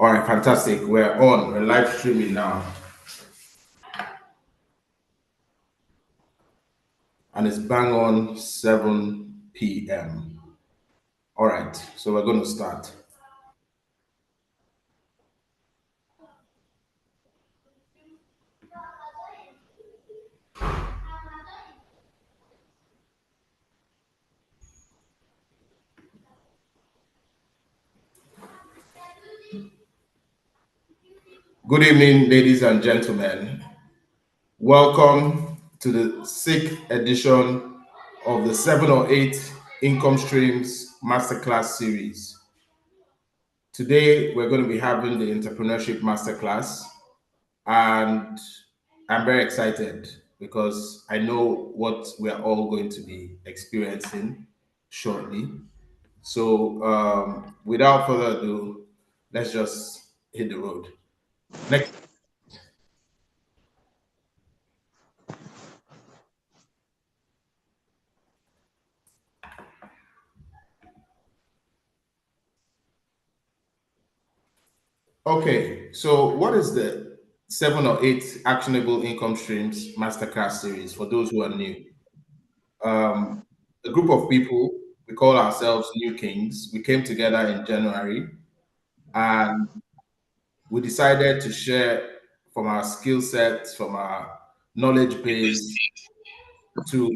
All right, fantastic. We're on. We're live streaming now. And it's bang on 7 p.m. All right, so we're going to start. Good evening, ladies and gentlemen. Welcome to the sixth edition of the 7 or 8 Income Streams Masterclass series. Today, we're going to be having the Entrepreneurship Masterclass, and I'm very excited because I know what we're all going to be experiencing shortly. So, without further ado, let's just hit the road. Next. Okay, so what is the 7 or 8 actionable income streams masterclass series for those who are new? A group of people, we call ourselves New Kings. We came together in January and we decided to share from our skill sets, from our knowledge base, to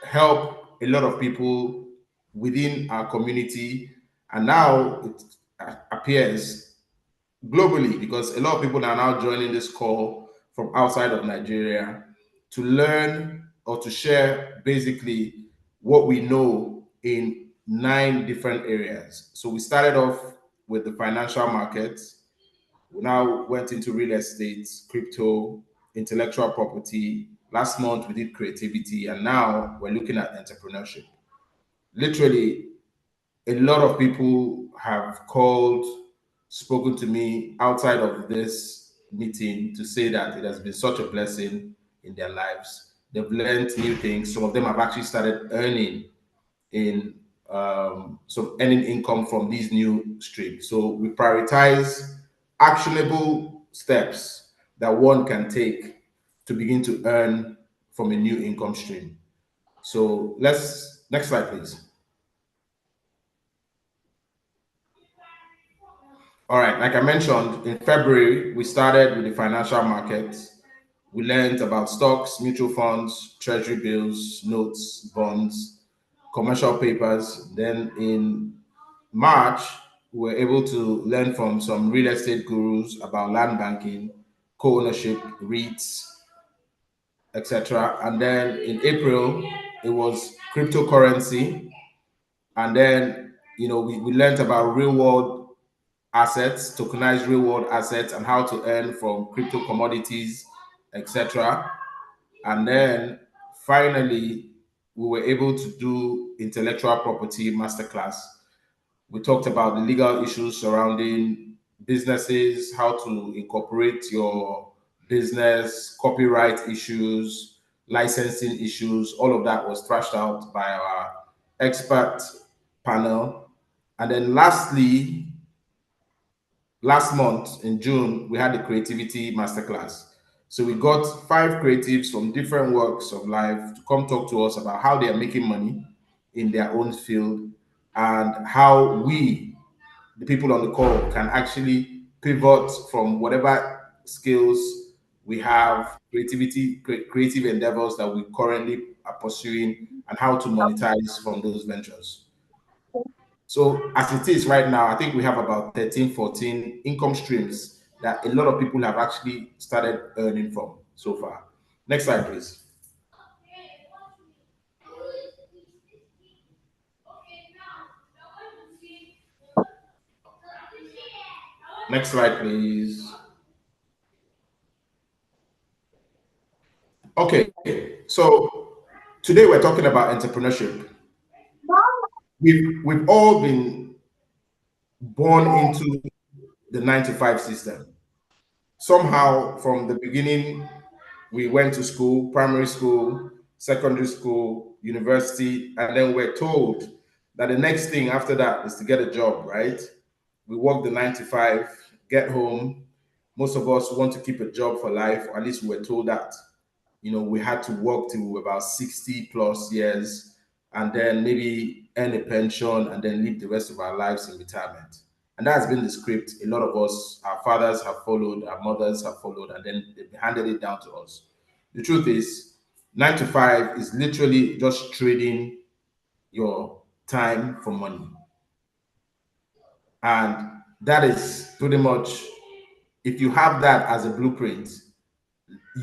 help a lot of people within our community. And now it appears globally because a lot of people are now joining this call from outside of Nigeria to learn or to share basically what we know in 9 different areas. So we started off with the financial markets. We now went into real estate, crypto, intellectual property. Last month we did creativity, and now we're looking at entrepreneurship. Literally, a lot of people have called, spoken to me outside of this meeting to say that it has been such a blessing in their lives. They've learned new things. Some of them have actually started earning in some earning income from these new streams. So we prioritize actionable steps that one can take to begin to earn from a new income stream. So let's next slide, please. All right, like I mentioned, in February, we started with the financial markets. We learned about stocks, mutual funds, treasury bills, notes, bonds, commercial papers. Then in March, we were able to learn from some real estate gurus about land banking, co-ownership, REITs, etc. And then in April, it was cryptocurrency. And then, we learned about real world assets, tokenized real world assets, and how to earn from crypto commodities, etc. And then finally, we were able to do intellectual property masterclass. We talked about the legal issues surrounding businesses, how to incorporate your business, copyright issues, licensing issues. All of that was thrashed out by our expert panel. And then lastly, last month in June, we had the creativity masterclass. So we got 5 creatives from different walks of life to come talk to us about how they are making money in their own field and how we, the people on the call, can actually pivot from whatever skills we have, creative endeavors that we currently are pursuing, and how to monetize from those ventures. So as it is right now, I think we have about 13, 14 income streams that a lot of people have actually started earning from so far. Next slide, please. Next slide, please. Okay, so today we're talking about entrepreneurship. We've all been born into the 9 to 5 system. Somehow, from the beginning, we went to school, primary school, secondary school, university, and then we're told that the next thing after that is to get a job, right? We work the 9 to 5, get home. Most of us want to keep a job for life, or at least we were told that. We had to work till we were about 60 plus years and then maybe earn a pension and then live the rest of our lives in retirement. And that's been the script. A lot of us, our fathers have followed, our mothers have followed, and then they handed it down to us. The truth is, 9 to 5 is literally just trading your time for money. And that is pretty much, if you have that as a blueprint,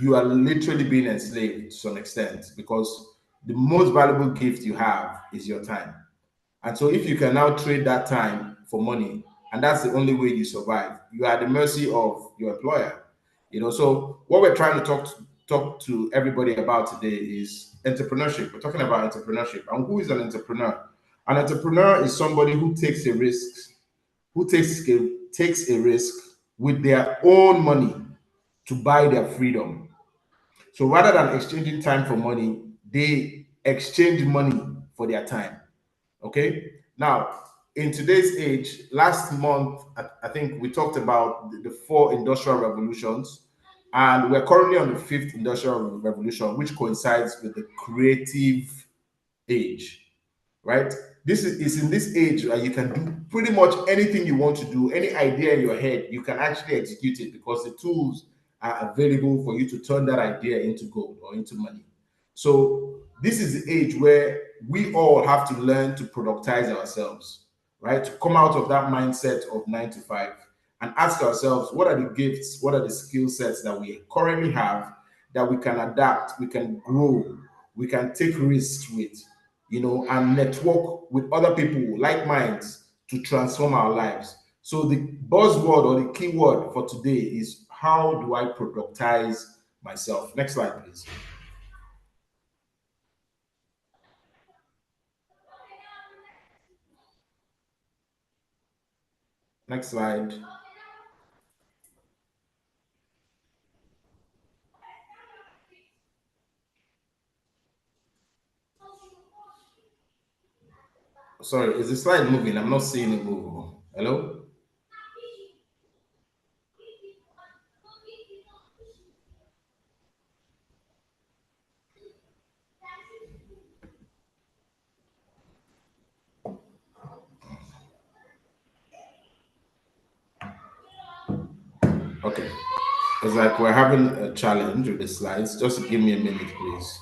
you are literally being enslaved to some extent, because the most valuable gift you have is your time. And so if you can now trade that time for money, and that's the only way you survive, you are at the mercy of your employer. So what we're trying to talk to everybody about today is entrepreneurship. We're talking about entrepreneurship. And who is an entrepreneur? An entrepreneur is somebody who takes a risk with their own money to buy their freedom. So rather than exchanging time for money, they exchange money for their time. Okay. Now, in today's age, last month, I think we talked about the four industrial revolutions, and we're currently on the fifth industrial revolution, which coincides with the creative age, right? This is in this age where you can do pretty much anything you want to do, any idea in your head, you can actually execute it because the tools are available for you to turn that idea into gold or into money. So this is the age where we all have to learn to productize ourselves, right? To come out of that mindset of 9 to 5 and ask ourselves, what are the gifts, what are the skill sets that we currently have that we can adapt, we can grow, we can take risks with, and network with other people like minds to transform our lives. So the buzzword or the keyword for today is, how do I productize myself? Next slide, please. Next slide. Sorry, is the slide moving? I'm not seeing it move. Hello? Okay. It's like we're having a challenge with the slides. Just give me a minute, please.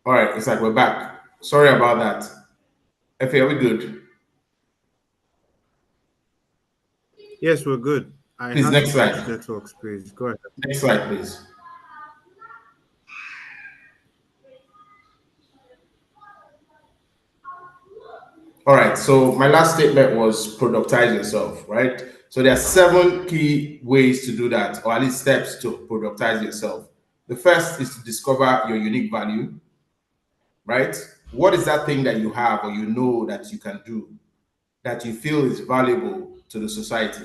All right, it's like we're back. Sorry about that. Effie, are we good? Yes, we're good. I Please, had to next switch slide. networks, please. Go ahead. Next slide, please. All right, so my last statement was productize yourself, right? So there are 7 key ways to do that, or at least steps to productize yourself. The first is to discover your unique value, right? What is that thing that you have or that you can do that you feel is valuable to the society?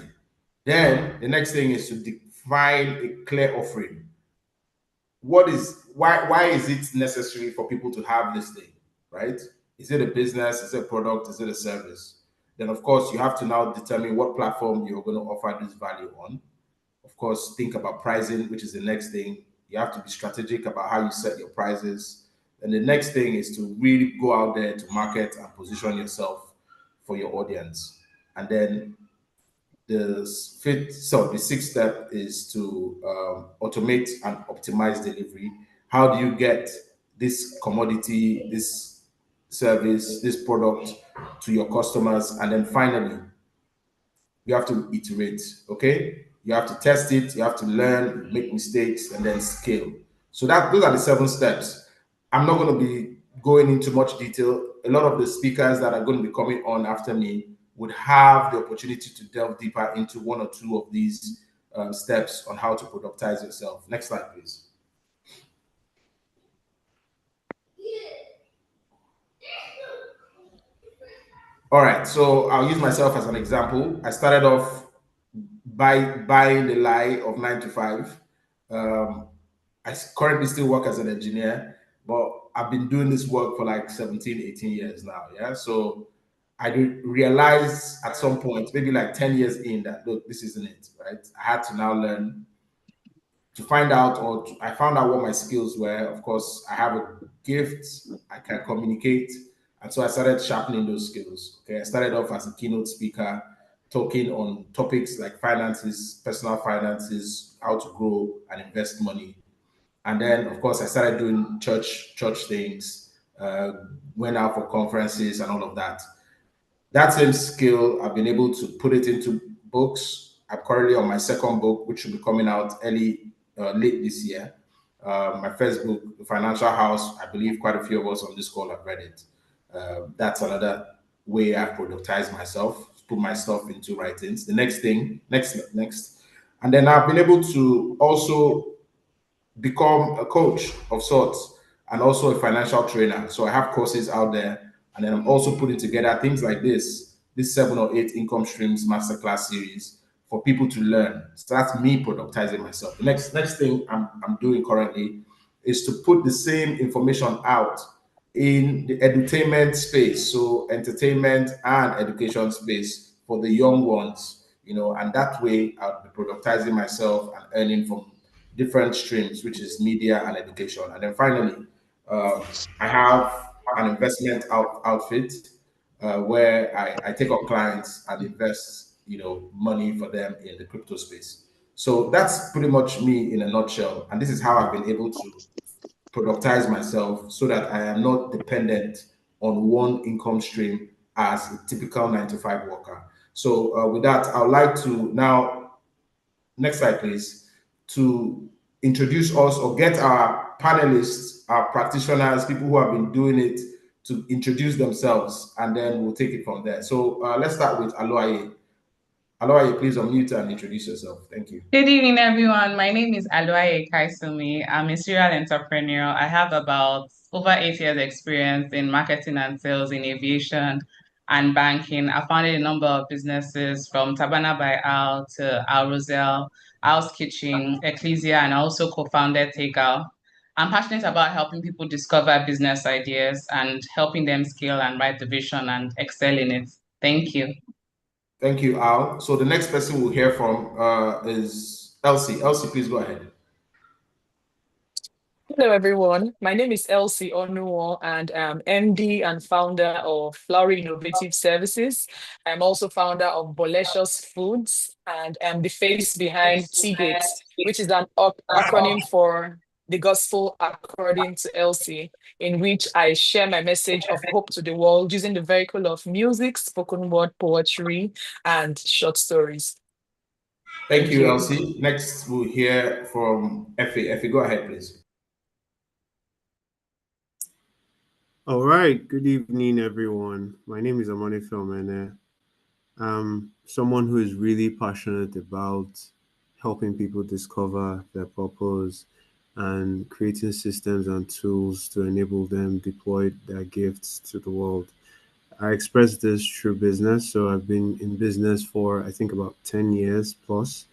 Then the next thing is to define a clear offering. Why is it necessary for people to have this thing, right? Is it a business? Is it a product? Is it a service? Then of course you have to now determine what platform you're going to offer this value on. Of course, think about pricing, which is the next thing. You have to be strategic about how you set your prices. And the next thing is to really go out there to market and position yourself for your audience. And then the sixth step is to automate and optimize delivery. How do you get this commodity, this service, this product to your customers? And then finally, you have to iterate. Okay, you have to test it, you have to learn, make mistakes, and then scale. So that those are the 7 steps. I'm not going to be going into much detail. A lot of the speakers that are going to be coming on after me would have the opportunity to delve deeper into 1 or 2 of these steps on how to productize yourself. Next slide, please. All right, so I'll use myself as an example. I started off by buying the lie of 9 to 5. I currently still work as an engineer, but I've been doing this work for like 17, 18 years now. Yeah. So I realized at some point, maybe like 10 years in, that look, this isn't it, right? I had to now learn to find out, I found out what my skills were. Of course, I have a gift, I can communicate. And so I started sharpening those skills. Okay. I started off as a keynote speaker, talking on topics like finances, personal finances, how to grow and invest money. And then, of course, I started doing church things, went out for conferences and all of that. That same skill, I've been able to put it into books. I'm currently on my second book, which will be coming out late this year. My first book, The Financial House, I believe quite a few of us on this call have read it. That's another way I productize myself, put my stuff into writings. The next thing, next. And then I've been able to also become a coach of sorts and also a financial trainer. So I have courses out there, and then I'm also putting together things like this 7 or 8 income streams masterclass series for people to learn. So that's me productizing myself. The next thing I'm doing currently is to put the same information out in the edutainment space, so entertainment and education space for the young ones, and that way I'll be productizing myself and earning from different streams, which is media and education. And then finally, I have an investment outfit where I take on clients and invest, money for them in the crypto space. So that's pretty much me in a nutshell. And this is how I've been able to productize myself so that I am not dependent on one income stream as a typical 9 to 5 worker. So with that, I would like to now, next slide, please, to introduce us or get our panelists, our practitioners, people who have been doing it to introduce themselves, and then we'll take it from there. So let's start with Aloaye. Aloaye, please unmute and introduce yourself. Thank you. Good evening, everyone. My name is Aloaye Kaisumi. I'm a serial entrepreneur. I have about over 8 years experience in marketing and sales in aviation and banking. I founded a number of businesses from Tabana by Al to Al Roselle, Al's Kitchen, Ecclesia, and I also co-founded Takeout. I'm passionate about helping people discover business ideas and helping them scale and write the vision and excel in it. Thank you. Thank you, Al. So the next person we'll hear from is Elsie. Elsie, please go ahead. Hello, everyone. My name is Elsie Onuwo, and I'm MD and founder of Flowery Innovative Services. I'm also founder of Boletious Foods, and I'm the face behind T-Gate, which is an acronym for the Gospel According to Elsie, in which I share my message of hope to the world using the vehicle of music, spoken word poetry, and short stories. Thank you, Elsie. Next, we'll hear from Effie. Effie, go ahead, please. All right. Good evening, everyone. My name is Amani Filmene. I'm someone who is really passionate about helping people discover their purpose and creating systems and tools to enable them deploy their gifts to the world. I express this through business. So I've been in business for, I think, about 10 years plus.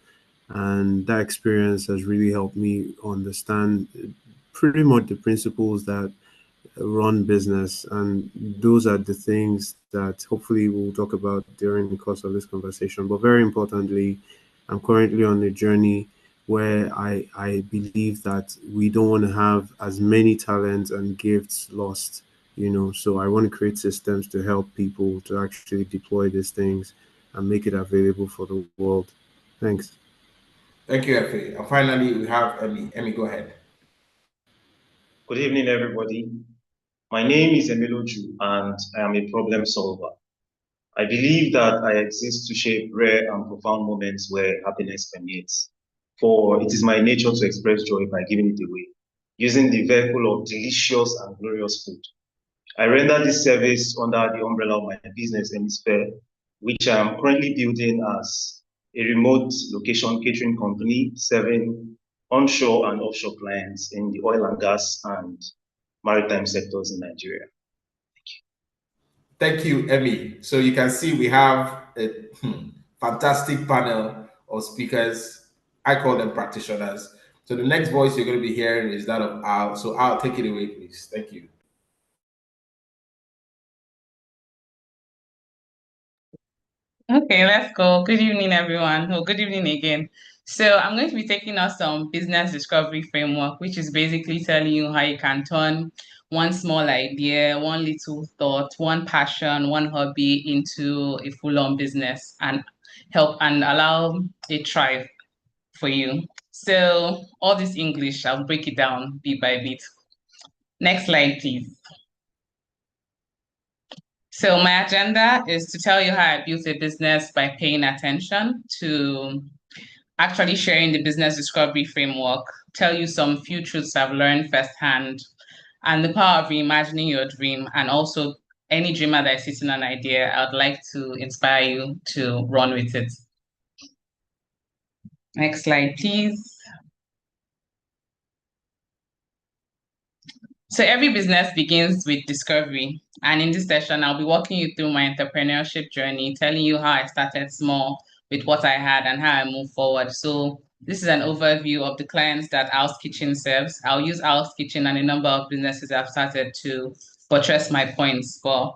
And that experience has really helped me understand pretty much the principles that run business. And those are the things that hopefully we'll talk about during the course of this conversation. But very importantly, I'm currently on a journey where I believe that we don't want to have as many talents and gifts lost So I want to create systems to help people to actually deploy these things and make it available for the world. Thanks. Thank you, Efe. And finally, we have Emmy. Emmy, go ahead. Good evening, everybody. My name is Emiloju, and I am a problem solver. I believe that I exist to shape rare and profound moments where happiness permeates. For it is my nature to express joy by giving it away, using the vehicle of delicious and glorious food. I render this service under the umbrella of my business, Hemisphere, which I am currently building as a remote location catering company serving onshore and offshore clients in the oil and gas and maritime sectors in Nigeria. Thank you, Emmy. So you can see we have a fantastic panel of speakers. I call them practitioners. So the next voice you're going to be hearing is that of Al. So Al, take it away, please. Thank you. Okay, let's go. Good evening, everyone. Oh, good evening again. So I'm going to be taking us some business discovery framework, which is basically telling you how you can turn one small idea, one little thought, one passion, one hobby into a full-on business and help and allow it thrive for you. So all this English, I'll break it down bit by bit. Next slide, please. So my agenda is to tell you how I built a business by paying attention to actually sharing the business discovery framework, tell you some few truths I've learned firsthand, and the power of reimagining your dream, and also any dreamer that is sitting on an idea, I'd like to inspire you to run with it. Next slide, please. So every business begins with discovery. And in this session, I'll be walking you through my entrepreneurship journey, telling you how I started small with what I had and how I moved forward. So this is an overview of the clients that Al's Kitchen serves. I'll use Al's Kitchen and a number of businesses I've started to buttress my points. But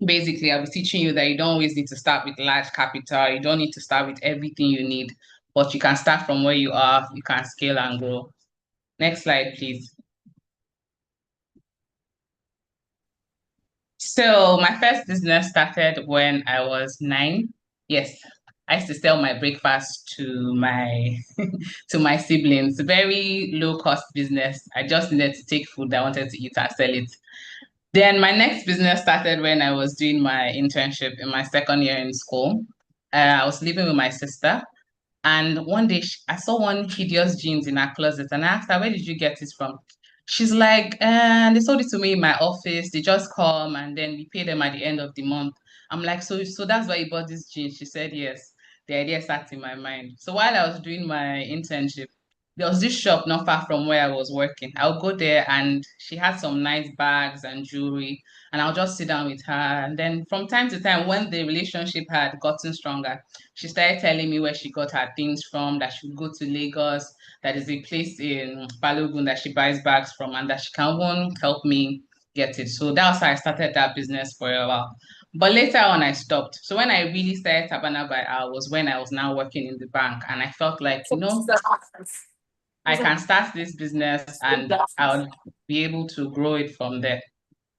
basically, I'll be teaching you that you don't always need to start with large capital. You don't need to start with everything you need, but you can start from where you are. You can scale and grow. Next slide, please. So my first business started when I was 9. Yes, I used to sell my breakfast to my to my siblings. Very low cost business. I just needed to take food I wanted to eat and sell it. Then my next business started when I was doing my internship in my second year in school. I was living with my sister, and one day I saw one hideous jeans in her closet, and I asked her, "Where did you get it from?" She's like, and they sold it to me in my office. They just come and then we pay them at the end of the month. I'm like, so that's why you bought this jeans? She said, yes. The idea sat in my mind. So while I was doing my internship, there was this shop not far from where I was working. I'll go there and she had some nice bags and jewelry, and I'll just sit down with her. And then from time to time, when the relationship had gotten stronger, she started telling me where she got her things from, that she would go to Lagos, that is a place in Balogun that she buys bags from, and that she can even help me get it. So that was how I started that business for a while. But later on, I stopped. So when I really started Tabana by Hour was when I was now working in the bank, and I felt like, I can start this business and I'll be able to grow it from there.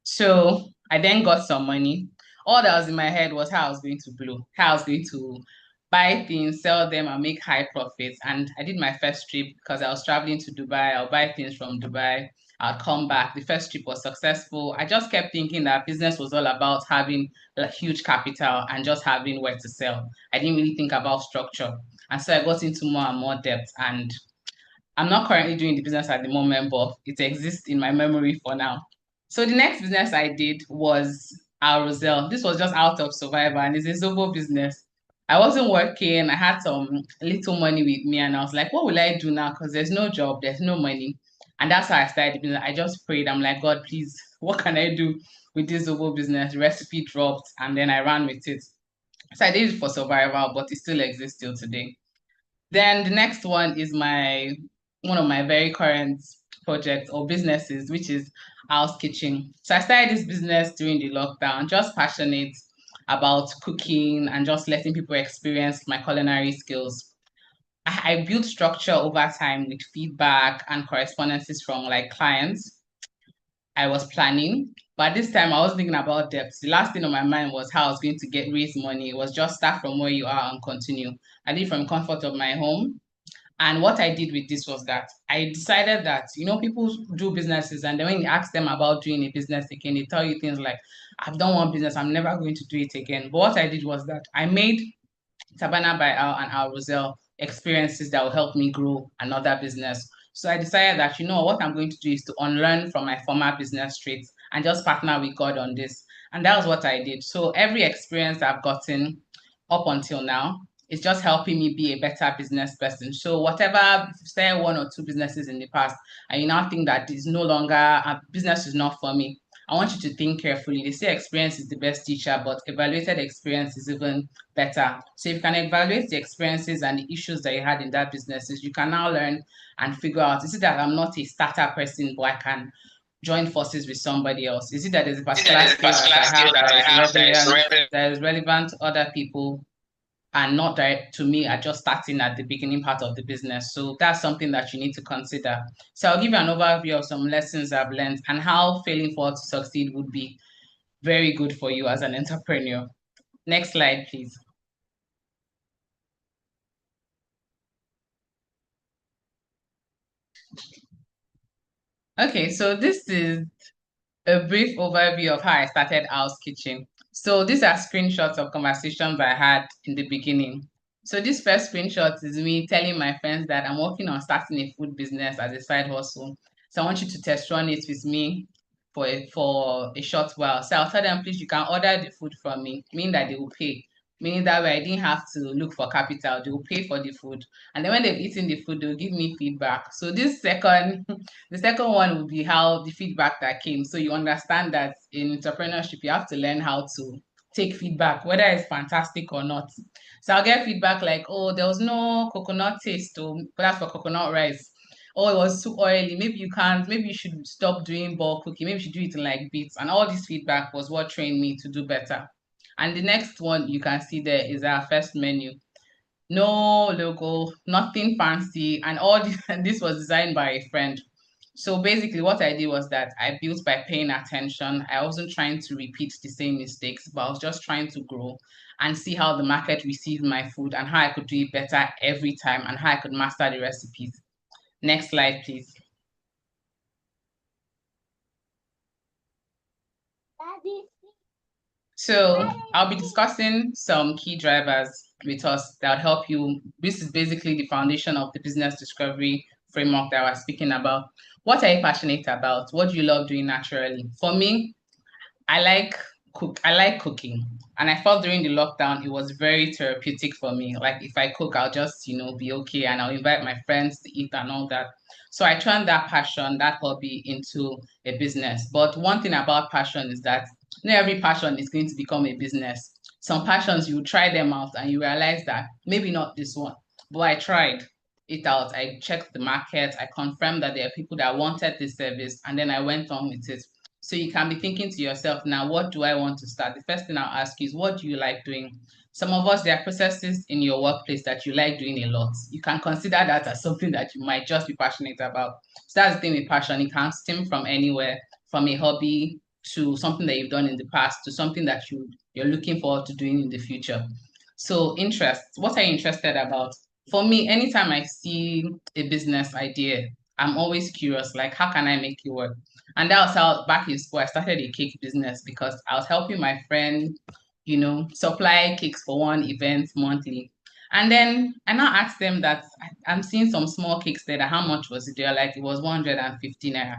So I then got some money. All that was in my head was how I was going to blow, how I was going to buy things, sell them, and make high profits. And I did my first trip because I was traveling to Dubai. I'll buy things from Dubai. I'll come back. The first trip was successful. I just kept thinking that business was all about having a huge capital and just having where to sell. I didn't really think about structure. And so I got into more and more debt. And I'm not currently doing the business at the moment, but it exists in my memory for now. So the next business I did was Roselle. This was just out of survival and it's a Zobo business. I wasn't working. I had some little money with me and I was like, what will I do now? Because there's no job, there's no money. And that's how I started the business. I just prayed. I'm like, God, please, what can I do with this Zobo business? The recipe dropped and then I ran with it. So I did it for survival, but it still exists till today. Then the next one is one of my very current projects or businesses, which is House Kitchen. So I started this business during the lockdown, just passionate about cooking and just letting people experience my culinary skills. I built structure over time with feedback and correspondences from like clients. I was planning, but this time I was thinking about debts. The last thing on my mind was how I was going to raise money. It was just start from where you are and continue. I did from comfort of my home. And what I did with this was that I decided that, people do businesses, and then when you ask them about doing a business again, they tell you things like, I've done one business, I'm never going to do it again. But what I did was that I made Tabana by Al and Al Roselle experiences that will help me grow another business. So I decided that, what I'm going to do is to unlearn from my former business traits and just partner with God on this. And that was what I did. So every experience I've gotten up until now is just helping me be a better business person. So whatever, say one or two businesses in the past, and you now think that is no longer, a business is not for me, I want you to think carefully. They say experience is the best teacher, but evaluated experience is even better. So if you can evaluate the experiences and the issues that you had in that businesses, you can now learn and figure out, is it that I'm not a starter person, but I can join forces with somebody else? Is it that there's a particular skill that I have that is relevant to other people and not direct to me at just starting at the beginning part of the business? So that's something that you need to consider. So I'll give you an overview of some lessons I've learned and how failing forward to succeed would be very good for you as an entrepreneur. Next slide, please. Okay, so this is a brief overview of how I started Owl's Kitchen. So these are screenshots of conversations I had in the beginning. So this first screenshot is me telling my friends that I'm working on starting a food business as a side hustle. So I want you to test run it with me for a short while. So I'll tell them, please, you can order the food from me, meaning that they will pay. Meaning that way I didn't have to look for capital, they will pay for the food. And then when they've eaten the food, they'll give me feedback. So this second the second one would be how the feedback that came. So you understand that in entrepreneurship, you have to learn how to take feedback, whether it's fantastic or not. So I'll get feedback like, oh, there was no coconut taste, but that's for coconut rice. Oh, it was too oily. Maybe you can't, maybe you should stop doing bulk cooking. Maybe you should do it in like bits. And all this feedback was what trained me to do better. And the next one you can see there is our first menu. No logo, nothing fancy, and all this, and this was designed by a friend. So basically what I did was that I built by paying attention. I wasn't trying to repeat the same mistakes, but I was just trying to grow and see how the market received my food and how I could do it better every time and how I could master the recipes. Next slide, please. So I'll be discussing some key drivers with us that help you. This is basically the foundation of the business discovery framework that I was speaking about. What are you passionate about? What do you love doing naturally? For me, I like cooking. And I felt during the lockdown, it was very therapeutic for me. Like if I cook, I'll just, be okay and I'll invite my friends to eat and all that. So I turned that passion, that hobby into a business. But one thing about passion is that not every passion is going to become a business. Some passions, you try them out and you realize that maybe not this one, but I tried it out. I checked the market. I confirmed that there are people that wanted this service, and then I went on with it. So you can be thinking to yourself now, what do I want to start? The first thing I'll ask you is, what do you like doing? Some of us, there are processes in your workplace that you like doing a lot. You can consider that as something that you might just be passionate about. So that's the thing with passion. It can stem from anywhere, from a hobby to something that you've done in the past to something that you're looking forward to doing in the future. So interests, what are you interested about? For me, anytime I see a business idea, I'm always curious, like, how can I make it work? And that was how back in school I started a cake business because I was helping my friend, supply cakes for one event monthly. And then I now asked them that I'm seeing some small cakes there. That how much was it? They're like, it was 150 naira.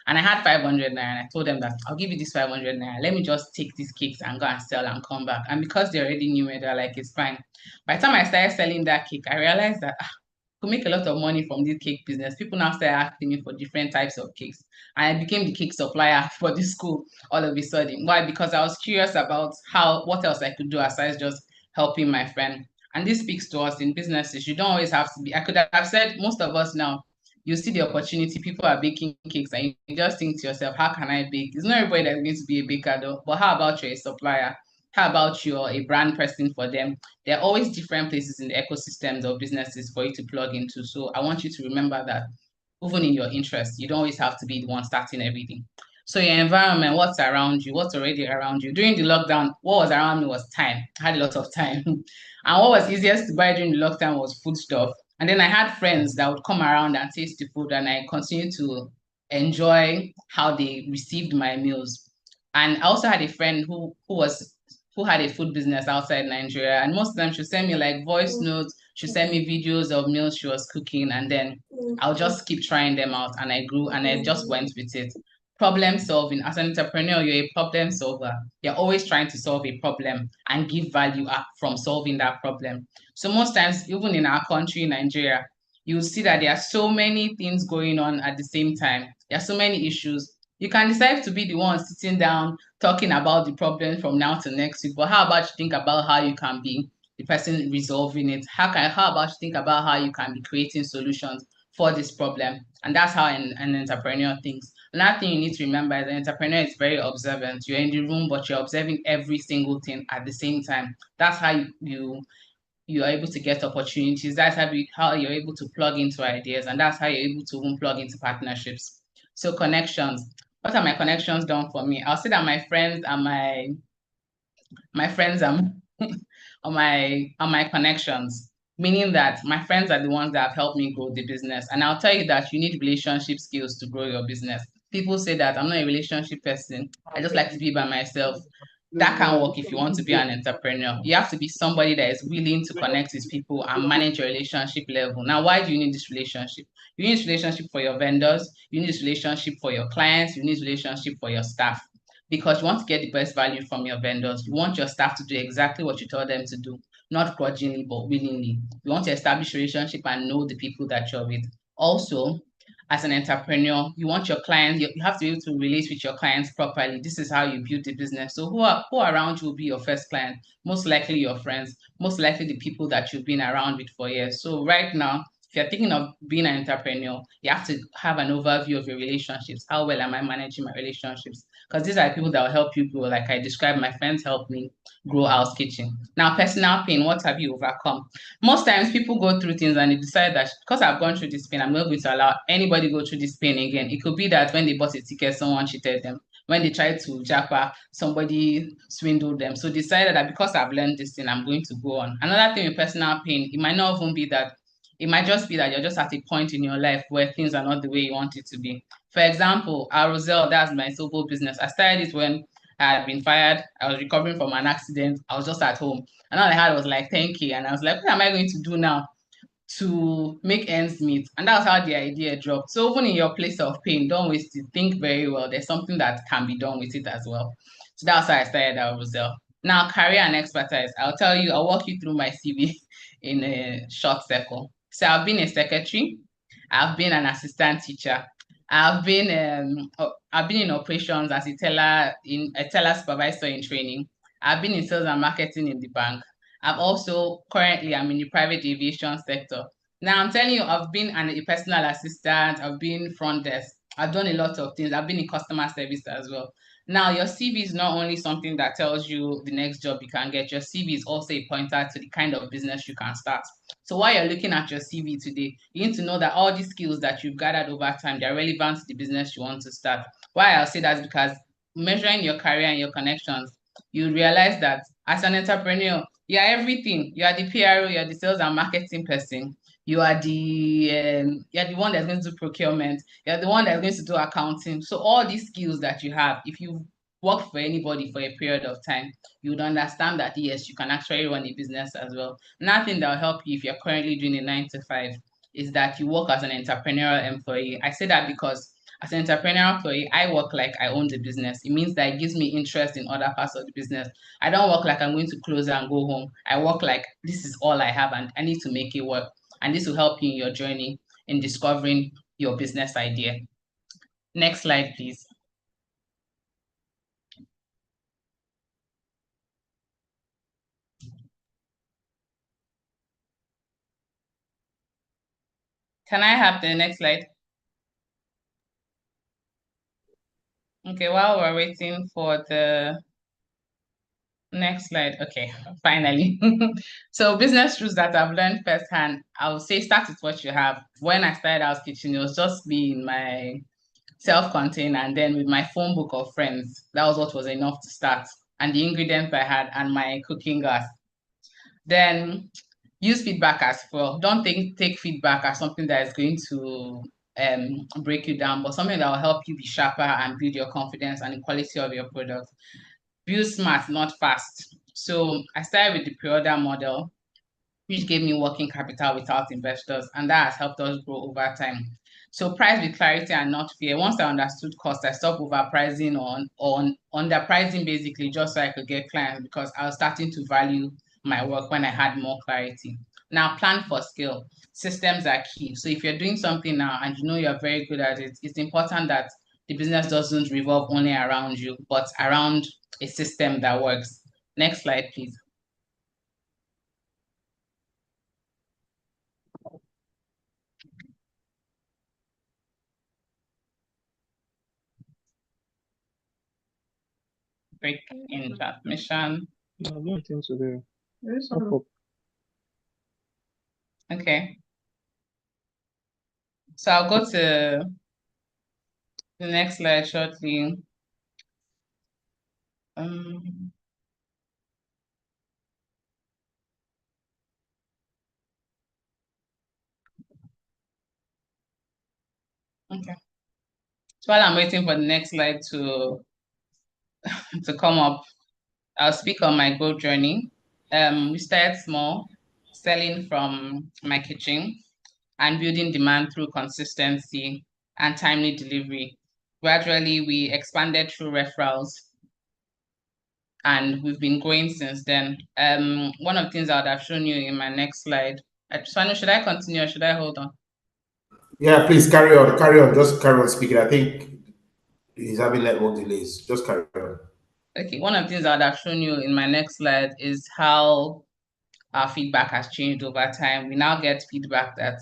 And I had 500 naira. And I told them that I'll give you this 500 naira. Let me just take these cakes and go and sell and come back. And because they already knew it, they're like, it's fine. By the time I started selling that cake, I realized that could make a lot of money from this cake business. People now started asking me for different types of cakes. And I became the cake supplier for the school all of a sudden. Why? Because I was curious about what else I could do aside just helping my friend. And this speaks to us in businesses. You don't always have to be, I could have said most of us now, you see the opportunity, people are baking cakes and you just think to yourself, how can I bake? It's not everybody that's going to be a baker though, but how about you're a supplier? How about you're a brand person for them? There are always different places in the ecosystems of businesses for you to plug into. So I want you to remember that even in your interest, you don't always have to be the one starting everything. So your environment, what's around you, what's already around you. During the lockdown, what was around me was time. I had a lot of time. And what was easiest to buy during the lockdown was food stuff. And then I had friends that would come around and taste the food, and I continued to enjoy how they received my meals. And I also had a friend who had a food business outside Nigeria, and most of them should send me like voice notes, should send me videos of meals she was cooking, and then I'll just keep trying them out, and I grew and I just went with it. Problem solving. As an entrepreneur, you're a problem solver. You're always trying to solve a problem and give value from solving that problem. So most times, even in our country, Nigeria, you'll see that there are so many things going on at the same time. There are so many issues. You can decide to be the one sitting down talking about the problem from now to next week, but how about you think about how you can be the person resolving it? How about you think about how you can be creating solutions for this problem? And that's how an entrepreneur thinks. Another thing you need to remember is an entrepreneur is very observant. You're in the room, but you're observing every single thing at the same time. That's how you are able to get opportunities. That's how you're able to plug into ideas, and that's how you're able to even plug into partnerships. So connections. What are my connections done for me? I'll say that my friends are my friends are my connections, meaning that my friends are the ones that have helped me grow the business. And I'll tell you that you need relationship skills to grow your business. People say that I'm not a relationship person. I just like to be by myself. That can work if you want to be an entrepreneur. You have to be somebody that is willing to connect with people and manage your relationship level. Now, why do you need this relationship? You need this relationship for your vendors. You need this relationship for your clients. You need this relationship for your staff, because you want to get the best value from your vendors. You want your staff to do exactly what you tell them to do, not grudgingly, but willingly. You want to establish a relationship and know the people that you're with. Also, as an entrepreneur, you want your clients, you have to be able to relate with your clients properly. This is how you build the business. So who around you will be your first client? Most likely your friends, most likely the people that you've been around with for years. So right now, if you're thinking of being an entrepreneur, you have to have an overview of your relationships. How well am I managing my relationships? Because these are people that will help you grow. Like I described, my friends help me grow House Kitchen. Now, personal pain, what have you overcome? Most times people go through things and they decide that because I've gone through this pain, I'm not going to allow anybody go through this pain again. It could be that when they bought a ticket, someone cheated them. When they tried to japa, somebody swindled them. So decided that because I've learned this thing, I'm going to go on. Another thing with personal pain, it might not even be that. It might just be that you're just at a point in your life where things are not the way you want it to be. For example, Arosel, that's my solo business. I started it when I had been fired. I was recovering from an accident. I was just at home. And all I had was like 10K. And I was like, what am I going to do now to make ends meet? And that's how the idea dropped. So even in your place of pain, don't waste it. Think very well. There's something that can be done with it as well. So that's how I started Roselle. Now, career and expertise. I'll walk you through my CV in a short circle. So I've been a secretary. I've been an assistant teacher. I've been in operations as a teller supervisor in training. I've been in sales and marketing in the bank. I'm in the private aviation sector. Now I'm telling you, I've been a personal assistant, I've been front desk, I've done a lot of things, I've been in customer service as well. Now your CV is not only something that tells you the next job you can get, your CV is also a pointer to the kind of business you can start. So while you're looking at your CV today, you need to know that all these skills that you've gathered over time, they're relevant to the business you want to start. Why I'll say that is because measuring your career and your connections, you realize that as an entrepreneur, you're everything. You are the PRO, you're the sales and marketing person. You're the one that's going to do procurement. You're the one that's going to do accounting. So all these skills that you have, if you work for anybody for a period of time, you would understand that yes, you can actually run a business as well. Nothing that will help you if you're currently doing a 9 to 5 is that you work as an entrepreneurial employee. I say that because as an entrepreneurial employee, I work like I own the business. It means that it gives me interest in other parts of the business. I don't work like I'm going to close and go home. I work like this is all I have and I need to make it work. And this will help you in your journey in discovering your business idea. Next slide, please. Can I have the next slide? Okay, while we're waiting for the next slide. Okay, finally. So business rules that I've learned firsthand, I would say start with what you have. When I started House Kitchen, it was just me in my self-contained, and then with my phone book of friends, that was what was enough to start, and the ingredients I had and my cooking gas. Then use feedback as well. Don't take feedback as something that is going to break you down, but something that will help you be sharper and build your confidence and the quality of your product. Build smart, not fast. So I started with the pre-order model, which gave me working capital without investors, and that has helped us grow over time. So price with clarity and not fear. Once I understood cost, I stopped overpricing on underpricing basically, just so I could get clients, because I was starting to value my work when I had more clarity. Now, plan for scale. Systems are key. So if you're doing something now and you know you're very good at it, it's important that the business doesn't revolve only around you, but around a system that works. Next slide, please. Break in transmission. No, I don't think so there. Okay. So I'll go to the next slide shortly. Okay. So while I'm waiting for the next slide to come up, I'll speak on my growth journey. We started small, selling from my kitchen and building demand through consistency and timely delivery. Gradually, we expanded through referrals, and we've been growing since then. One of the things I would have shown you in my next slide. Swanu, should I continue or should I hold on? Yeah, please carry on. Carry on. Just carry on speaking. I think he's having network delays. Just carry on. Okay, one of the things I would have shown you in my next slide is how our feedback has changed over time. We now get feedback that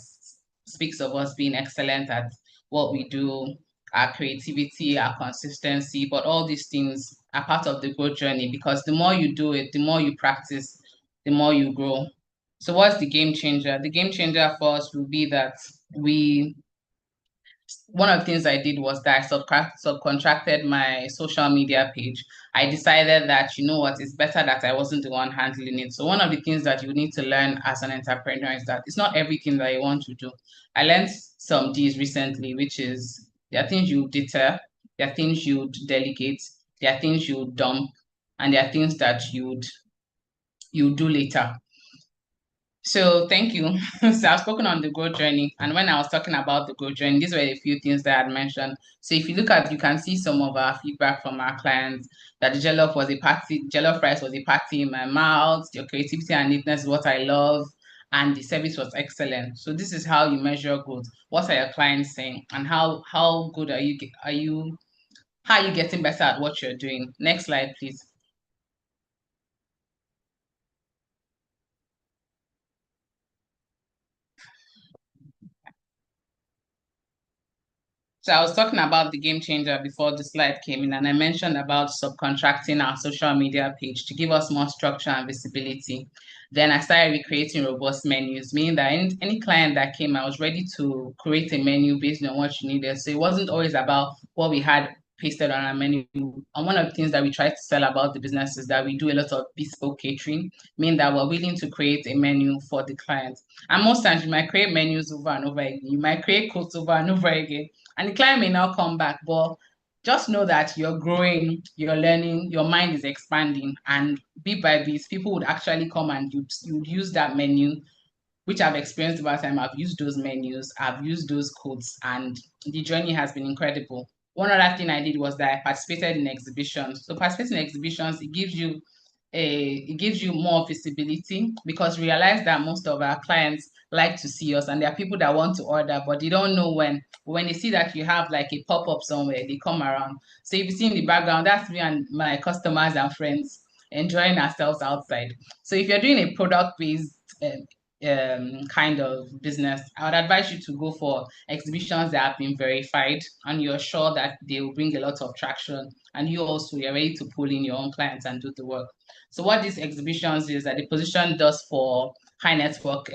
speaks of us being excellent at what we do, our creativity, our consistency, but all these things are part of the growth journey, because the more you do it, the more you practice, the more you grow. So what's the game changer? The game changer for us will be that one of the things I did was that I subcontracted my social media page. I decided that, you know what, it's better that I wasn't the one handling it. So one of the things that you need to learn as an entrepreneur is that it's not everything that you want to do. I learned some D's recently, which is there are things you deter, there are things you'd delegate, there are things you dump, and there are things that you do later. So thank you. So I've spoken on the growth journey, and when I was talking about the growth journey, these were a few things that I had mentioned. So if you look at, you can see some of our feedback from our clients that the jollof rice was a party in my mouth. Your creativity and neatness is what I love, and the service was excellent. So this is how you measure growth. What are your clients saying, and how good are you? How are you getting better at what you're doing? Next slide, please. So I was talking about the game changer before the slide came in, and I mentioned about subcontracting our social media page to give us more structure and visibility. Then I started recreating robust menus, meaning that any client that came, I was ready to create a menu based on what you needed. So it wasn't always about what we had pasted on our menu. And one of the things that we try to sell about the business is that we do a lot of bespoke catering, meaning that we're willing to create a menu for the client. And most times you might create menus over and over again. You might create quotes over and over again. And the client may now come back, but just know that you're growing, you're learning, your mind is expanding, and bit by bit, people would actually come and you'd use that menu, which I've experienced over time. I've used those menus, I've used those codes, and the journey has been incredible. One other thing I did was that I participated in exhibitions. So participating in exhibitions, it gives you more visibility, because realize that most of our clients like to see us, and there are people that want to order, but they don't know when they see that you have like a pop-up somewhere, they come around. So if you see in the background, that's me and my customers and friends enjoying ourselves outside. So if you're doing a product-based kind of business, I would advise you to go for exhibitions that have been verified and you're sure that they will bring a lot of traction, and you also you're ready to pull in your own clients and do the work. So what these exhibitions is that the position does for high network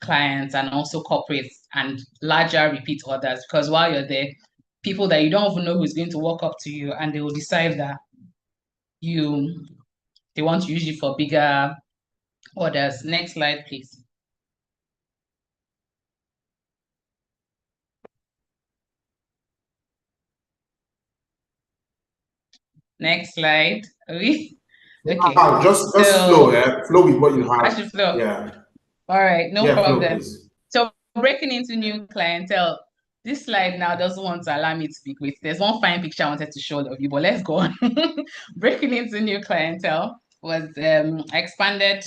clients and also corporates and larger repeat orders, because while you're there, people that you don't even know who's going to walk up to you, and they will decide that they want to use you for bigger orders. Next slide, please. Next slide. Okay. Just flow, yeah. Flow with what you have. I should flow. Yeah. All right, no problem. Flow, so breaking into new clientele. This slide now doesn't want to allow me to speak with. There's one fine picture I wanted to show all of you, but let's go on. Breaking into new clientele was expanded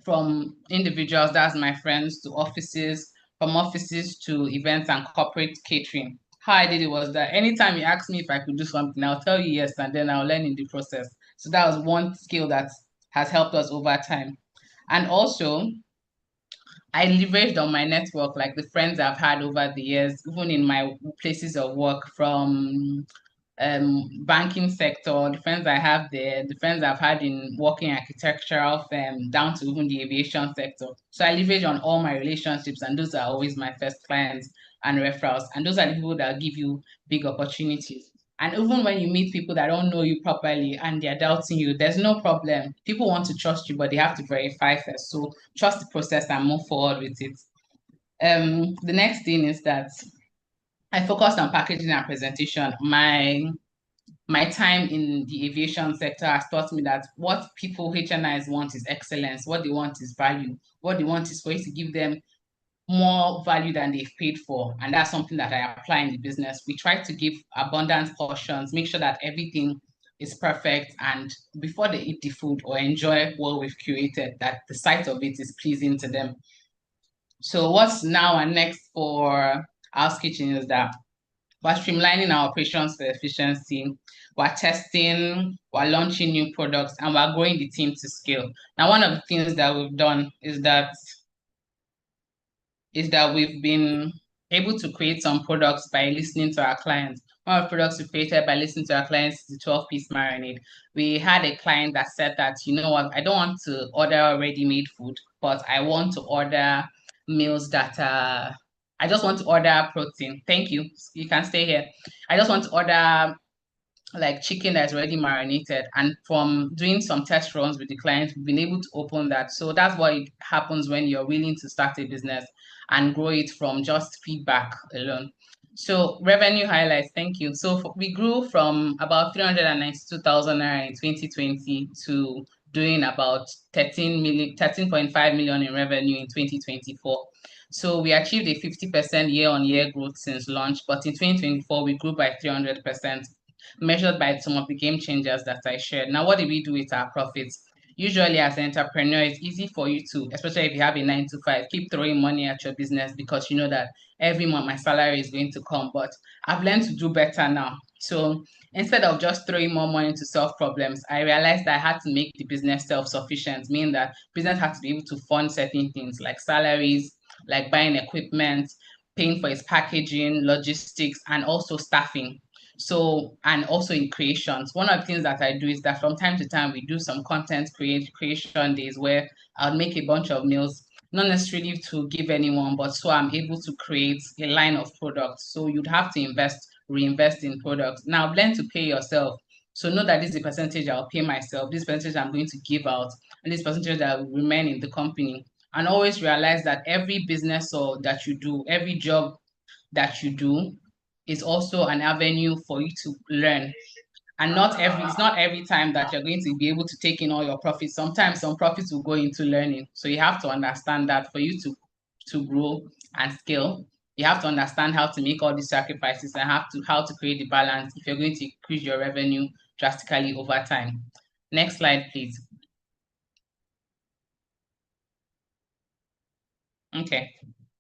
from individuals, that's my friends, to offices, from offices to events and corporate catering. How I did it was that anytime you ask me if I could do something, I'll tell you yes, and then I'll learn in the process. So that was one skill that has helped us over time. And also, I leveraged on my network, like the friends I've had over the years, even in my places of work, from banking sector, the friends I have there, the friends I've had in working architectural firm, down to even the aviation sector. So I leverage on all my relationships, and those are always my first clients and referrals. And those are the people that give you big opportunities. And even when you meet people that don't know you properly and they're doubting you, there's no problem. People want to trust you, but they have to verify first. So trust the process and move forward with it. The next thing is that I focused on packaging and presentation. My time in the aviation sector has taught me that what people HNIs want is excellence. What they want is value. What they want is for you to give them more value than they've paid for. And that's something that I apply in the business. We try to give abundant portions, make sure that everything is perfect. And before they eat the food or enjoy what we've curated, that the sight of it is pleasing to them. So what's now and next for House Kitchen is that we're streamlining our operations for efficiency. We're testing, we're launching new products, and we're growing the team to scale. Now, one of the things that we've done is that we've been able to create some products by listening to our clients. One of the products we created by listening to our clients is the 12-piece marinade. We had a client that said that, you know what, I don't want to order ready-made food, but I want to order meals that I just want to order protein. Thank you. You can stay here. I just want to order like chicken that's already marinated. And from doing some test runs with the client, we've been able to open that. So that's what happens when you're willing to start a business and grow it from just feedback alone. So revenue highlights, thank you. So we grew from about 392,000 naira in 2020 to doing about 13.5 million in revenue in 2024. So we achieved a 50% year-on-year growth since launch, but in 2024 we grew by 300%, measured by some of the game changers that I shared. Now, what do we do with our profits? Usually, as an entrepreneur, it's easy for you to, especially if you have a 9 to 5, keep throwing money at your business because you know that every month my salary is going to come. But I've learned to do better now. So instead of just throwing more money to solve problems, I realized that I had to make the business self-sufficient, meaning that business had to be able to fund certain things like salaries, like buying equipment, paying for its packaging, logistics, and also staffing. So, and also in creations, one of the things that I do is that from time to time, we do some content creation days where I'll make a bunch of meals, not necessarily to give anyone, but so I'm able to create a line of products. So you'd have to reinvest in products. Now, learn to pay yourself. So know that this is the percentage I'll pay myself, this percentage I'm going to give out, and this percentage that will remain in the company. And always realize that every business or that you do, every job that you do is also an avenue for you to learn. And it's not every time that you're going to be able to take in all your profits. Sometimes some profits will go into learning. So you have to understand that for you to grow and scale, you have to understand how to make all these sacrifices and how to create the balance if you're going to increase your revenue drastically over time. Next slide, please. Okay.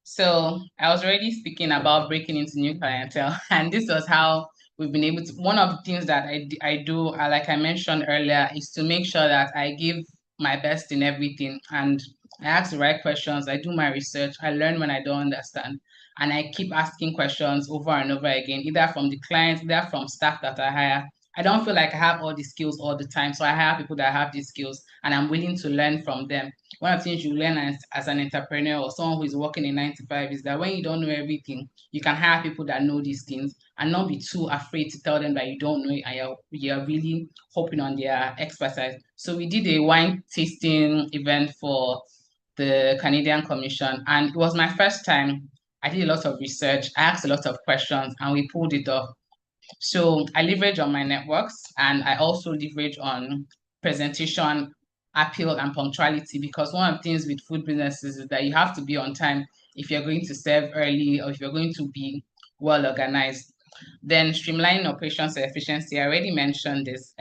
So I was already speaking about breaking into new clientele, and this was how we've been able to. One of the things that I do, like I mentioned earlier, is to make sure that I give my best in everything, and I ask the right questions. I do my research. I learn when I don't understand, and I keep asking questions over and over again, either from the clients, either from staff that I hire. I don't feel like I have all the skills all the time, so I hire people that have these skills, and I'm willing to learn from them. One of the things you learn as an entrepreneur or someone who is working a 9 to 5 is that when you don't know everything, you can hire people that know these things and not be too afraid to tell them that you don't know it and you're really hoping on their expertise. So we did a wine tasting event for the Canadian Commission, and it was my first time. I did a lot of research, I asked a lot of questions, and we pulled it off. So I leverage on my networks, and I also leverage on presentation, appeal, and punctuality, because one of the things with food businesses is that you have to be on time if you're going to serve early or if you're going to be well organized. Then streamlining operations and efficiency, I already mentioned this.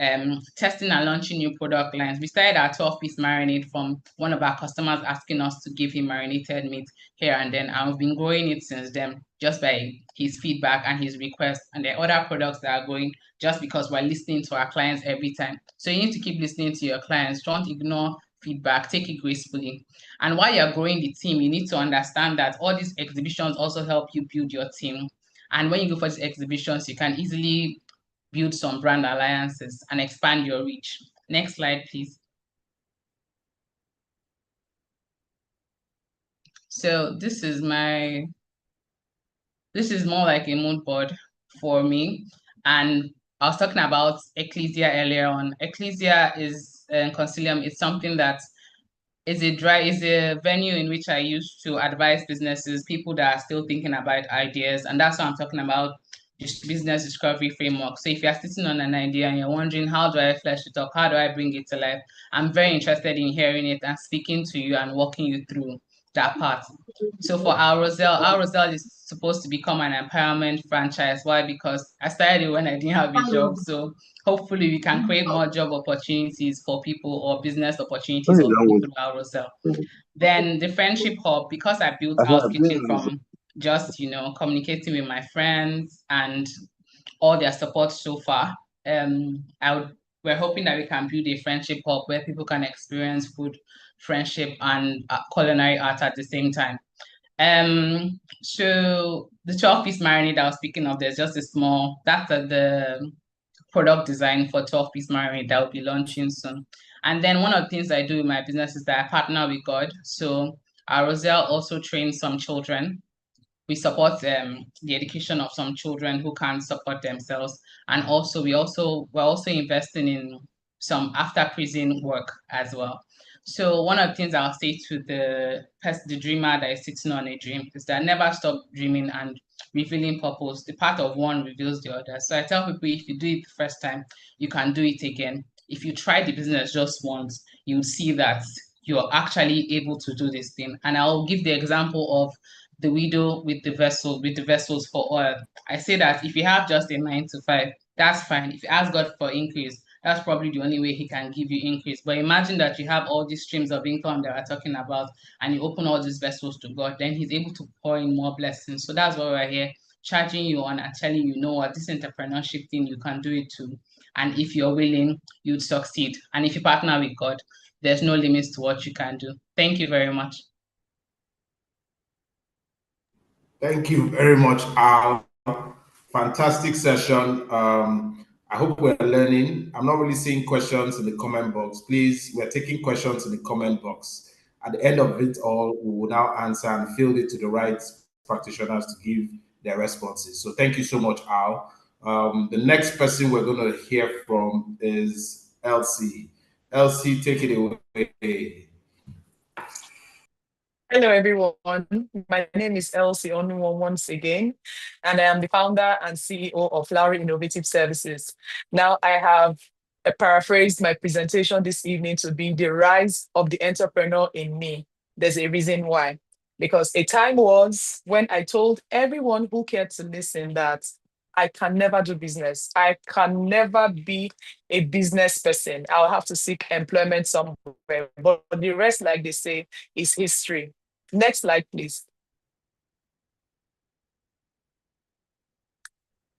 Testing and launching new product lines. We started our 12-piece marinade from one of our customers asking us to give him marinated meat here and then, and we've been growing it since then just by his feedback and his requests. And there are other products that are going just because we're listening to our clients every time. So you need to keep listening to your clients. Don't ignore feedback, take it gracefully. And while you're growing the team, you need to understand that all these exhibitions also help you build your team. And when you go for these exhibitions, you can easily build some brand alliances and expand your reach. Next slide, please. So this is more like a mood board for me. And I was talking about Ecclesia earlier on. Ecclesia is Concilium. It's something that is a venue in which I used to advise businesses, people that are still thinking about ideas. And that's what I'm talking about, business discovery framework. So if you're sitting on an idea and you're wondering, how do I flesh it up? How do I bring it to life? I'm very interested in hearing it and speaking to you and walking you through that part. So for our Roselle is supposed to become an empowerment franchise. Why? Because I started it when I didn't have a job. So hopefully we can create more job opportunities for people or business opportunities for people through our Roselle. Then the friendship hub, because I built House Kitchen from just, communicating with my friends and all their support so far. We're hoping that we can build a friendship hub where people can experience food, friendship, and culinary art at the same time. So the 12-piece marinade I was speaking of, there's just a small, that's the product design for 12-piece marinade that will be launching soon. And then one of the things I do in my business is that I partner with God. So our Roselle also trains some children. We support the education of some children who can't support themselves, and also we're also investing in some after prison work as well. So one of the things I'll say to the dreamer that is sitting on a dream is that never stop dreaming and revealing purpose. The part of one reveals the other. So I tell people, if you do it the first time, you can do it again. If you try the business just once, you'll see that you're actually able to do this thing. And I'll give the example of the widow with the vessels for oil. I say that if you have just a 9 to 5, that's fine. If you ask God for increase, that's probably the only way he can give you increase. But imagine that you have all these streams of income that we're talking about, and you open all these vessels to God, then he's able to pour in more blessings. So that's why we're here, charging you on and telling you, know what, this entrepreneurship thing, you can do it too. And if you're willing, you'd succeed. And if you partner with God, there's no limits to what you can do. Thank you very much. Thank you very much, Al. Fantastic session. I hope we're learning. I'm not really seeing questions in the comment box. Please, we're taking questions in the comment box. At the end of it all, we will now answer and field it to the right practitioners to give their responses. So thank you so much, Al. The next person we're going to hear from is Elsie. Elsie, take it away. Hello, everyone. My name is Elsie Onuwo once again, and I am the founder and CEO of Lowry Innovative Services. Now, I have paraphrased my presentation this evening to be the rise of the entrepreneur in me. There's a reason why. Because a time was when I told everyone who cared to listen that I can never do business. I can never be a business person. I'll have to seek employment somewhere. But the rest, like they say, is history. Next slide, please.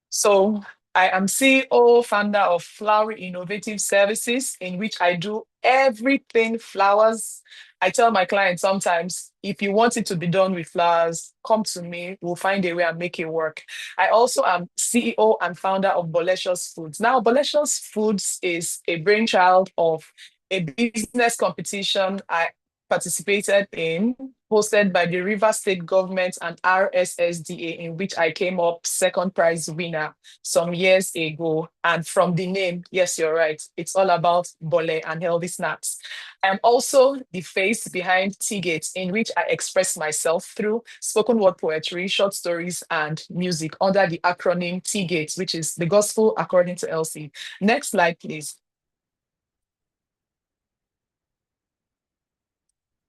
So I am CEO, founder of Flowery Innovative Services, in which I do everything flowers. I tell my clients sometimes, if you want it to be done with flowers, come to me, we'll find a way and make it work. I also am CEO and founder of Boletious Foods. Now, Boletious Foods is a brainchild of a business competition I participated in, hosted by the Rivers State Government and RSSDA, in which I came up second prize winner some years ago. And from the name, yes, you're right, it's all about bole and healthy snacks. I'm also the face behind Tea-Gate, in which I express myself through spoken word poetry, short stories, and music under the acronym Tea-Gate, which is the gospel according to Elsie. Next slide, please.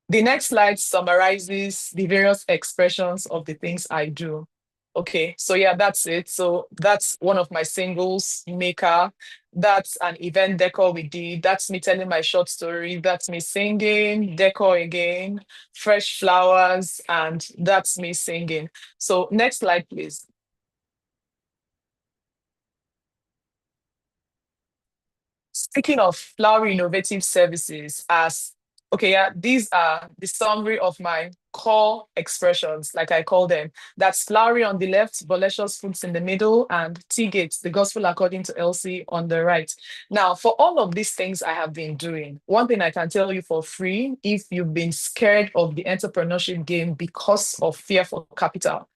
The next slide summarizes the various expressions of the things I do. Okay, so yeah, that's it. So that's one of my singles, Maker. That's an event decor we did. That's me telling my short story. That's me singing, decor again, fresh flowers, and that's me singing. So next slide, please. Speaking of Flower Innovative Services, these are the summary of my core expressions, like I call them. That's Flowery on the left, Boletious Foods in the middle, and Tea-Gate, the gospel according to Elsie, on the right. Now, for all of these things I have been doing, one thing I can tell you for free, if you've been scared of the entrepreneurship game because of fear for capital,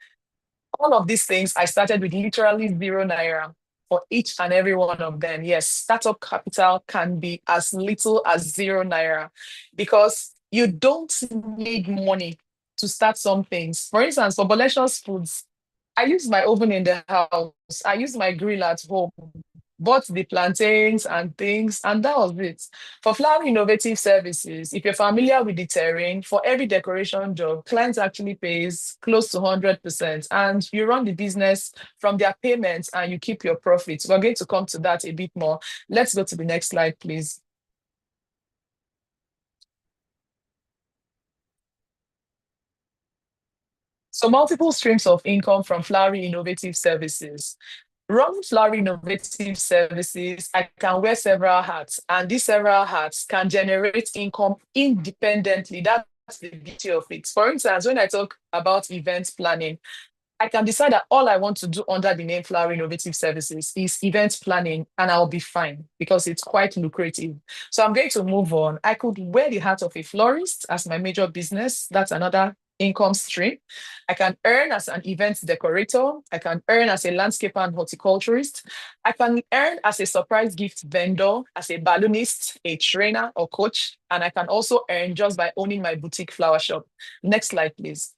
all of these things, I started with literally 0 naira for each and every one of them. Yes, startup capital can be as little as 0 naira because you don't need money to start some things. For instance, for Boletious Foods, I use my oven in the house. I use my grill at home, bought the plantains and things, and that was it. For Flower Innovative Services, if you're familiar with the terrain, for every decoration job, clients actually pays close to 100%, and you run the business from their payments and you keep your profits. We're going to come to that a bit more. Let's go to the next slide, please. So multiple streams of income from Flowery Innovative Services. Running Flowery Innovative Services, I can wear several hats, and these several hats can generate income independently. That's the beauty of it. For instance, when I talk about event planning, I can decide that all I want to do under the name Flower Innovative Services is event planning, and I'll be fine because it's quite lucrative. So I'm going to move on. I could wear the hat of a florist as my major business. That's another income stream. I can earn as an event decorator. I can earn as a landscaper and horticulturist. I can earn as a surprise gift vendor, as a balloonist, a trainer or coach. And I can also earn just by owning my boutique flower shop. Next slide, please.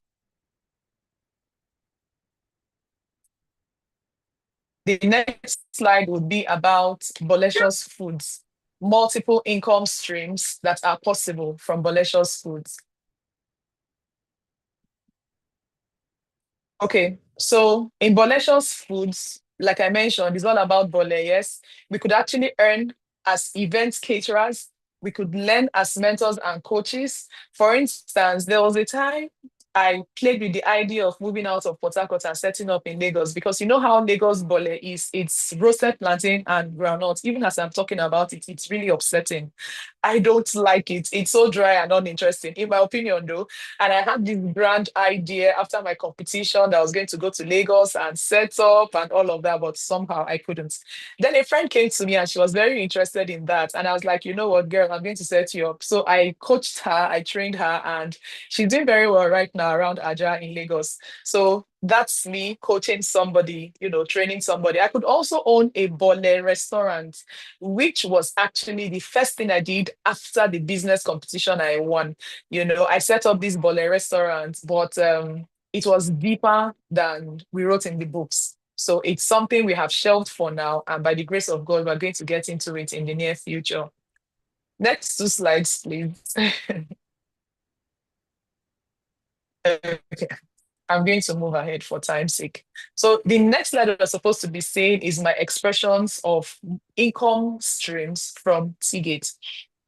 The next slide would be about Boletious Foods, multiple income streams that are possible from Boletious Foods. Okay, so in Boletious Foods, like I mentioned, it's all about bole, yes. We could actually earn as event caterers. We could learn as mentors and coaches. For instance, there was a time I played with the idea of moving out of Port Harcourt and setting up in Lagos, because you know how Lagos bole is. It's roasted plantain and groundnut. Even as I'm talking about it, it's really upsetting. I don't like it. It's so dry and uninteresting, in my opinion, though. And I had this grand idea after my competition that I was going to go to Lagos and set up and all of that, but somehow I couldn't. Then a friend came to me and she was very interested in that. And I was like, you know what, girl, I'm going to set you up. So I coached her, I trained her, and she's doing very well right now around Aja in Lagos. So that's me coaching somebody, training somebody. I could also own a bole restaurant, which was actually the first thing I did after the business competition I won. I set up this bole restaurant, but it was deeper than we wrote in the books. So it's something we have shelved for now. And by the grace of God, we're going to get into it in the near future. Next 2 slides, please. Okay. I'm going to move ahead for time's sake. So the next slide that we're supposed to be seeing is my expressions of income streams from Tea-Gate.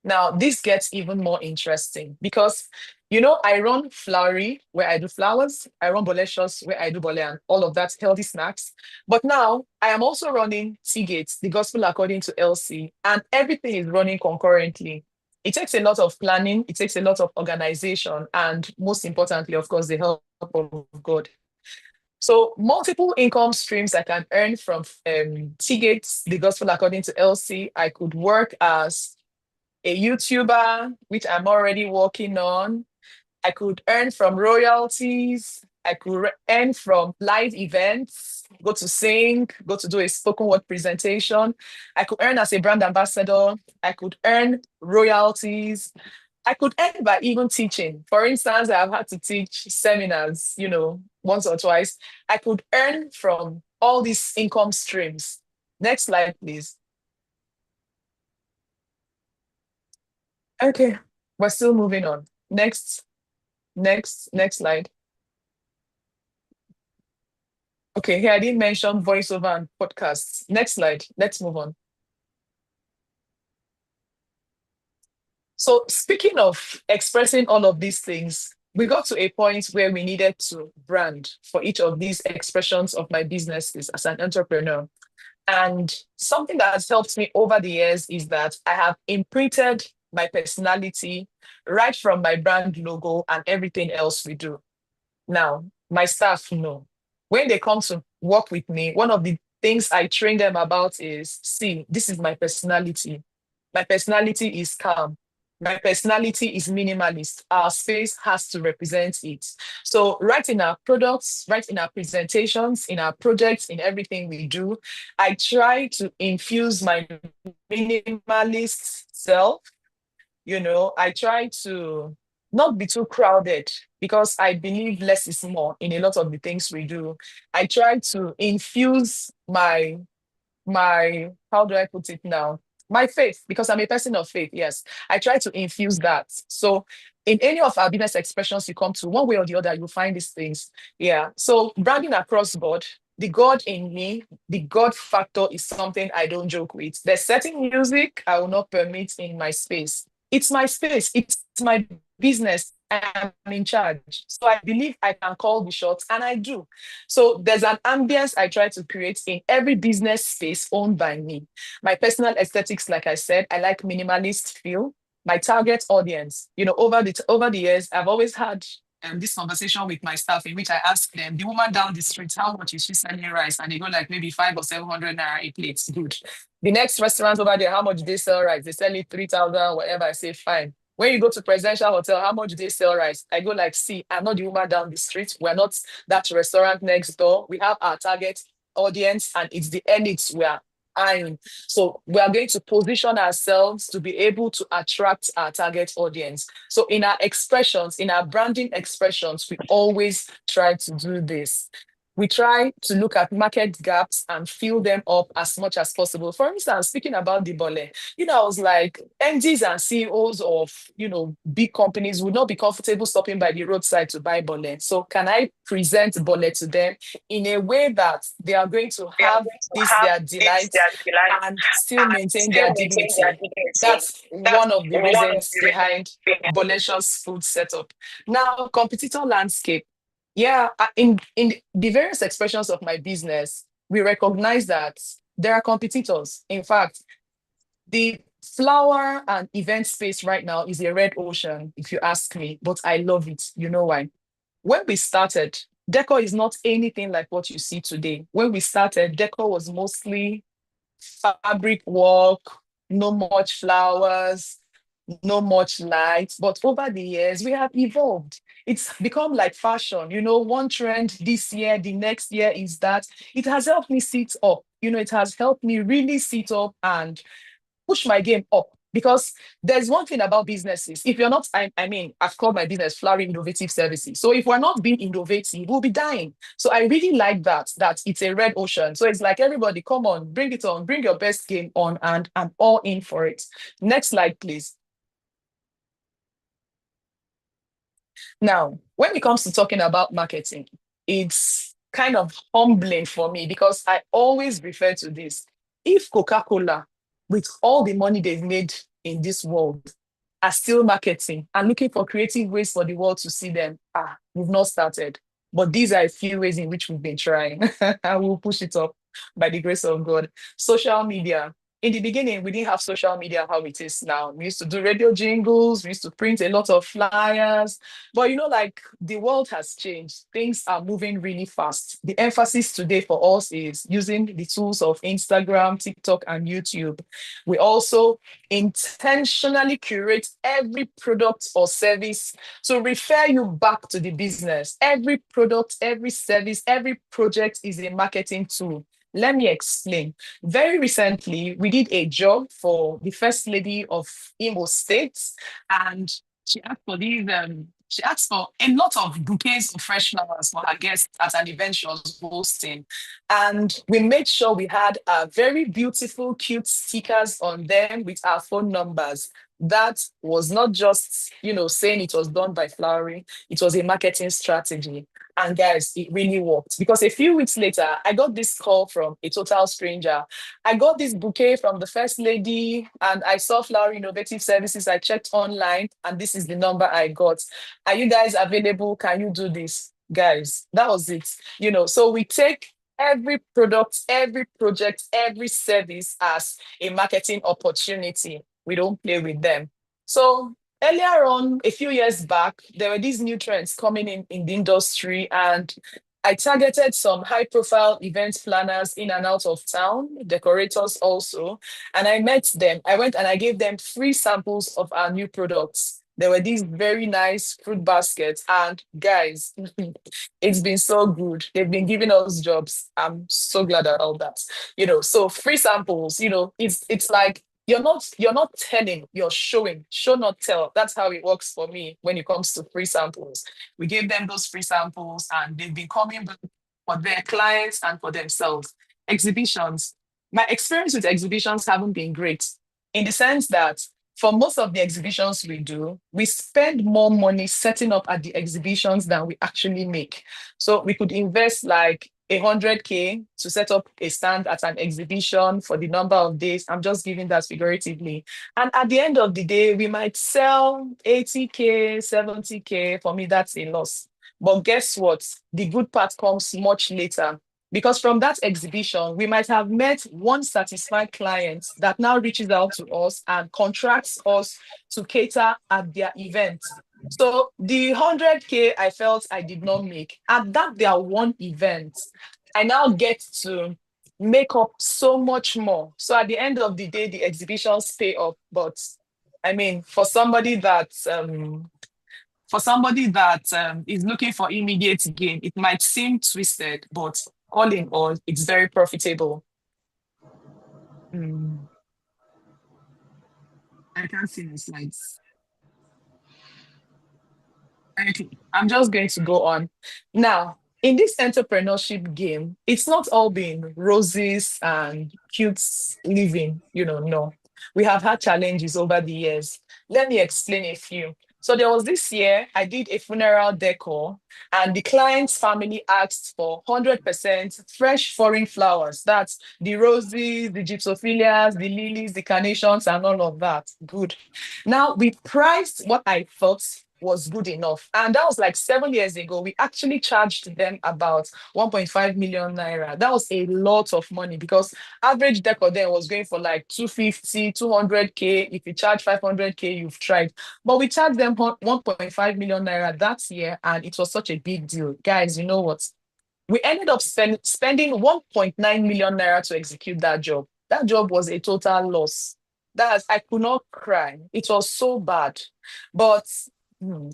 Now, this gets even more interesting because, I run Flowery, where I do flowers. I run Boletious, where I do bole and all of that, healthy snacks. But now, I am also running Tea-Gate, the gospel according to Elsie, and everything is running concurrently. It takes a lot of planning, it takes a lot of organization, and most importantly, of course, the help of God. So multiple income streams I can earn from Tea-Gate, the gospel according to Elsie. I could work as a YouTuber, which I'm already working on. I could earn from royalties. I could earn from live events, go to sing, go to do a spoken word presentation. I could earn as a brand ambassador. I could earn royalties. I could earn by even teaching. For instance, I've had to teach seminars, once or twice. I could earn from all these income streams. Next slide, please. Okay, we're still moving on. Next slide. Okay, here I didn't mention voiceover and podcasts. Next slide. Let's move on. So speaking of expressing all of these things, we got to a point where we needed to brand for each of these expressions of my businesses as an entrepreneur. And something that has helped me over the years is that I have imprinted my personality right from my brand logo and everything else we do. Now, my staff know when they come to work with me, one of the things I train them about is, see, this is my personality. My personality is calm. My personality is minimalist. Our space has to represent it. So right in our products, right in our presentations, in our projects, in everything we do, I try to infuse my minimalist self. I try to not be too crowded because I believe less is more in a lot of the things we do. I try to infuse my how do I put it now? My faith, because I'm a person of faith. Yes, I try to infuse that. So in any of our business expressions you come to, one way or the other, you'll find these things. Yeah. So branding across board, the God in me, the God factor is something I don't joke with. There's certain music I will not permit in my space. It's my space. It's my business. I'm in charge. So I believe I can call the shots, and I do. So there's an ambience I try to create in every business space owned by me. My personal aesthetics, like I said, I like minimalist feel. My target audience, over the years, I've always had this conversation with my staff in which I ask them, the woman down the street, how much is she selling rice? And they go like maybe 500 or 700 naira a plate. Good. The next restaurant over there, how much do they sell rice? They sell it 3,000, whatever. I say, fine. When you go to Presidential Hotel, how much do they sell rice? I go like, see, I'm not the woman down the street. We're not that restaurant next door. We have our target audience, and it's the elites we are eyeing. So we are going to position ourselves to be able to attract our target audience. So in our expressions, in our branding expressions, we always try to do this. We try to look at market gaps and fill them up as much as possible. For instance, speaking about the bole, I was like, MDs and CEOs of, big companies would not be comfortable stopping by the roadside to buy bole. So can I present bole to them in a way that they are going to have their delight and still maintain their dignity? That's one of the reasons behind Boletious food setup. Now, competitor landscape. Yeah, in the various expressions of my business, we recognize that there are competitors. In fact, the flower and event space right now is a red ocean, if you ask me, but I love it. You know why? When we started, decor is not anything like what you see today. When we started, decor was mostly fabric work, no much flowers, no much light. But over the years, we have evolved. It's become like fashion. One trend this year, the next year is that. It has helped me sit up. It has helped me really sit up and push my game up. Because there's one thing about businesses. If you're not, I've called my business Flowering Innovative Services. So if we're not being innovative, we'll be dying. So I really like that it's a red ocean. So it's like, everybody, come on, bring it on, bring your best game on, and I'm all in for it. Next slide, please. Now, when it comes to talking about marketing, it's kind of humbling for me because I always refer to this. If Coca-Cola, with all the money they've made in this world, are still marketing and looking for creative ways for the world to see them, we've not started. But these are a few ways in which we've been trying. And we'll push it up by the grace of God. Social media. in the beginning, we didn't have social media how it is now. We used to do radio jingles, we used to print a lot of flyers. But like the world has changed. Things are moving really fast. The emphasis today for us is using the tools of Instagram, TikTok, and YouTube. We also intentionally curate every product or service to refer you back to the business. Every product, every service, every project is a marketing tool. Let me explain. Very recently, we did a job for the First Lady of Imo State, and she asked for she asked for a lot of bouquets of fresh flowers for her guests at an event she was hosting. And we made sure we had very beautiful, cute stickers on them with our phone numbers. That was not just, saying it was done by Flowery. It was a marketing strategy. And guys, it really worked because a few weeks later, I got this call from a total stranger. I got this bouquet from the First Lady and I saw Flowery Innovative Services. I checked online and this is the number I got. Are you guys available? Can you do this? Guys, that was it. So we take every product, every project, every service as a marketing opportunity. We don't play with them. So earlier on, a few years back, there were these new trends coming in the industry, and I targeted some high-profile event planners in and out of town, decorators also, and I met them. I went and I gave them free samples of our new products. There were these very nice fruit baskets, and guys, it's been so good. They've been giving us jobs. I'm so glad about that. So free samples, it's like you're not telling, you're showing. Show not tell. That's how it works for me when it comes to free samples. We gave them those free samples and they've been coming back for their clients and for themselves. Exhibitions. My experience with exhibitions haven't been great in the sense that for most of the exhibitions we do, we spend more money setting up at the exhibitions than we actually make. So we could invest like 100K to set up a stand at an exhibition for the number of days. I'm just giving that figuratively. And at the end of the day, we might sell 80K, 70K. For me, that's a loss. But guess what? The good part comes much later. Because from that exhibition, we might have met one satisfied client that now reaches out to us and contracts us to cater at their event. So the 100K I felt I did not make, at that their one event, I now get to make up so much more. So at the end of the day, the exhibitions pay off. But I mean, for somebody that is looking for immediate gain, it might seem twisted, but all in all, it's very profitable. I can't see the slides. Okay, I'm just going to go on. Now, in this entrepreneurship game, it's not all been roses and cute living, no. We have had challenges over the years. Let me explain a few. So there was this year, I did a funeral decor and the client's family asked for 100% fresh foreign flowers. That's the roses, the gypsophilias, the lilies, the carnations, and all of that. Good. Now we priced what I thought was good enough. And that was like 7 years ago. We actually charged them about 1.5 million naira. That was a lot of money because average decor then was going for like 250, 200K. If you charge 500K, you've tried. But we charged them 1.5 million naira that year, and it was such a big deal. Guys, you know what? We ended up spending 1.9 million naira to execute that job. That job was a total loss. I could not cry. It was so bad. But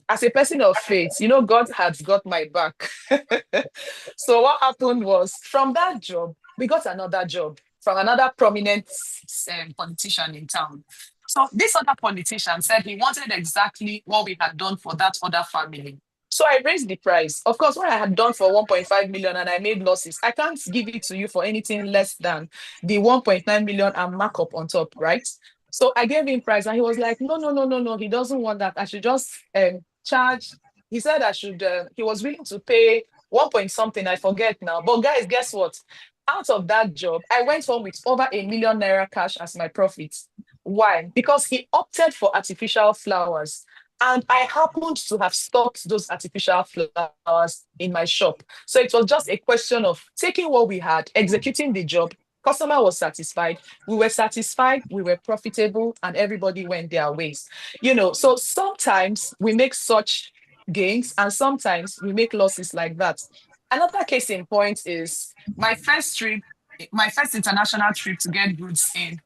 as a person of faith, God has got my back. So what happened was from that job, we got another job from another prominent politician in town. So this other politician said he wanted exactly what we had done for that other family. So I raised the price. Of course, what I had done for 1.5 million and I made losses, I can't give it to you for anything less than the 1.9 million and markup on top, right? So I gave him price and he was like, no. He doesn't want that. I should just charge. He said he was willing to pay 1 point something. I forget now. But guys, guess what? Out of that job, I went home with over 1 million naira cash as my profit. Why? Because he opted for artificial flowers. And I happened to have stocked those artificial flowers in my shop. So it was just a question of taking what we had, executing the job, Customer was satisfied. We were satisfied. We were profitable, and everybody went their ways. So sometimes we make such gains, and sometimes we make losses like that. Another case in point is my first international trip to get goods in.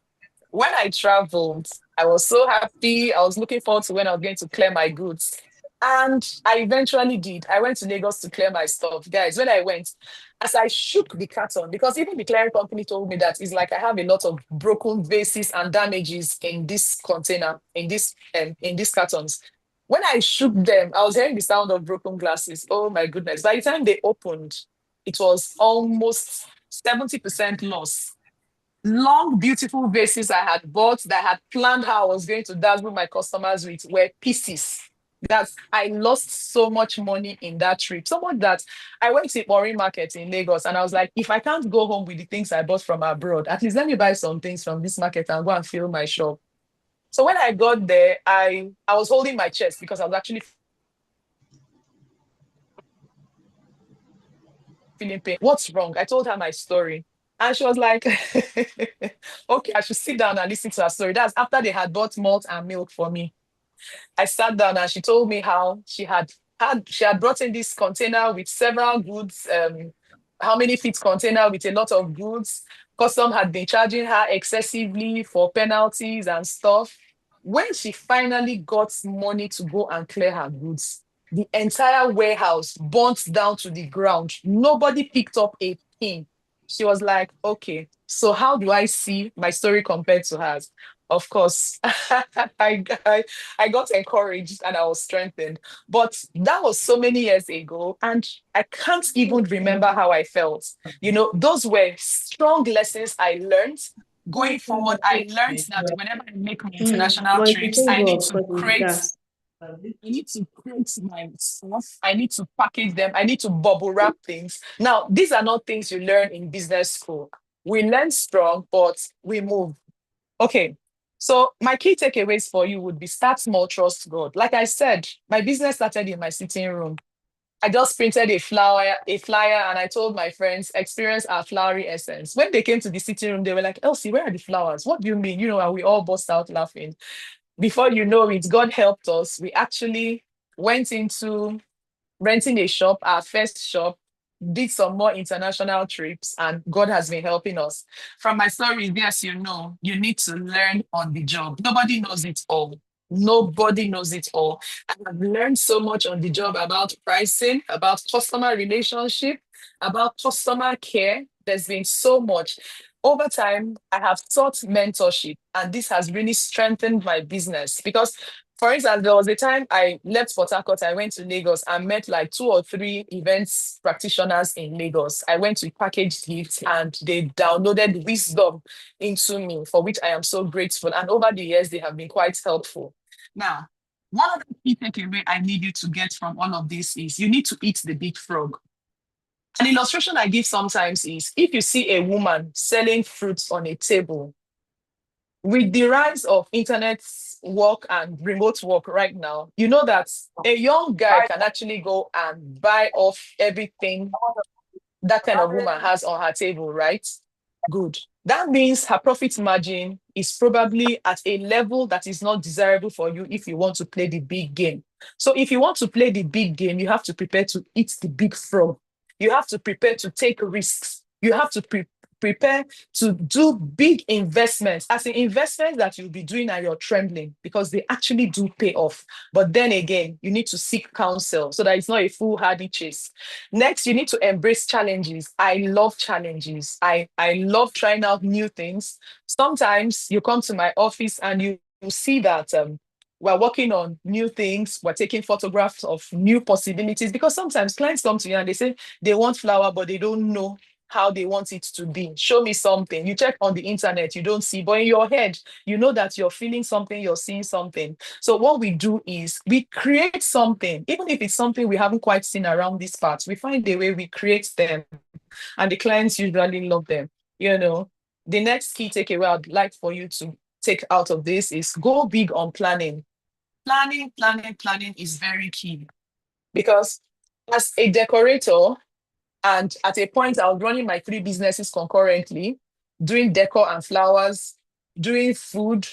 When I traveled, I was so happy. I was looking forward to when I was going to clear my goods. And I eventually did. I went to Lagos to clear my stuff. Guys, when I went, as I shook the carton, because even the clearing company told me that it's like I have a lot of broken vases and damages in this container, in these cartons. When I shook them, I was hearing the sound of broken glasses. Oh my goodness. By the time they opened, it was almost 70% loss. Long, beautiful vases I had bought that I had planned how I was going to dazzle my customers with were pieces. That I lost so much money in that trip. So much that I went to Ori Market in Lagos and I was like, if I can't go home with the things I bought from abroad, at least let me buy some things from this market and go and fill my shop. So when I got there, I was holding my chest because I was actually feeling pain. What's wrong? I told her my story. And she was like, okay, I should sit down and listen to her story. That's after they had bought malt and milk for me. I sat down and she told me how she had brought in this container with several goods, how many feet container with a lot of goods. Custom had been charging her excessively for penalties and stuff. When she finally got money to go and clear her goods, the entire warehouse burnt down to the ground. Nobody picked up a pin. She was like, okay, so how do I see my story compared to hers? Of course, I got encouraged and I was strengthened. But that was so many years ago, and I can't even remember how I felt. Those were strong lessons I learned. Going forward, I learned that whenever I make my international trips, I need to create my stuff. I need to package them. I need to bubble wrap things. Now, these are not things you learn in business school. We learn strong, but we move. Okay. So my key takeaways for you would be start small, trust God. Like I said, my business started in my sitting room. I just printed a flyer, and I told my friends, experience our flowery essence. When they came to the sitting room, they were like, Elsie, where are the flowers? What do you mean? And we all burst out laughing. Before you know it, God helped us. We actually went into renting a shop, our first shop, did some more international trips, and God has been helping us. From my story, yes, you need to learn on the job. Nobody knows it all. Nobody knows it all. And I've learned so much on the job about pricing, about customer relationship, about customer care. There's been so much. Over time, I have sought mentorship, and this has really strengthened my business because, for instance, there was a time I left Port Harcourt, I went to Lagos and met like 2 or 3 events practitioners in Lagos. I went to package gifts and they downloaded wisdom into me, for which I am so grateful. And over the years, they have been quite helpful. Now, one of the key takeaway I need you to get from all of this is you need to eat the big frog. An illustration I give sometimes is if you see a woman selling fruits on a table, with the rise of internet work and remote work right now, you know that a young guy can actually go and buy off everything that kind of woman has on her table, right? Good. That means her profit margin is probably at a level that is not desirable for you if you want to play the big game. So if you want to play the big game, you have to prepare to eat the big frog. You have to prepare to take risks. You have to prepare to do big investments, as in investments that you'll be doing and you're trembling because they actually do pay off. But then again, you need to seek counsel so that it's not a foolhardy chase. Next, you need to embrace challenges. I love challenges. I love trying out new things. Sometimes you come to my office and you see that we're working on new things. We're taking photographs of new possibilities because sometimes clients come to you and they say they want flower, but they don't know how they want it to be. Show me something. You check on the internet, you don't see, but in your head, you know that you're feeling something, you're seeing something. So what we do is we create something, even if it's something we haven't quite seen around these parts, we find a way we create them and the clients usually love them. The next key takeaway I'd like for you to take out of this is go big on planning. Planning is very key because as a decorator, and at a point, I was running my 3 businesses concurrently. doing decor and flowers, doing food,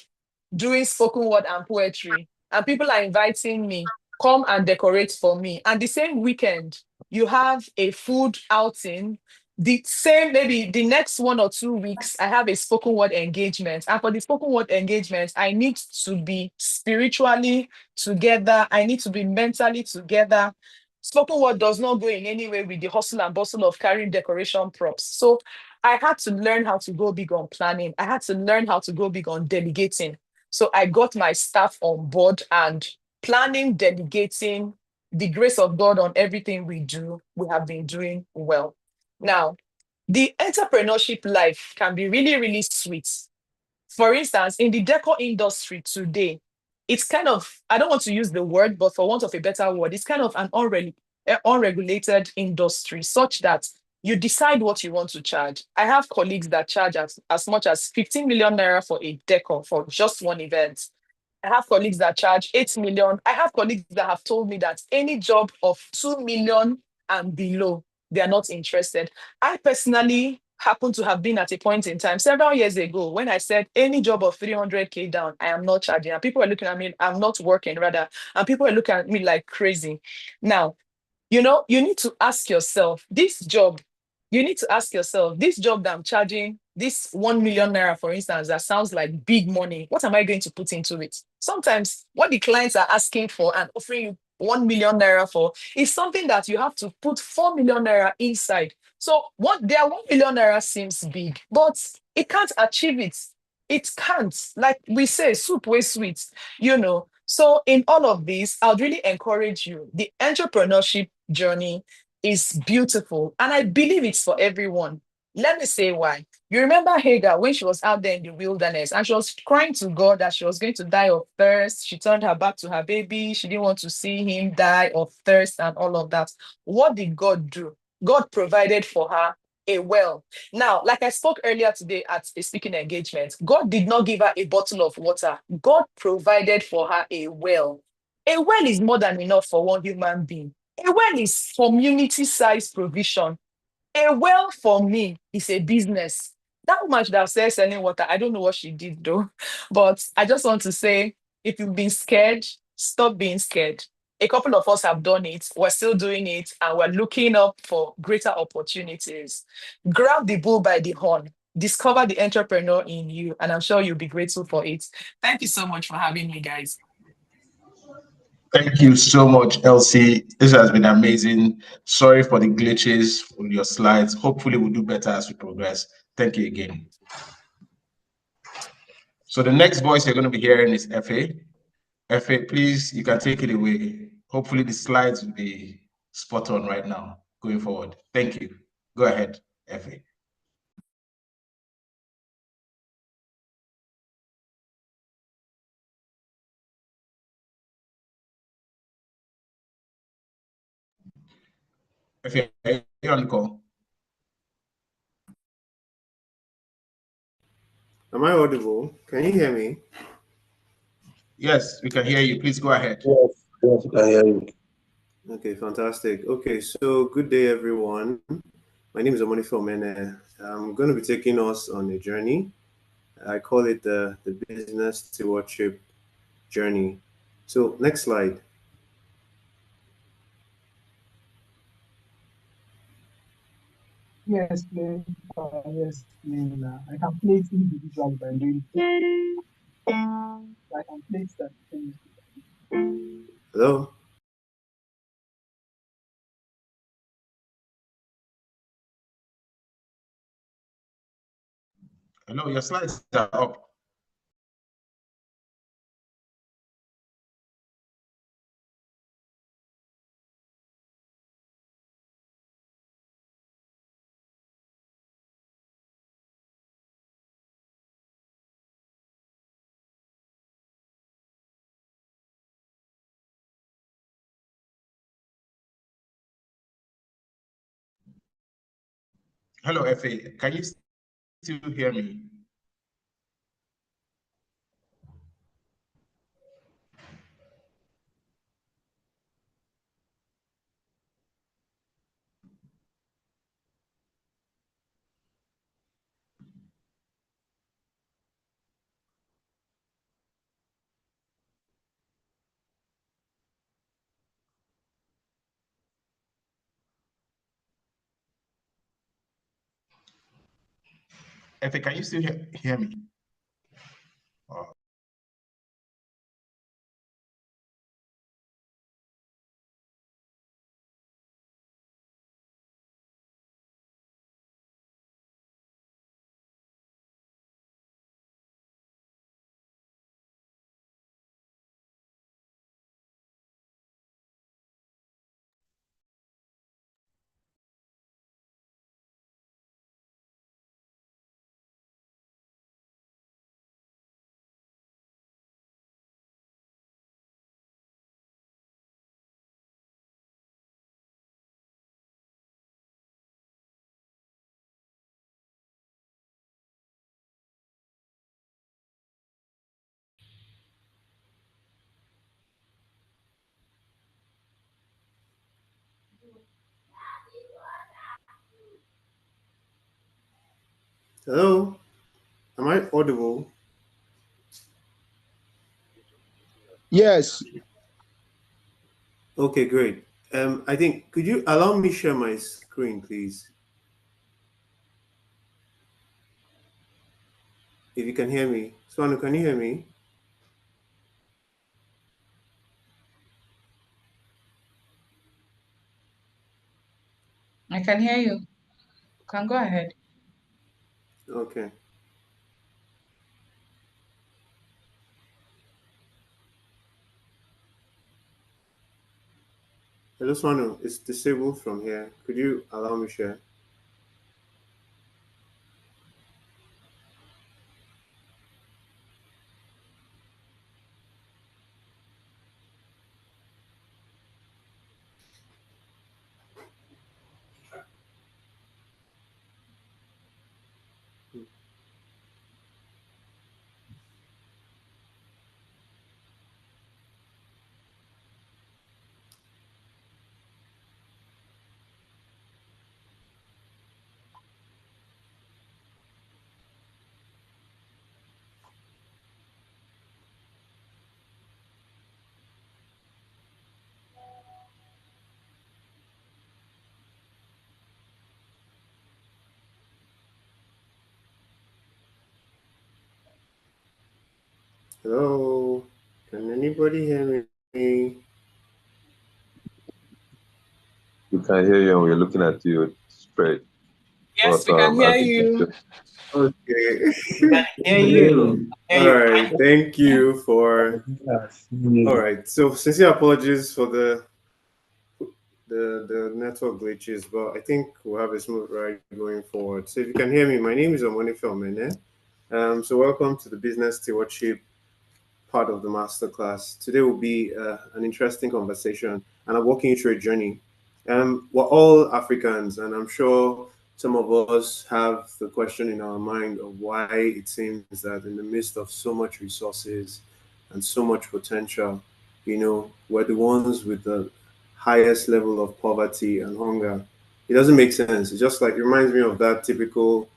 doing spoken word and poetry. And people are inviting me, come and decorate for me. And the same weekend, you have a food outing. The same, maybe the next 1 or 2 weeks, I have a spoken word engagement. And for the spoken word engagement, I need to be spiritually together. I need to be mentally together. Spoken word does not go in any way with the hustle and bustle of carrying decoration props. So I had to learn how to go big on planning. I had to learn how to go big on delegating. So I got my staff on board and planning, delegating, the grace of God on everything we do, we have been doing well. Now, the entrepreneurship life can be really, really sweet. For instance, in the decor industry today, it's kind of, I don't want to use the word, but for want of a better word, it's kind of an unregulated industry, such that you decide what you want to charge. I have colleagues that charge as much as 15 million naira for a decor for just one event. I have colleagues that charge 8 million. I have colleagues that have told me that any job of 2 million and below, they are not interested. I personally happen to have been at a point in time several years ago when I said any job of 300K down, I am not charging. And people are looking at me, I'm not working rather. And people are looking at me like crazy. Now, you need to ask yourself, this job that I'm charging, this 1 million naira, for instance, that sounds like big money. What am I going to put into it? Sometimes what the clients are asking for and offering you 1 million naira for is something that you have to put 4 million naira inside. So their 1 million naira seems big, but it can't achieve it. It can't. Like we say, soup way sweet. So in all of this, I would really encourage you. The entrepreneurship journey is beautiful, and I believe it's for everyone. Let me say why. You remember Hagar when she was out there in the wilderness and she was crying to God that she was going to die of thirst. She turned her back to her baby. She didn't want to see him die of thirst and all of that. What did God do? God provided for her a well. Now, like I spoke earlier today at a speaking engagement, God did not give her a bottle of water. God provided for her a well. A well is more than enough for one human being. A well is community-sized provision. A well for me is a business. That woman should have said selling water. I don't know what she did though. But I just want to say, if you've been scared, stop being scared. A couple of us have done it. We're still doing it, and we're looking up for greater opportunities. Grab the bull by the horn. Discover the entrepreneur in you, and I'm sure you'll be grateful for it. Thank you so much for having me, guys. Thank you so much, Elsie. This has been amazing. Sorry for the glitches on your slides. Hopefully, we'll do better as we progress. Thank you again. So the next voice you're going to be hearing is FA. FA, please, you can take it away. Hopefully, the slides will be spot on right now going forward. Thank you. Go ahead, FA. FA, you're on the call. Am I audible? Can you hear me? Yes, we can hear you. Please go ahead. Yes, I can hear you. Okay, fantastic. Okay, so good day, everyone. My name is Omoni Filmene. I'm going to be taking us on a journey. I call it the business stewardship journey. So next slide. Yes, please. Yes, please. I can play it individually by doing. I can play that thing. Hello? Hello, your slides are up. Hello, FA. Can you still hear me? Efe, can you still hear me? Hello, am I audible? Yes, Okay, great. I think, could you allow me share my screen, please? If you can hear me. Swanu, can you hear me? I can hear you. Can go ahead. Okay. Hello, Swanu. It's disabled from here. Could you allow me share? Hello, can anybody hear me? we can hear you and we're looking at you straight. Yes, But we can hear I think you. Okay. Hear you. All right. Thank you for. All right. So sincere apologies for the network glitches, but I think we'll have a smooth ride going forward. So if you can hear me, my name is Omoni Felmene. So welcome to the Business Stewardship part of the masterclass. Today will be an interesting conversation, and I'm walking you through a journey. We're all Africans, and I'm sure some of us have the question in our mind of why it seems that in the midst of so much resources and so much potential, we're the ones with the highest level of poverty and hunger. It doesn't make sense. It just like it reminds me of that typical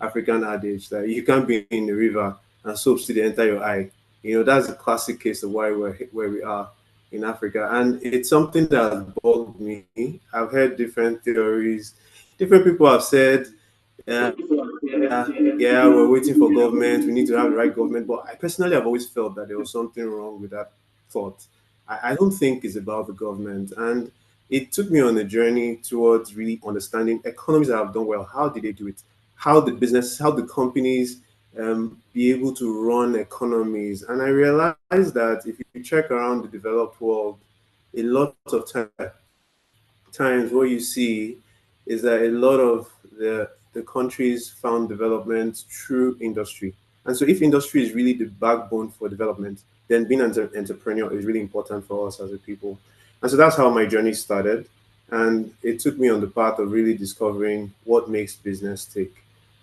African adage that you can't be in the river and soap still enter your eye. That's a classic case of why we're where we are in Africa, and it's something that has bugged me. I've heard different theories. Different people have said, uh, yeah, we're waiting for government. We need to have the right government. But I personally have always felt that there was something wrong with that thought. I don't think it's about the government, and it took me on a journey towards really understanding economies that have done well. How did they do it? How the companies be able to run economies. And I realized that if you check around the developed world, a lot of times what you see is that a lot of the countries found development through industry. And so if industry is really the backbone for development, then being an entrepreneur is really important for us as a people. And so that's how my journey started. And it took me on the path of really discovering what makes business tick.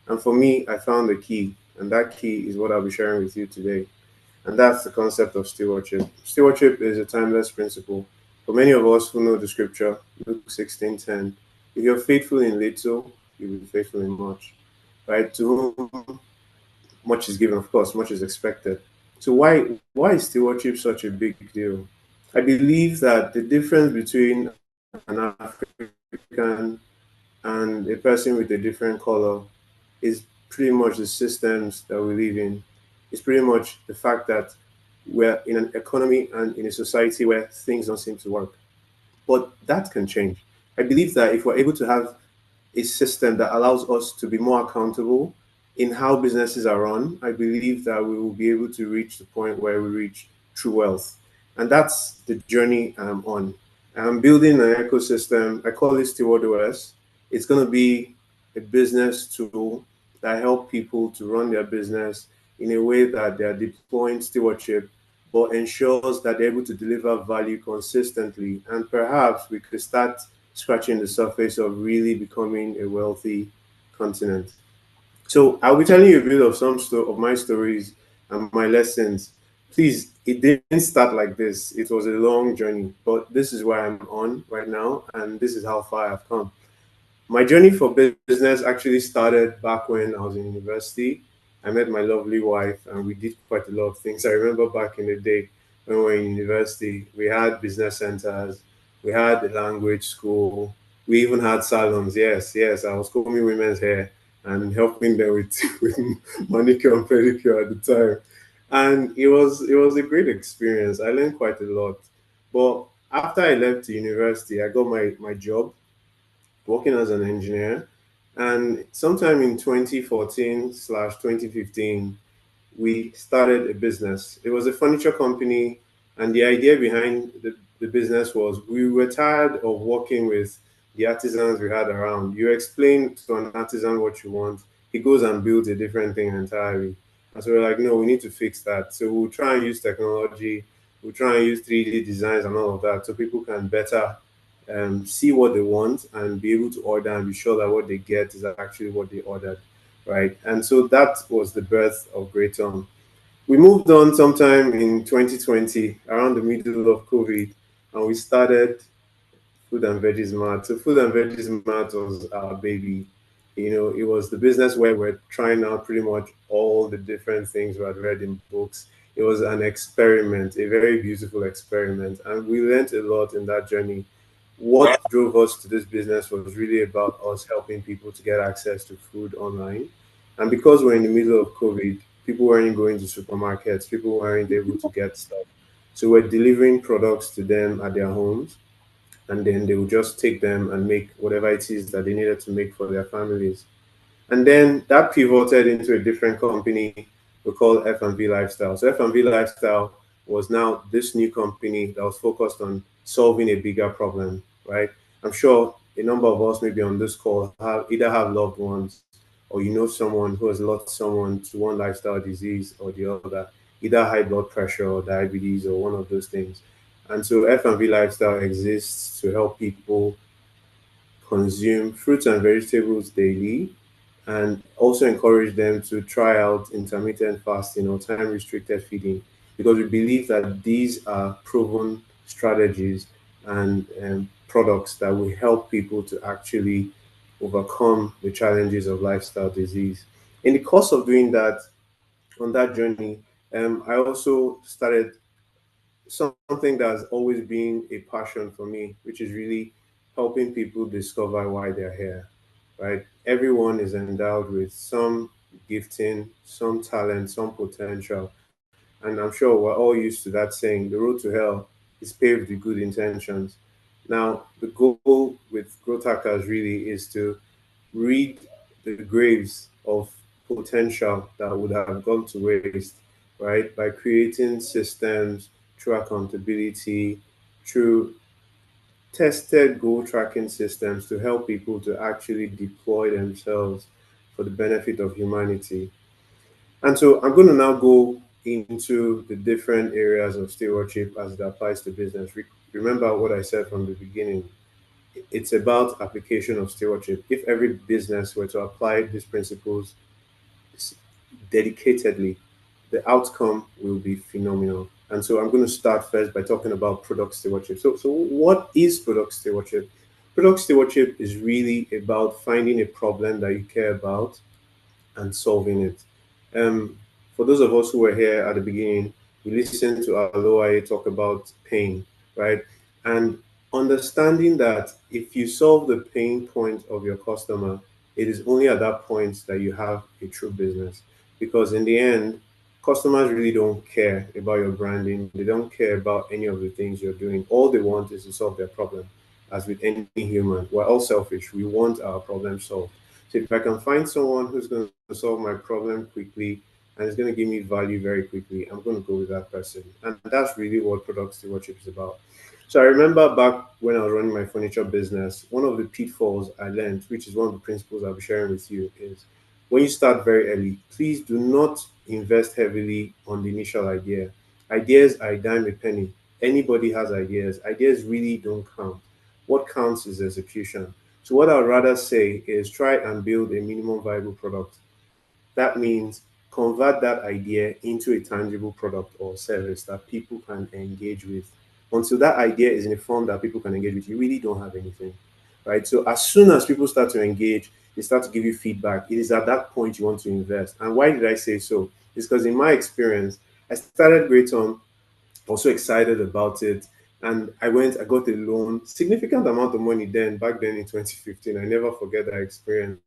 And for me, I found the key, and that key is what I'll be sharing with you today. And that's the concept of stewardship. Stewardship is a timeless principle. For many of us who know the scripture, Luke 16:10, if you're faithful in little, you will be faithful in much. Right? To whom much is given, of course, much is expected. So why is stewardship such a big deal? I believe that the difference between an African and a person with a different color is pretty much the systems that we live in. It's pretty much the fact that we're in an economy and in a society where things don't seem to work. But that can change. I believe that if we're able to have a system that allows us to be more accountable in how businesses are run, I believe that we will be able to reach the point where we reach true wealth. And that's the journey I'm on. I'm building an ecosystem. I call it Steward OS. It's going to be a business tool that help people to run their business in a way that they are deploying stewardship, but ensures that they're able to deliver value consistently. And perhaps we could start scratching the surface of really becoming a wealthy continent. So I'll be telling you a bit of of my stories and my lessons. Please, it didn't start like this. It was a long journey, but this is where I'm on right now, and this is how far I've come. My journey for business actually started back when I was in university. I met my lovely wife and we did quite a lot of things. I remember back in the day when we were in university, we had business centers, we had the language school, we even had salons. Yes, yes, I was combing women's hair and helping them with, with manicure and pedicure at the time. And it was a great experience. I learned quite a lot. But after I left the university, I got my job working as an engineer. And sometime in 2014/2015, we started a business. It was a furniture company, and the idea behind the business was we were tired of working with the artisans we had around. You explain to an artisan what you want, he goes and builds a different thing entirely. And so we're like, no, we need to fix that. So we'll try and use technology, we'll try and use 3D designs and all of that so people can better see what they want and be able to order and be sure that what they get is actually what they ordered, right? And so that was the birth of Great On. We moved on sometime in 2020, around the middle of COVID, and we started Food and Veggies Mart. So Food and Veggies Mart was our baby. It was the business where we're trying out pretty much all the different things we had read in books. It was an experiment, a very beautiful experiment, and we learned a lot in that journey. What drove us to this business was really about us helping people to get access to food online. And because we're in the middle of COVID, people weren't going to supermarkets, people weren't able to get stuff. So we're delivering products to them at their homes, and then they would just take them and make whatever it is that they needed to make for their families. And then that pivoted into a different company we call F&V Lifestyle. So F&V Lifestyle was now this new company that was focused on solving a bigger problem, right? I'm sure a number of us maybe on this call have loved ones, or you know someone who has lost someone to one lifestyle disease or the other, either high blood pressure or diabetes or one of those things. And so F&V Lifestyle exists to help people consume fruits and vegetables daily, and also encourage them to try out intermittent fasting or time restricted feeding, because we believe that these are proven strategies and products that will help people to actually overcome the challenges of lifestyle disease. In the course of doing that, on that journey, I also started something that's always been a passion for me, which is really helping people discover why they're here, right? Everyone is endowed with some gifting, some talent, some potential. And I'm sure we're all used to that saying, the road to hell is paved with good intentions. Now, the goal with Growth Hackers really is to read the graves of potential that would have gone to waste, right? By creating systems through accountability, through tested goal tracking systems to help people to actually deploy themselves for the benefit of humanity. And so I'm going to now go into the different areas of stewardship as it applies to business. Remember what I said from the beginning. It's about application of stewardship. If every business were to apply these principles dedicatedly, the outcome will be phenomenal. And so I'm going to start first by talking about product stewardship. So what is product stewardship? Product stewardship is really about finding a problem that you care about and solving it. For those of us who were here at the beginning, we listened to Aloy talk about pain, right? And understanding that if you solve the pain point of your customer, it is only at that point that you have a true business. Because in the end, customers really don't care about your branding. They don't care about any of the things you're doing. All they want is to solve their problem. As with any human, we're all selfish. We want our problem solved. So if I can find someone who's going to solve my problem quickly and is going to give me value very quickly, I'm going to go with that person. And that's really what product stewardship is about. So I remember back when I was running my furniture business, one of the pitfalls I learned, which is one of the principles I'll be sharing with you, is when you start very early, please do not invest heavily on the initial idea. Ideas are a dime a penny. Anybody has ideas. Ideas really don't count. What counts is execution. So what I'd rather say is try and build a minimum viable product. That means convert that idea into a tangible product or service that people can engage with. Until that idea is in a form that people can engage with, you really don't have anything, right? So as soon as people start to engage, they start to give you feedback. It is at that point you want to invest. And why did I say so? It's because in my experience, I started Great On, also excited about it. And I got a loan, significant amount of money then, back then in 2015. I never forget that experience.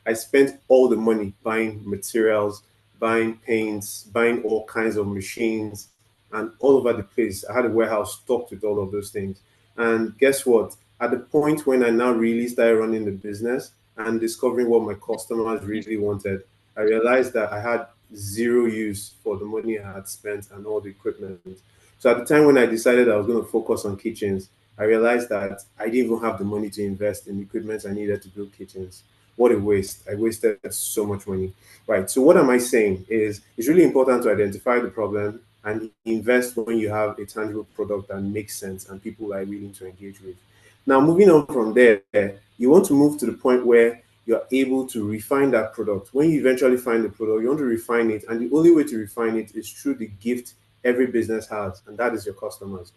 I spent all the money buying materials, buying paints, buying all kinds of machines, and all over the place. I had a warehouse stocked with all of those things. And guess what? At the point when I now really started running the business and discovering what my customers really wanted, I realized that I had zero use for the money I had spent and all the equipment. So at the time when I decided I was going to focus on kitchens, I realized that I didn't even have the money to invest in the equipment I needed to build kitchens. What a waste. I wasted so much money. Right. So what am I saying is it's really important to identify the problem and invest when you have a tangible product that makes sense and people are willing to engage with. Now, moving on from there, you want to move to the point where you're able to refine that product. When you eventually find the product, you want to refine it. And the only way to refine it is through the gift every business has, and that is your customers.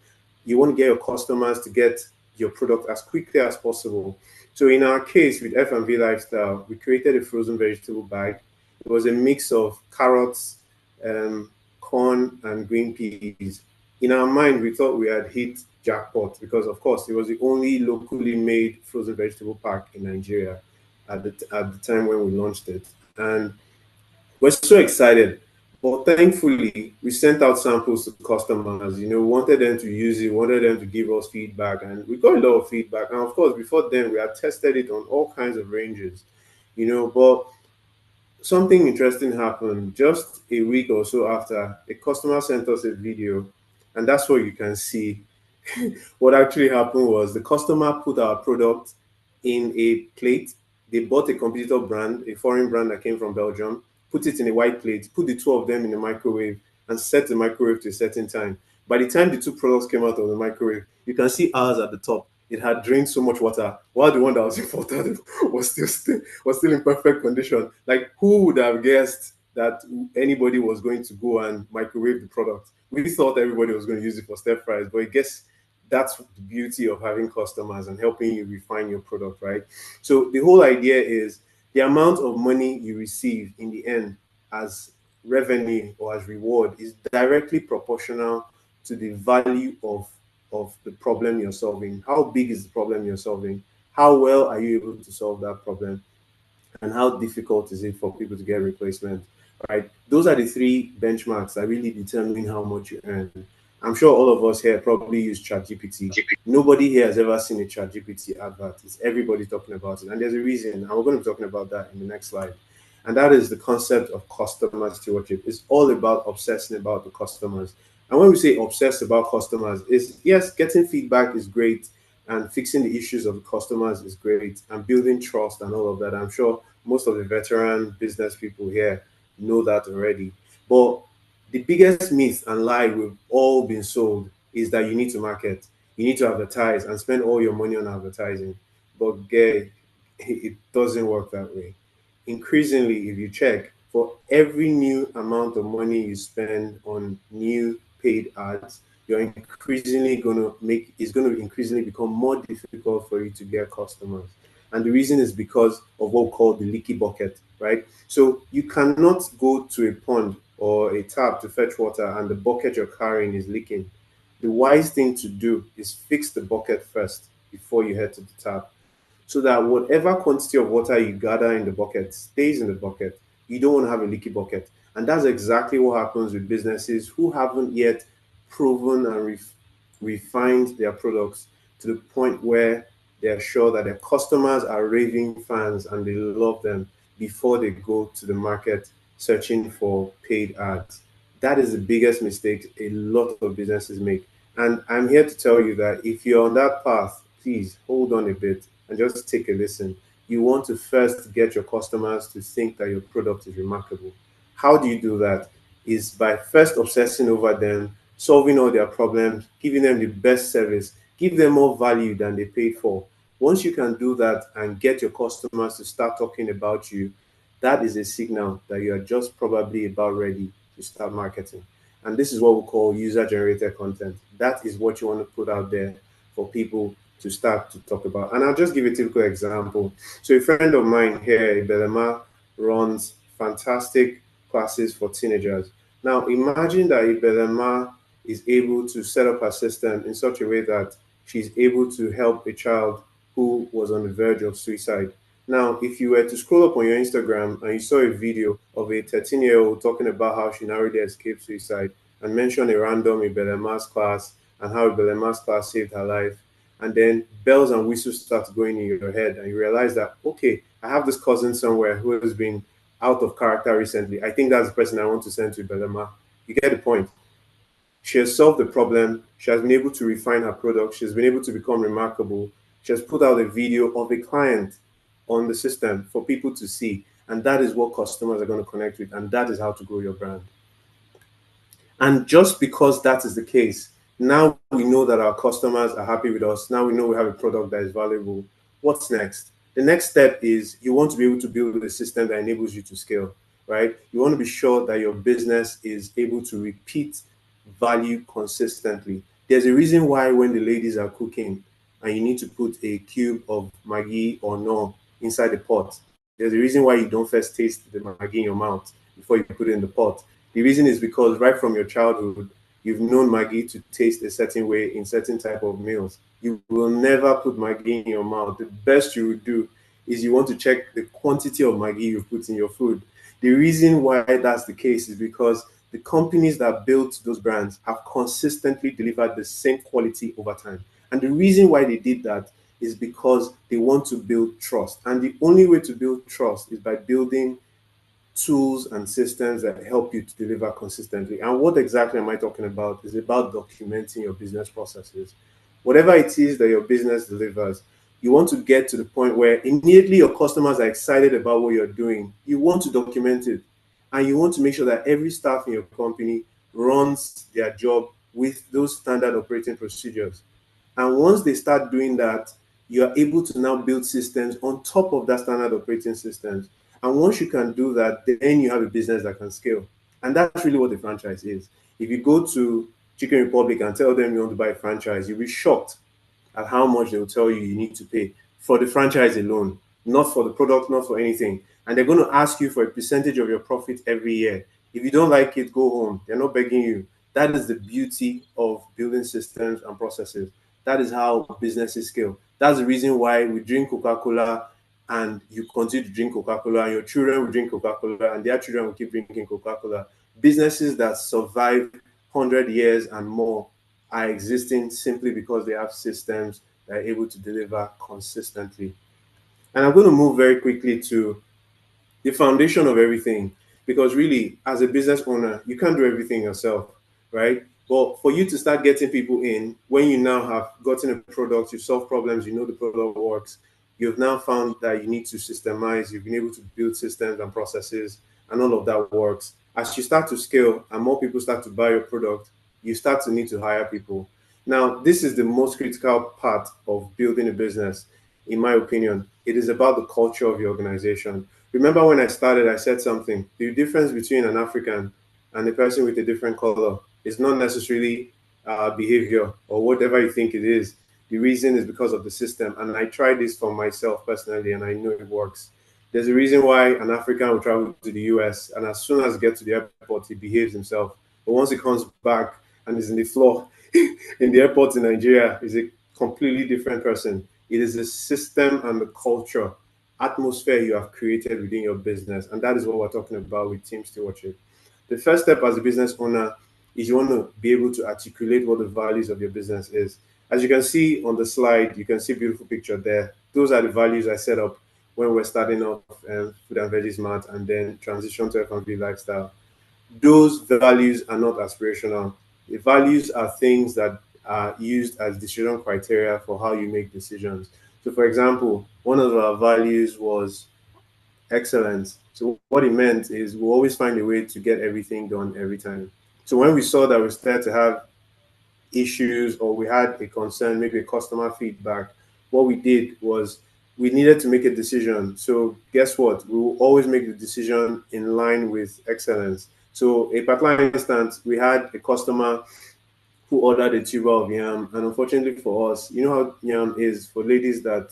You want to get your customers to get your product as quickly as possible. So in our case with F&V Lifestyle, we created a frozen vegetable bag. It was a mix of carrots, corn, and green peas. In our mind, we thought we had hit jackpot because, of course, it was the only locally made frozen vegetable pack in Nigeria at the time when we launched it. And we're so excited. But thankfully, we sent out samples to customers, wanted them to use it, wanted them to give us feedback, and we got a lot of feedback. And of course, before then, we had tested it on all kinds of ranges, but something interesting happened just a week or so after. A customer sent us a video, and that's what you can see. What actually happened was the customer put our product in a plate. They bought a competitor brand, a foreign brand that came from Belgium, put it in a white plate, put the two of them in the microwave, and set the microwave to a certain time. By the time the two products came out of the microwave, you can see ours at the top. It had drained so much water, while the one that was imported was still in perfect condition. Like, who would have guessed that anybody was going to go and microwave the product? We thought everybody was going to use it for stir fries, but I guess that's the beauty of having customers and helping you refine your product, right? So the whole idea is the amount of money you receive in the end as revenue or as reward is directly proportional to the value of the problem you're solving. How big is the problem you're solving? How well are you able to solve that problem? And how difficult is it for people to get replacement, right? Those are the three benchmarks that really determine how much you earn. I'm sure all of us here probably use ChatGPT. Nobody here has ever seen a ChatGPT advert. It's everybody talking about it. And there's a reason, and we're going to be talking about that in the next slide. And that is the concept of customer stewardship. It's all about obsessing about the customers. And when we say obsess about customers, is yes, getting feedback is great, and fixing the issues of the customers is great, and building trust and all of that. I'm sure most of the veteran business people here know that already. But the biggest myth and lie we've all been sold is that you need to market, you need to advertise and spend all your money on advertising. But gay, it doesn't work that way. Increasingly, if you check, for every new amount of money you spend on new paid ads, you're increasingly going to make it's going to increasingly become more difficult for you to get customers. And the reason is because of what we call the leaky bucket, right? So you cannot go to a pond or a tap to fetch water and the bucket you're carrying is leaking. The wise thing to do is fix the bucket first before you head to the tap. so that whatever quantity of water you gather in the bucket stays in the bucket. You don't want to have a leaky bucket. And that's exactly what happens with businesses who haven't yet proven and refined their products to the point where they're sure that their customers are raving fans and they love them before they go to the market searching for paid ads. That is the biggest mistake a lot of businesses make. And I'm here to tell you that if you're on that path, please hold on a bit and just take a listen. You want to first get your customers to think that your product is remarkable. How do you do that? Is by first obsessing over them, solving all their problems, giving them the best service, give them more value than they paid for. Once you can do that and get your customers to start talking about you, that is a signal that you are just probably about ready to start marketing. And this is what we call user generated content. That is what you want to put out there for people to start to talk about. And I'll just give you a typical example. So a friend of mine here, Belema, runs fantastic classes for teenagers. Now imagine that Belema is able to set up her system in such a way that she's able to help a child who was on the verge of suicide. Now, if you were to scroll up on your Instagram and you saw a video of a 13-year-old talking about how she narrowly escaped suicide and mentioned a random Ibelema's class and how Ibelema's class saved her life, and then bells and whistles start going in your head and you realize that, okay, I have this cousin somewhere who has been out of character recently. I think that's the person I want to send to Ibelema. You get the point. She has solved the problem. She has been able to refine her product. She has been able to become remarkable. She has put out a video of a client on the system for people to see. And that is what customers are going to connect with. And that is how to grow your brand. And just because that is the case, now we know that our customers are happy with us. Now we know we have a product that is valuable. What's next? The next step is you want to be able to build a system that enables you to scale, right? You want to be sure that your business is able to repeat value consistently. There's a reason why when the ladies are cooking and you need to put a cube of Maggi or no inside the pot, there's a reason why you don't first taste the Maggi in your mouth before you put it in the pot. The reason is because right from your childhood, you've known Maggi to taste a certain way in certain type of meals. You will never put Maggi in your mouth. The best you would do is you want to check the quantity of Maggi you put in your food. The reason why that's the case is because the companies that built those brands have consistently delivered the same quality over time. And the reason why they did that is because they want to build trust. And the only way to build trust is by building tools and systems that help you to deliver consistently. And what exactly am I talking about? Is about documenting your business processes. Whatever it is that your business delivers, you want to get to the point where immediately your customers are excited about what you're doing. You want to document it. And you want to make sure that every staff in your company runs their job with those standard operating procedures. And once they start doing that, you are able to now build systems on top of that standard operating systems. And once you can do that, then you have a business that can scale. And that's really what the franchise is. If you go to Chicken Republic and tell them you want to buy a franchise, you'll be shocked at how much they'll tell you you need to pay for the franchise alone, not for the product, not for anything. And they're going to ask you for a percentage of your profit every year. If you don't like it, go home. They're not begging you. That is the beauty of building systems and processes. That is how businesses scale. That's the reason why we drink Coca-Cola and you continue to drink Coca-Cola and your children will drink Coca-Cola and their children will keep drinking Coca-Cola. Businesses that survive 100 years and more are existing simply because they have systems that are able to deliver consistently. And I'm going to move very quickly to the foundation of everything, because really, as a business owner, you can't do everything yourself, right? But for you to start getting people in, when you now have gotten a product, you solve problems, you know the product works, you've now found that you need to systemize, you've been able to build systems and processes, and all of that works. As you start to scale and more people start to buy your product, you start to need to hire people. Now, this is the most critical part of building a business, in my opinion. It is about the culture of your organization. Remember when I started, I said something. The difference between an African and a person with a different color is not necessarily behavior or whatever you think it is. The reason is because of the system. And I tried this for myself personally, and I know it works. There's a reason why an African will travel to the US, and as soon as he gets to the airport, he behaves himself. But once he comes back and is in the floor in the airport in Nigeria, he's a completely different person. It is the system and the culture, atmosphere you have created within your business. And that is what we're talking about with team stewardship. The first step as a business owner is you want to be able to articulate what the values of your business is. As you can see on the slide, you can see a beautiful picture there. Those are the values I set up when we're starting off Food and Veggie Mart and then transition to F&B lifestyle. Those values are not aspirational. The values are things that are used as decision criteria for how you make decisions. So, for example, one of our values was excellence. So, what it meant is we'll always find a way to get everything done every time. So, when we saw that we started to have issues or we had a concern, maybe a customer feedback, what we did was we needed to make a decision. So guess what? We will always make the decision in line with excellence. So a particular instance, we had a customer who ordered a tuber of yam, and unfortunately for us, you know how yam is for ladies that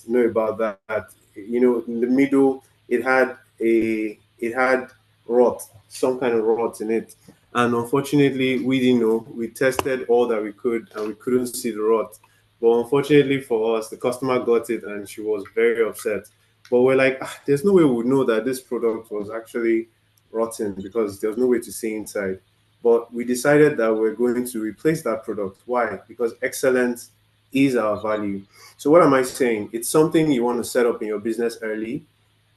know about that. You know, in the middle, it had rot, some kind of rot in it. And unfortunately, we didn't know. We tested all that we could, and we couldn't see the rot. But unfortunately for us, the customer got it, and she was very upset. But we're like, there's no way we would know that this product was actually rotten because there was no way to see inside. But we decided that we're going to replace that product. Why? Because excellence is our value. So what am I saying? It's something you want to set up in your business early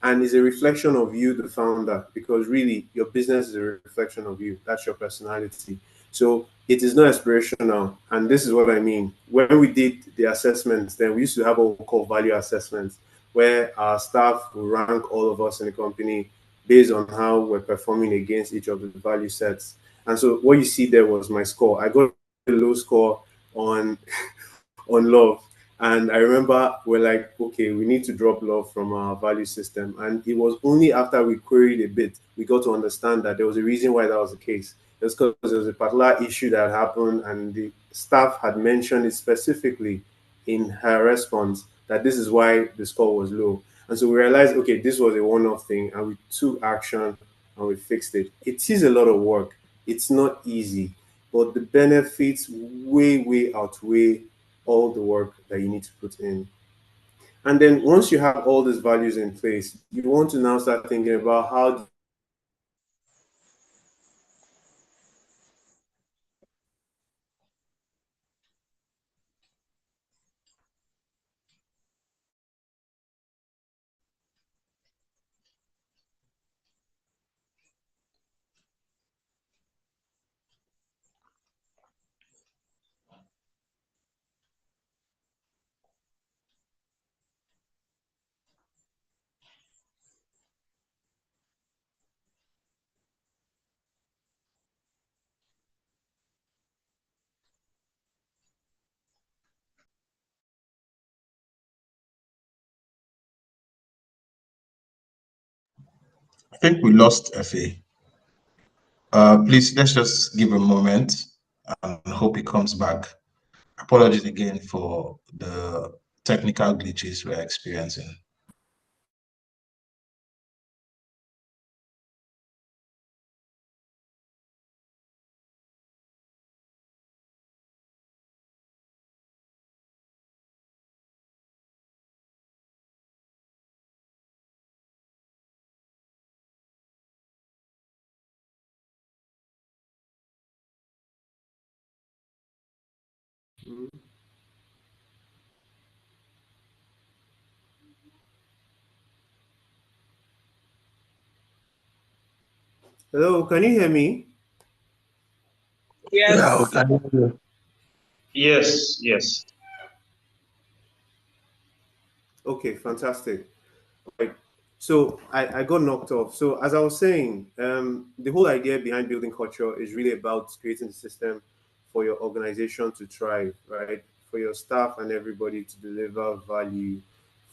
and is a reflection of you, the founder, because really your business is a reflection of you. That's your personality. So it is not aspirational. And this is what I mean. When we did the assessments, then we used to have what we call value assessments, where our staff will rank all of us in the company based on how we're performing against each of the value sets. And so what you see there was my score. I got a low score on on love. And I remember we're like, okay, we need to drop love from our value system. And it was only after we queried a bit, we got to understand that there was a reason why that was the case. It's because there was a particular issue that happened, and the staff had mentioned it specifically in her response that this is why the score was low. And so we realized, okay, this was a one off thing, and we took action and we fixed it. It is a lot of work, it's not easy, but the benefits way outweigh all the work that you need to put in. And then once you have all these values in place, you want to now start thinking about how I think we lost FA. Please, let's just give a moment and hope he comes back. Apologies again for the technical glitches we're experiencing. Hello, can you hear me? Yeah, Yes. okay. Yes. Okay, fantastic. Right. So I got knocked off. So as I was saying, the whole idea behind building culture is really about creating a system for your organization to thrive, right? For your staff and everybody to deliver value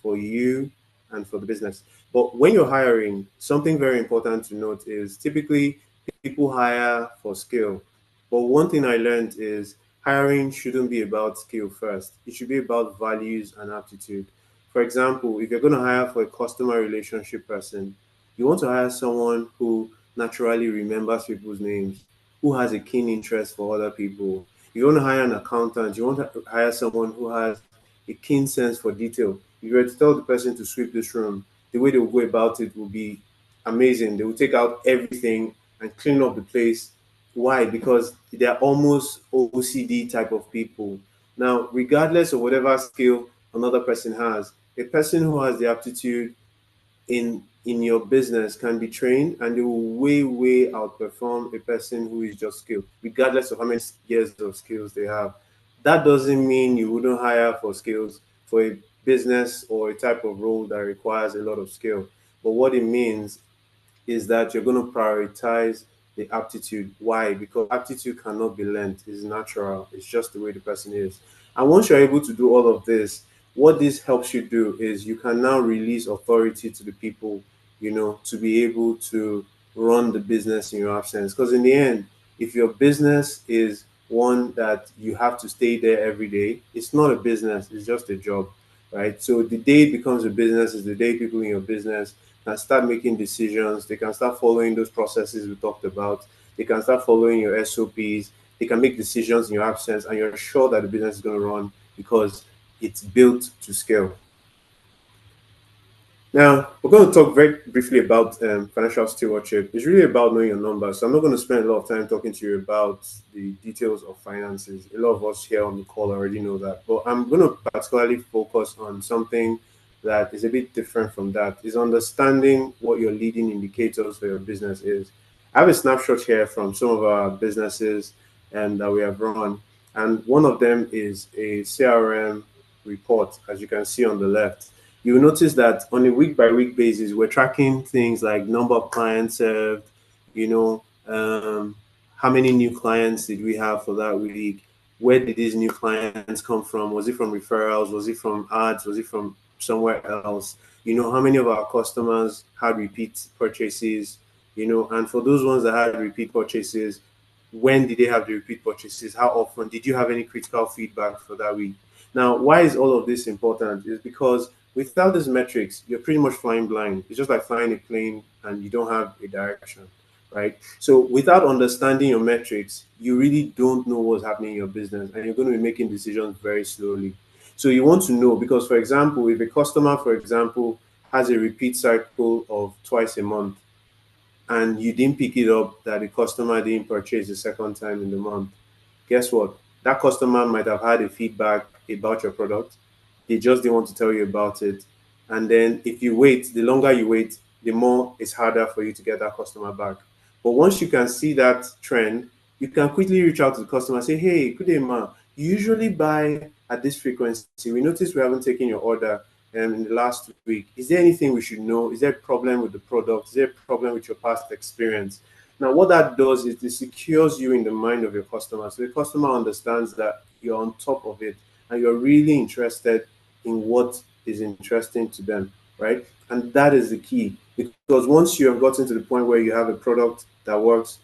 for you and for the business. But when you're hiring, something very important to note is typically people hire for skill. But one thing I learned is hiring shouldn't be about skill first. It should be about values and aptitude. For example, if you're going to hire for a customer relationship person, you want to hire someone who naturally remembers people's names, who has a keen interest for other people. You want to hire an accountant, you want to hire someone who has a keen sense for detail. If you were to tell the person to sweep this room, the way they will go about it will be amazing. They will take out everything and clean up the place. Why? Because they're almost OCD type of people. Now, regardless of whatever skill another person has, a person who has the aptitude in your business can be trained, and they will way outperform a person who is just skilled, regardless of how many years of skills they have. That doesn't mean you wouldn't hire for skills for a business or a type of role that requires a lot of skill. But what it means is that you're going to prioritize the aptitude. Why? Because aptitude cannot be learned. It's natural. It's just the way the person is. And once you're able to do all of this, what this helps you do is you can now release authority to the people, to be able to run the business in your absence. Because in the end, if your business is one that you have to stay there every day, it's not a business, it's just a job, right? So the day it becomes a business is the day people in your business can start making decisions. They can start following those processes we talked about. They can start following your SOPs. They can make decisions in your absence, and you're sure that the business is going to run because it's built to scale. Now, we're going to talk very briefly about financial stewardship. It's really about knowing your numbers. So I'm not going to spend a lot of time talking to you about the details of finances. A lot of us here on the call already know that. But I'm going to particularly focus on something that is a bit different from that, is understanding what your leading indicators for your business is. I have a snapshot here from some of our businesses that we have run. And one of them is a CRM report, as you can see on the left. You'll notice that on a week by week basis, we're tracking things like number of clients served, how many new clients did we have for that week? Where did these new clients come from? Was it from referrals? Was it from ads? Was it from somewhere else? How many of our customers had repeat purchases? And for those ones that had repeat purchases, when did they have the repeat purchases? How often? Did you have any critical feedback for that week? Now, why is all of this important? Is because without these metrics, you're pretty much flying blind. It's just like flying a plane and you don't have a direction, right? So without understanding your metrics, you really don't know what's happening in your business, and you're going to be making decisions very slowly. So you want to know, because for example, if a customer, for example, has a repeat cycle of twice a month, and you didn't pick it up that the customer didn't purchase the second time in the month, guess what? That customer might have had a feedback about your product. They just didn't want to tell you about it. And then if you wait, the longer you wait, the more it's harder for you to get that customer back. But once you can see that trend, you can quickly reach out to the customer and say, hey, good day, ma. You usually buy at this frequency. We noticed we haven't taken your order in the last week. Is there anything we should know? Is there a problem with the product? Is there a problem with your past experience? Now, what that does is it secures you in the mind of your customer. So the customer understands that you're on top of it and you're really interested in what is interesting to them, right? And that is the key, because once you have gotten to the point where you have a product that works,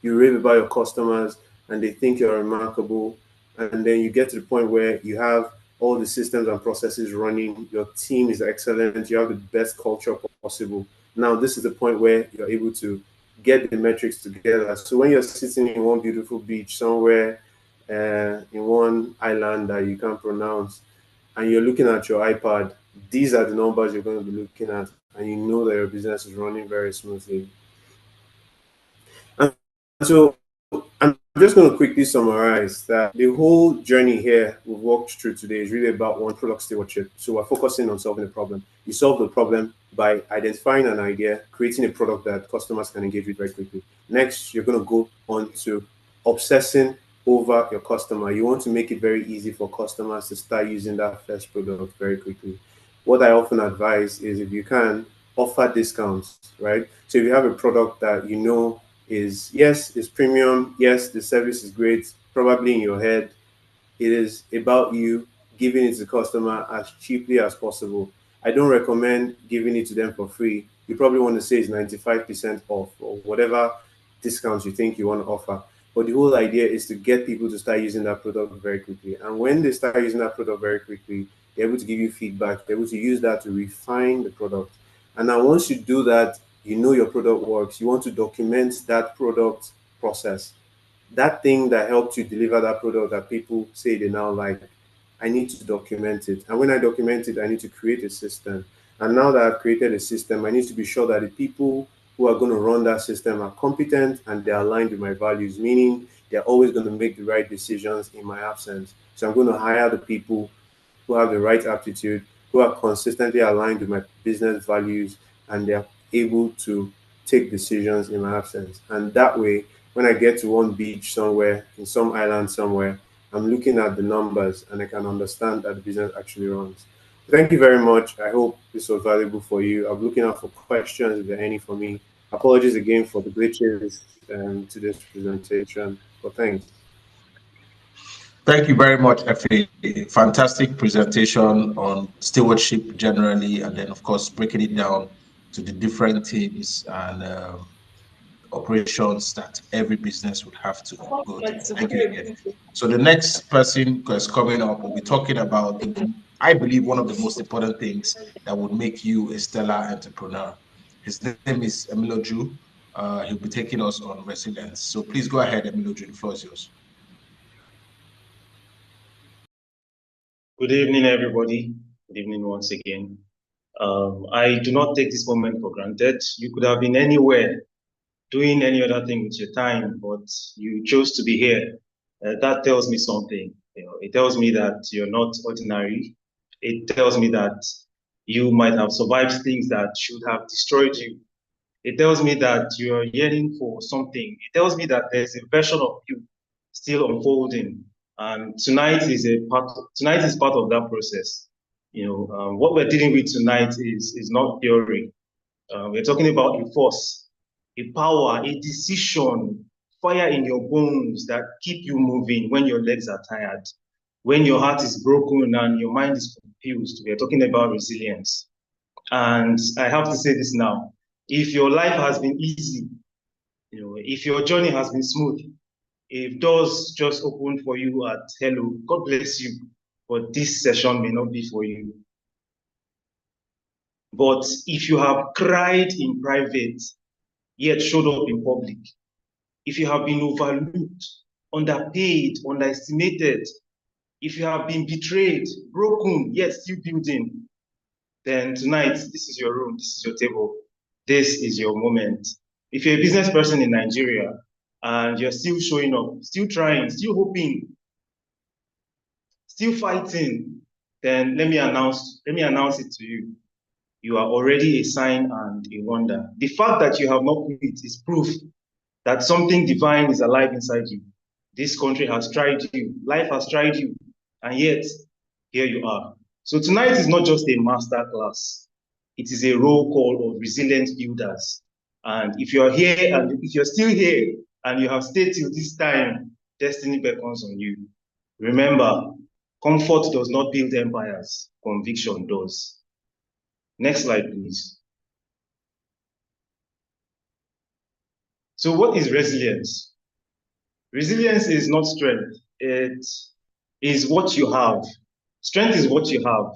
you rave about your customers and they think you're remarkable, and then you get to the point where you have all the systems and processes running, your team is excellent, you have the best culture possible. Now this is the point where you're able to get the metrics together. So when you're sitting in one beautiful beach somewhere in one island that you can't pronounce, and you're looking at your iPad, these are the numbers you're going to be looking at, and you know that your business is running very smoothly. And so I'm just going to quickly summarize that the whole journey here we've walked through today is really about one, product stewardship. So we're focusing on solving the problem. You solve the problem by identifying an idea, creating a product that customers can engage with very quickly. Next, you're going to go on to obsessing over your customer. You want to make it very easy for customers to start using that first product very quickly. What I often advise is, if you can, offer discounts, right? So if you have a product that you know is, yes, it's premium, yes, the service is great, probably in your head, it is about you giving it to the customer as cheaply as possible. I don't recommend giving it to them for free. You probably want to say it's 95% off or whatever discounts you think you want to offer. But the whole idea is to get people to start using that product very quickly. And when they start using that product very quickly, they're able to give you feedback. They're able to use that to refine the product. And now once you do that, you know your product works. You want to document that product process, that thing that helped you deliver that product that people say they now like. I need to document it. And when I document it, I need to create a system. And now that I've created a system, I need to be sure that the people who are going to run that system are competent and they're aligned with my values, meaning they're always going to make the right decisions in my absence. So I'm going to hire the people who have the right aptitude, who are consistently aligned with my business values, and they're able to take decisions in my absence. And that way, when I get to one beach somewhere, in some island somewhere, I'm looking at the numbers and I can understand that the business actually runs. Thank you very much. I hope this was valuable for you. I'm looking out for questions if there are any for me. Apologies again for the glitches to this presentation, but thanks. Thank you very much, Efe. Fantastic presentation on stewardship generally, and then, of course, breaking it down to the different teams and operations that every business would have to go through. Thank you again. So the next person who is coming up will be talking about, I believe, one of the most important things that would make you a stellar entrepreneur. His name is Emiloju. He'll be taking us on resilience. So please go ahead, Emiloju. The floor is yours. Good evening, everybody. Good evening once again. I do not take this moment for granted. You could have been anywhere doing any other thing with your time, but you chose to be here. That tells me something. It tells me that you're not ordinary. It tells me that you might have survived things that should have destroyed you. It tells me that you're yearning for something. It tells me that there's a version of you still unfolding. And tonight is part of that process. What we're dealing with tonight is not theory. We're talking about a force, a power, a decision, fire in your bones that keep you moving when your legs are tired, when your heart is broken and your mind is confused. We're talking about resilience. And I have to say this now. If your life has been easy, if your journey has been smooth, if doors just opened for you at hello, God bless you, but this session may not be for you. But if you have cried in private, yet showed up in public, if you have been overlooked, underpaid, underestimated, if you have been betrayed, broken, yet still building, then tonight, this is your room, this is your table, this is your moment. If you're a business person in Nigeria and you're still showing up, still trying, still hoping, still fighting, then let me announce it to you. You are already a sign and a wonder. The fact that you have not quit is proof that something divine is alive inside you. This country has tried you, life has tried you, and yet here you are. So tonight is not just a master class. It is a roll call of resilient builders. And if you're here and if you're still here and you have stayed till this time, destiny beckons on you. Remember, comfort does not build empires, conviction does. Next slide, please. So what is resilience? Resilience is not strength. It is what you have. Strength is what you have.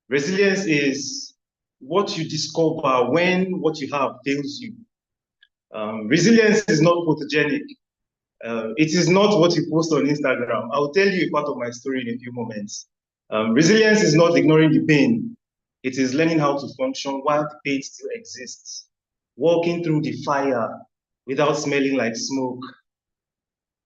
Resilience is what you discover when what you have fails you. Resilience is not photogenic. It is not what you post on Instagram. I'll tell you a part of my story in a few moments. Resilience is not ignoring the pain. It is learning how to function while the pain still exists. Walking through the fire without smelling like smoke.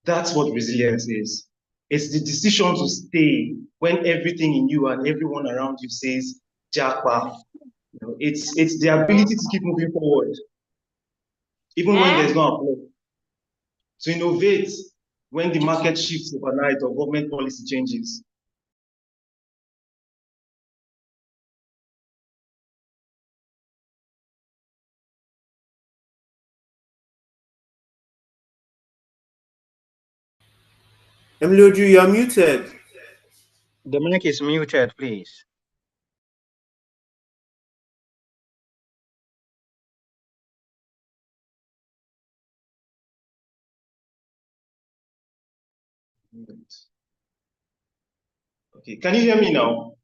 That's what resilience is. It's the decision to stay when everything in you and everyone around you says, Japa. It's the ability to keep moving forward, even when there's no applause. To innovate when the market shifts overnight or government policy changes. Emiloju, you're muted. The mic is muted, please. Okay, can you hear me now?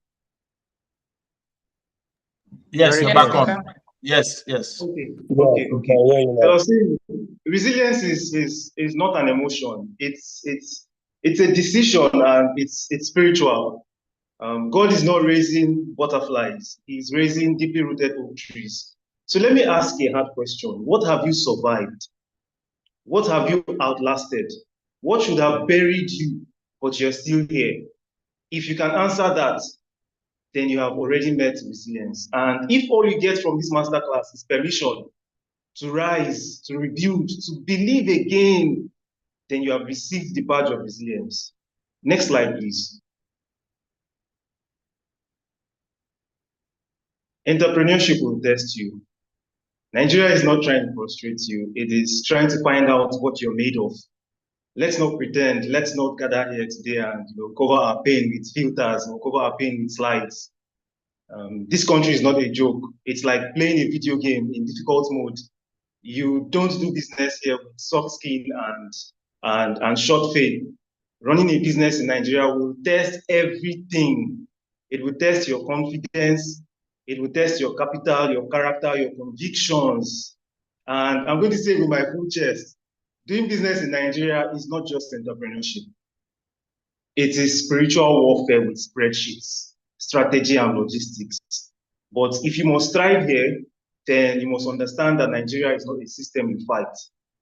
Yes, you're back on. Yes. Okay. I was saying, resilience is not an emotion. It's a decision and it's spiritual. God is not raising butterflies. He's raising deeply rooted oak trees. So let me ask a hard question. What have you survived? What have you outlasted? What should have buried you, but you're still here? If you can answer that, then you have already met resilience. And if all you get from this masterclass is permission to rise, to rebuild, to believe again, then you have received the badge of resilience. Next slide, please. Entrepreneurship will test you. Nigeria is not trying to frustrate you. It is trying to find out what you're made of. Let's not pretend. Let's not gather here today and cover our pain with filters or cover our pain with slides. This country is not a joke. It's like playing a video game in difficult mode. You don't do business here with soft skin and short faith. Running a business in Nigeria will test everything. It will test your confidence. It will test your capital, your character, your convictions. And I'm going to say with my full chest, doing business in Nigeria is not just entrepreneurship. It is spiritual warfare with spreadsheets, strategy, and logistics. But if you must thrive here, then you must understand that Nigeria is not a system you fight.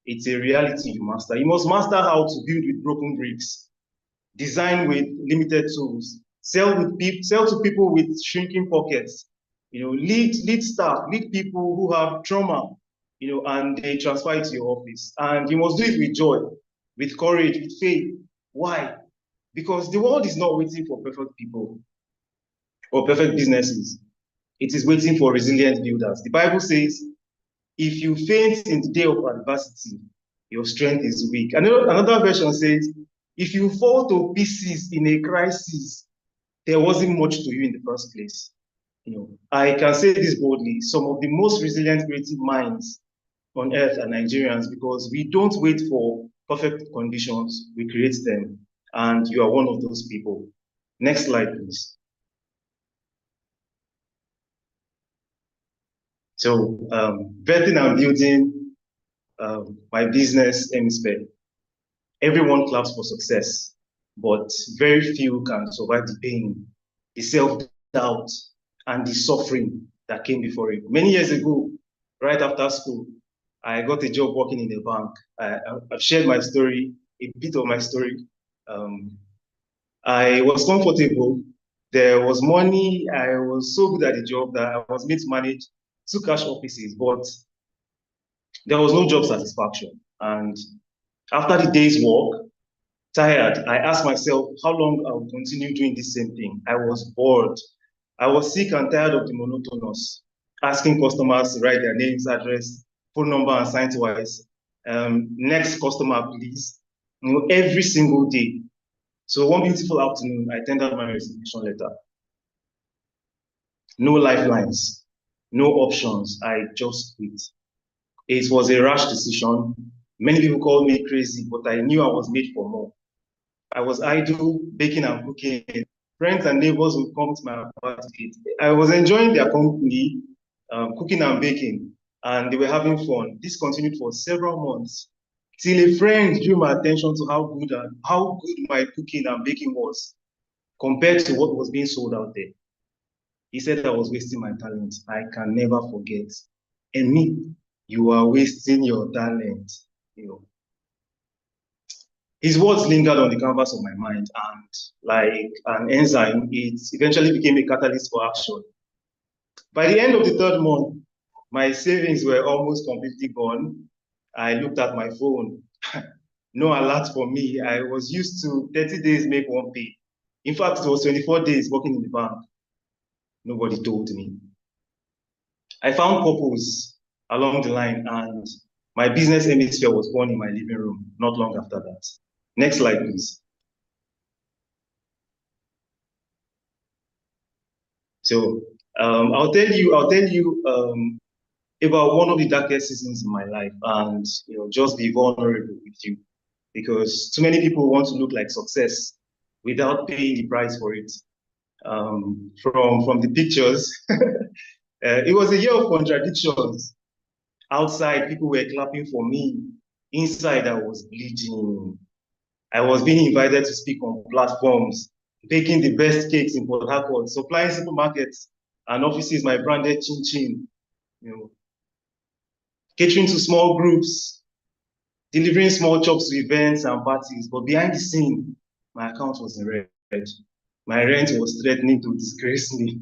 It's a reality you master. You must master how to build with broken bricks, design with limited tools, sell to people with shrinking pockets, lead staff, lead people who have trauma, and they transfer it to your office. And you must do it with joy, with courage, with faith. Why? Because the world is not waiting for perfect people or perfect businesses. It is waiting for resilient builders. The Bible says, if you faint in the day of adversity, your strength is weak. Another version says, if you fall to pieces in a crisis, there wasn't much to you in the first place. I can say this boldly, some of the most resilient creative minds on earth are Nigerians, because we don't wait for perfect conditions, we create them. And you are one of those people. Next slide, please. So, vetting and building my business, MSPEC. Everyone claps for success, but very few can survive the pain, the self-doubt, and the suffering that came before it. Many years ago, right after school, I got a job working in a bank. I've shared my story, a bit of my story. I was comfortable. There was money. I was so good at the job that I was made to manage 2 cash offices, but there was no job satisfaction. And after the day's work, tired, I asked myself how long I would continue doing the same thing. I was bored. I was sick and tired of the monotonous, asking customers to write their names, address, phone number, and sign twice. Next customer, please. Every single day. So one beautiful afternoon, I tendered my resignation letter. No lifelines, no options. I just quit. It was a rash decision. Many people called me crazy, but I knew I was made for more. I was idle, baking and cooking. Friends and neighbors would come to my apartment. I was enjoying their company, cooking and baking, and they were having fun. This continued for several months, till a friend drew my attention to how good my cooking and baking was compared to what was being sold out there. He said I was wasting my talent. I can never forget. And me, you are wasting your talent. His words lingered on the canvas of my mind, and like an enzyme, it eventually became a catalyst for action. By the end of the 3rd month, my savings were almost completely gone. I looked at my phone. No alert for me. I was used to 30 days make one pay. In fact, it was 24 days working in the bank. Nobody told me. I found purpose along the line, and my business hemisphere was born in my living room not long after that. Next slide, please. So I'll tell you about one of the darkest seasons in my life, and just be vulnerable with you, because too many people want to look like success without paying the price for it. From the pictures, it was a year of contradictions. Outside, people were clapping for me. Inside, I was bleeding. I was being invited to speak on platforms. baking the best cakes in Port Harcourt, supplying supermarkets and offices my branded chin chin, catering to small groups, delivering small chops to events and parties. But behind the scene, my account was in red. My rent was threatening to disgrace me.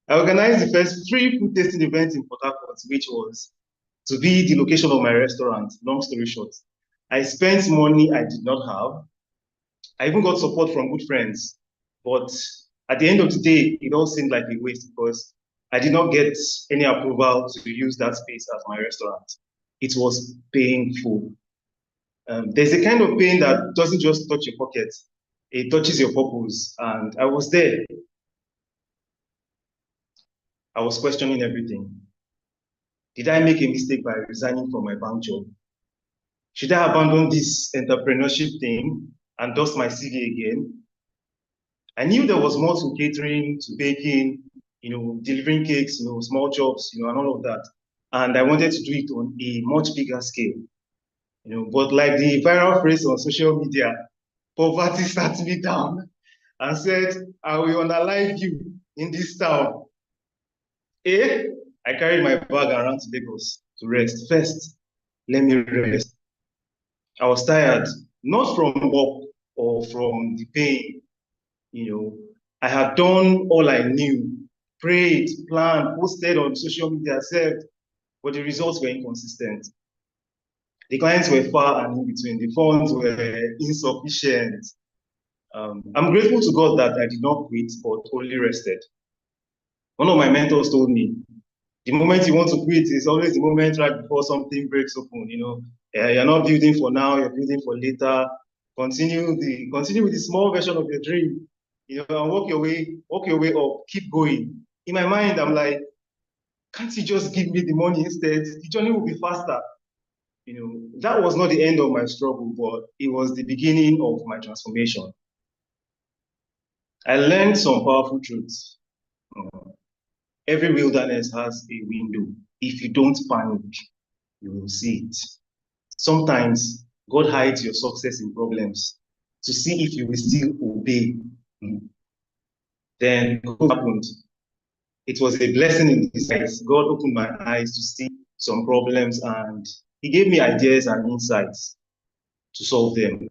I organized the first free food tasting event in Port Harcourt, which was to be the location of my restaurant. Long story short, I spent money I did not have. I even got support from good friends, but at the end of the day, it all seemed like a waste because I did not get any approval to use that space as my restaurant. It was painful. There's a kind of pain that doesn't just touch your pocket, it touches your purpose. And I was there. I was questioning everything. Did I make a mistake by resigning from my bank job? Should I abandon this entrepreneurship thing and dust my CV again? I knew there was more to catering, to baking, delivering cakes, small jobs, and all of that. And I wanted to do it on a much bigger scale. But like the viral phrase on social media, poverty sat me down and said, I will unalive you in this town. I carried my bag around to Lagos to rest. First, let me rest. I was tired, not from work or from the pain. I had done all I knew, prayed, planned, posted on social media, said, but the results were inconsistent. The clients were far and in between. The funds were insufficient. I'm grateful to God that I did not quit, but only rested. One of my mentors told me, the moment you want to quit is always the moment right before something breaks open. You're not building for now, you're building for later. Continue with the small version of your dream. And work your way up, keep going. In my mind, I'm like, can't you just give me the money instead? The journey will be faster. That was not the end of my struggle, but it was the beginning of my transformation. I learned some powerful truths. Every wilderness has a window. If you don't panic, you will see it. Sometimes God hides your success in problems to see if you will still obey. Then what happened? It was a blessing in disguise. God opened my eyes to see some problems and He gave me ideas and insights to solve them.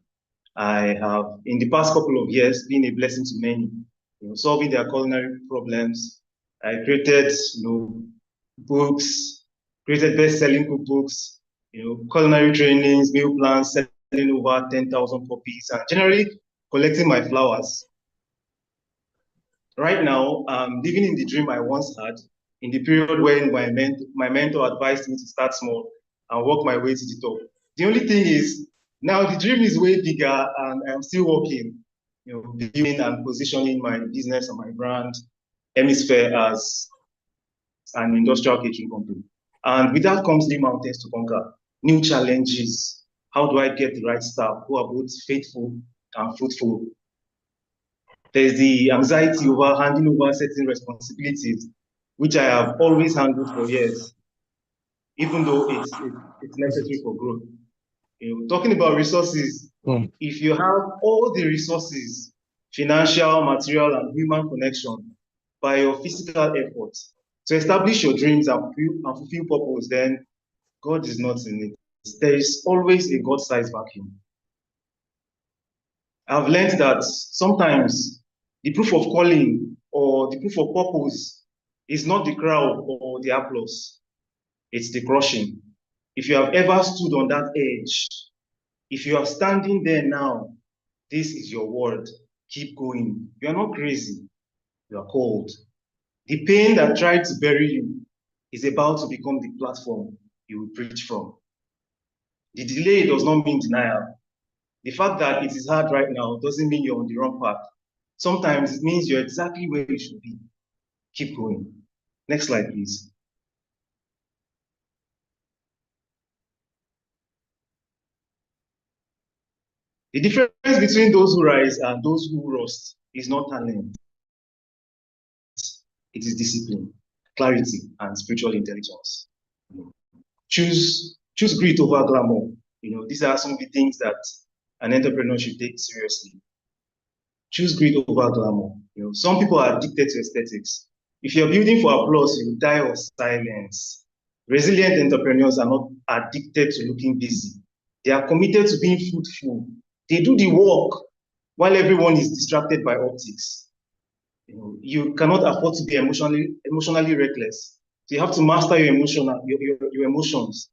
I have, in the past couple of years, been a blessing to many, solving their culinary problems. I created, books, created best-selling cookbooks, culinary trainings, meal plans, selling over 10,000 copies, and generally collecting my flowers. Right now, I'm living in the dream I once had, in the period when my mentor advised me to start small and work my way to the top. The only thing is, now the dream is way bigger and I'm still working, building and positioning my business and my brand, Hemisphere, as an industrial catering company. And with that comes new mountains to conquer, new challenges. How do I get the right staff who are both faithful and fruitful? There's the anxiety over handing over certain responsibilities, which I have always handled for years, even though it's necessary for growth. Talking about resources, if you have all the resources, financial, material, and human connection, by your physical efforts, to establish your dreams and fulfill purpose, then God is not in it. There is always a God-sized vacuum. I've learned that sometimes the proof of calling or the proof of purpose is not the crowd or the applause, it's the crushing. If you have ever stood on that edge, if you are standing there now, this is your word. Keep going. You are not crazy. You are called. The pain that tried to bury you is about to become the platform you will preach from. The delay does not mean denial. The fact that it is hard right now doesn't mean you're on the wrong path. Sometimes it means you're exactly where you should be. Keep going. Next slide, please. The difference between those who rise and those who rust is not talent. It is discipline, clarity, and spiritual intelligence. Choose grit over glamour. These are some of the things that an entrepreneur should take seriously. Choose greed over glamour. Some people are addicted to aesthetics. If you're building for applause, you will die of silence. Resilient entrepreneurs are not addicted to looking busy. They are committed to being fruitful. They do the work while everyone is distracted by optics. You cannot afford to be emotionally reckless. So you have to master your emotions.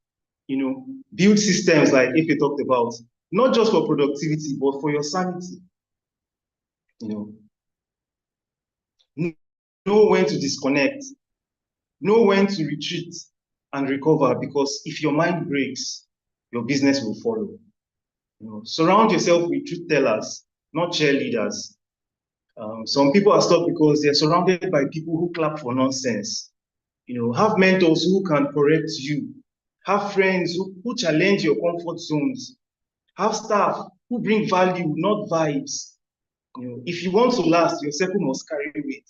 Build systems like if you talked about, not just for productivity, but for your sanity. Know when to disconnect, know when to retreat and recover, because if your mind breaks, your business will follow. Surround yourself with truth tellers, not cheerleaders. Some people are stuck because they're surrounded by people who clap for nonsense. Have mentors who can correct you. Have friends who challenge your comfort zones. Have staff who bring value, not vibes. If you want to last, your circle must carry weight.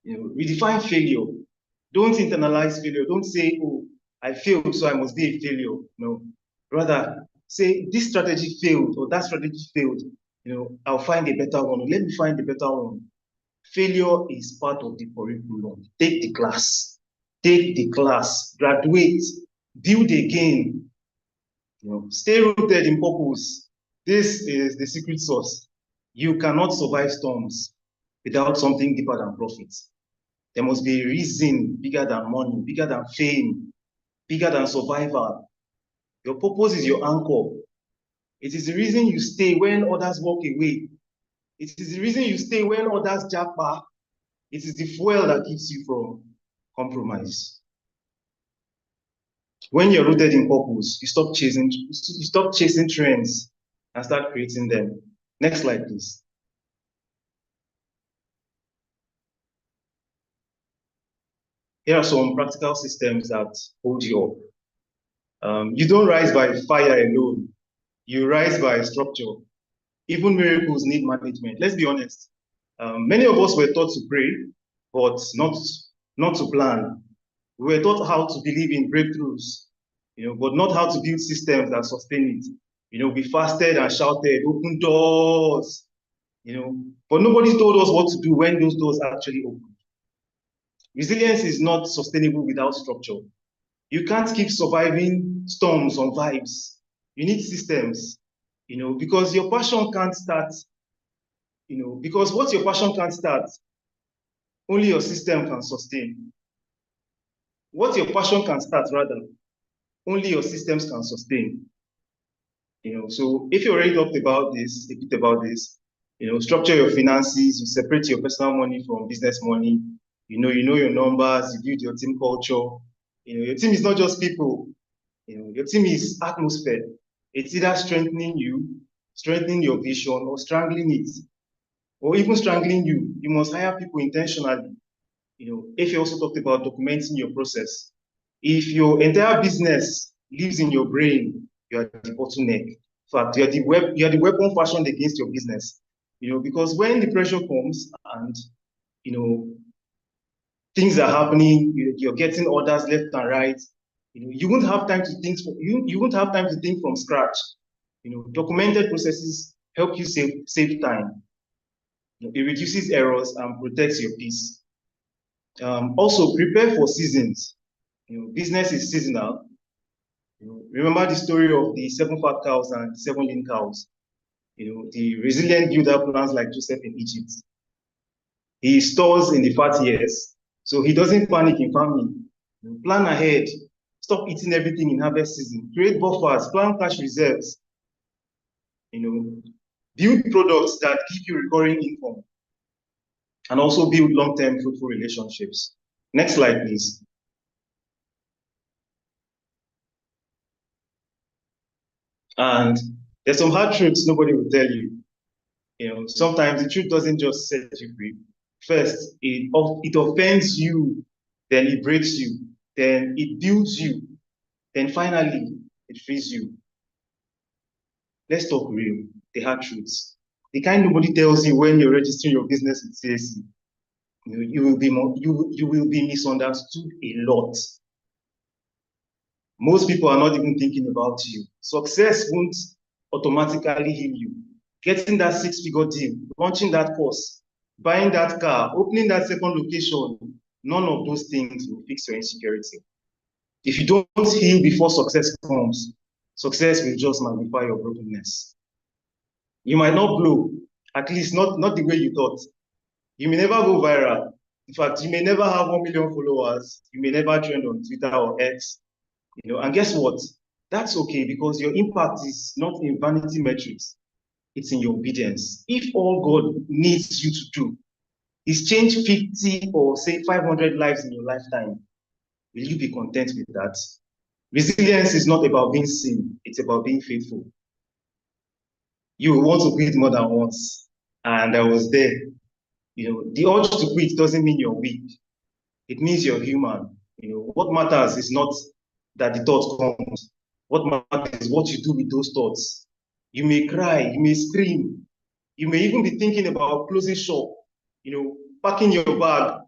Redefine failure. Don't internalize failure. Don't say, oh, I failed, so I must be a failure. No. Rather, say this strategy failed or that strategy failed. I'll find a better one. Let me find a better one. Failure is part of the curriculum. Take the class. Take the class. Graduate. Build again. Stay rooted in purpose. This is the secret sauce. You cannot survive storms without something deeper than profit. There must be a reason bigger than money, bigger than fame, bigger than survival. Your purpose is your anchor. It is the reason you stay when others walk away. It is the reason you stay when others jack back. It is the fuel that keeps you from compromise. When you're rooted in purpose, you stop chasing trends and start creating them. Next slide, please. Here are some practical systems that hold you up. You don't rise by fire alone. You rise by structure. Even miracles need management. Let's be honest. Many of us were taught to pray, but not to plan. We were taught how to believe in breakthroughs, but not how to build systems that sustain it. We fasted and shouted, open doors, but nobody told us what to do when those doors actually open. Resilience is not sustainable without structure. You can't keep surviving storms on vibes. You need systems, because your passion can't start, because what your passion can't start, only your system can sustain. What your passion can start, rather, only your systems can sustain. So if you already talked about this, a bit about this, structure your finances, you separate your personal money from business money, you know your numbers, you build your team culture. Your team is not just people, your team is atmosphere. It's either strengthening you, strengthening your vision, or strangling it, or even strangling you. You must hire people intentionally. If you also talked about documenting your process, if your entire business lives in your brain, you are the bottleneck. In fact, you are the weapon fashioned against your business. Because when the pressure comes and things are happening, you're getting orders left and right, you won't have time to think. You won't have time to think from scratch. Documented processes help you save time. It reduces errors and protects your peace. Also, prepare for seasons. Business is seasonal. Remember the story of the 7 fat cows and 7 lean cows. The resilient builder plans like Joseph in Egypt. He stores in the fat years, so he doesn't panic in famine. Plan ahead. Stop eating everything in harvest season. Create buffers. Plan cash reserves. Build products that give you recurring income, and also build long-term fruitful relationships. Next slide, please. And there's some hard truths nobody will tell you. Sometimes the truth doesn't just set you free. First, it offends you, then it breaks you, then it builds you, then finally it frees you. Let's talk real, the hard truths. The kind nobody tells you when you're registering your business with CAC. You will be misunderstood a lot. Most people are not even thinking about you. Success won't automatically heal you. getting that six-figure deal, launching that course, buying that car, opening that second location, none of those things will fix your insecurity. If you don't heal before success comes, success will just magnify your brokenness. You might not blow, at least not the way you thought. You may never go viral. In fact, you may never have 1 million followers. You may never trend on Twitter or X. And guess what? That's okay, because your impact is not in vanity metrics. It's in your obedience. If all God needs you to do is change 50 or say 500 lives in your lifetime, will you be content with that? Resilience is not about being seen, it's about being faithful. You will want to quit more than once, and I was there. The urge to quit doesn't mean you're weak. It means you're human. What matters is not that the thought comes. What matters is what you do with those thoughts. You may cry, you may scream, you may even be thinking about closing shop, packing your bag.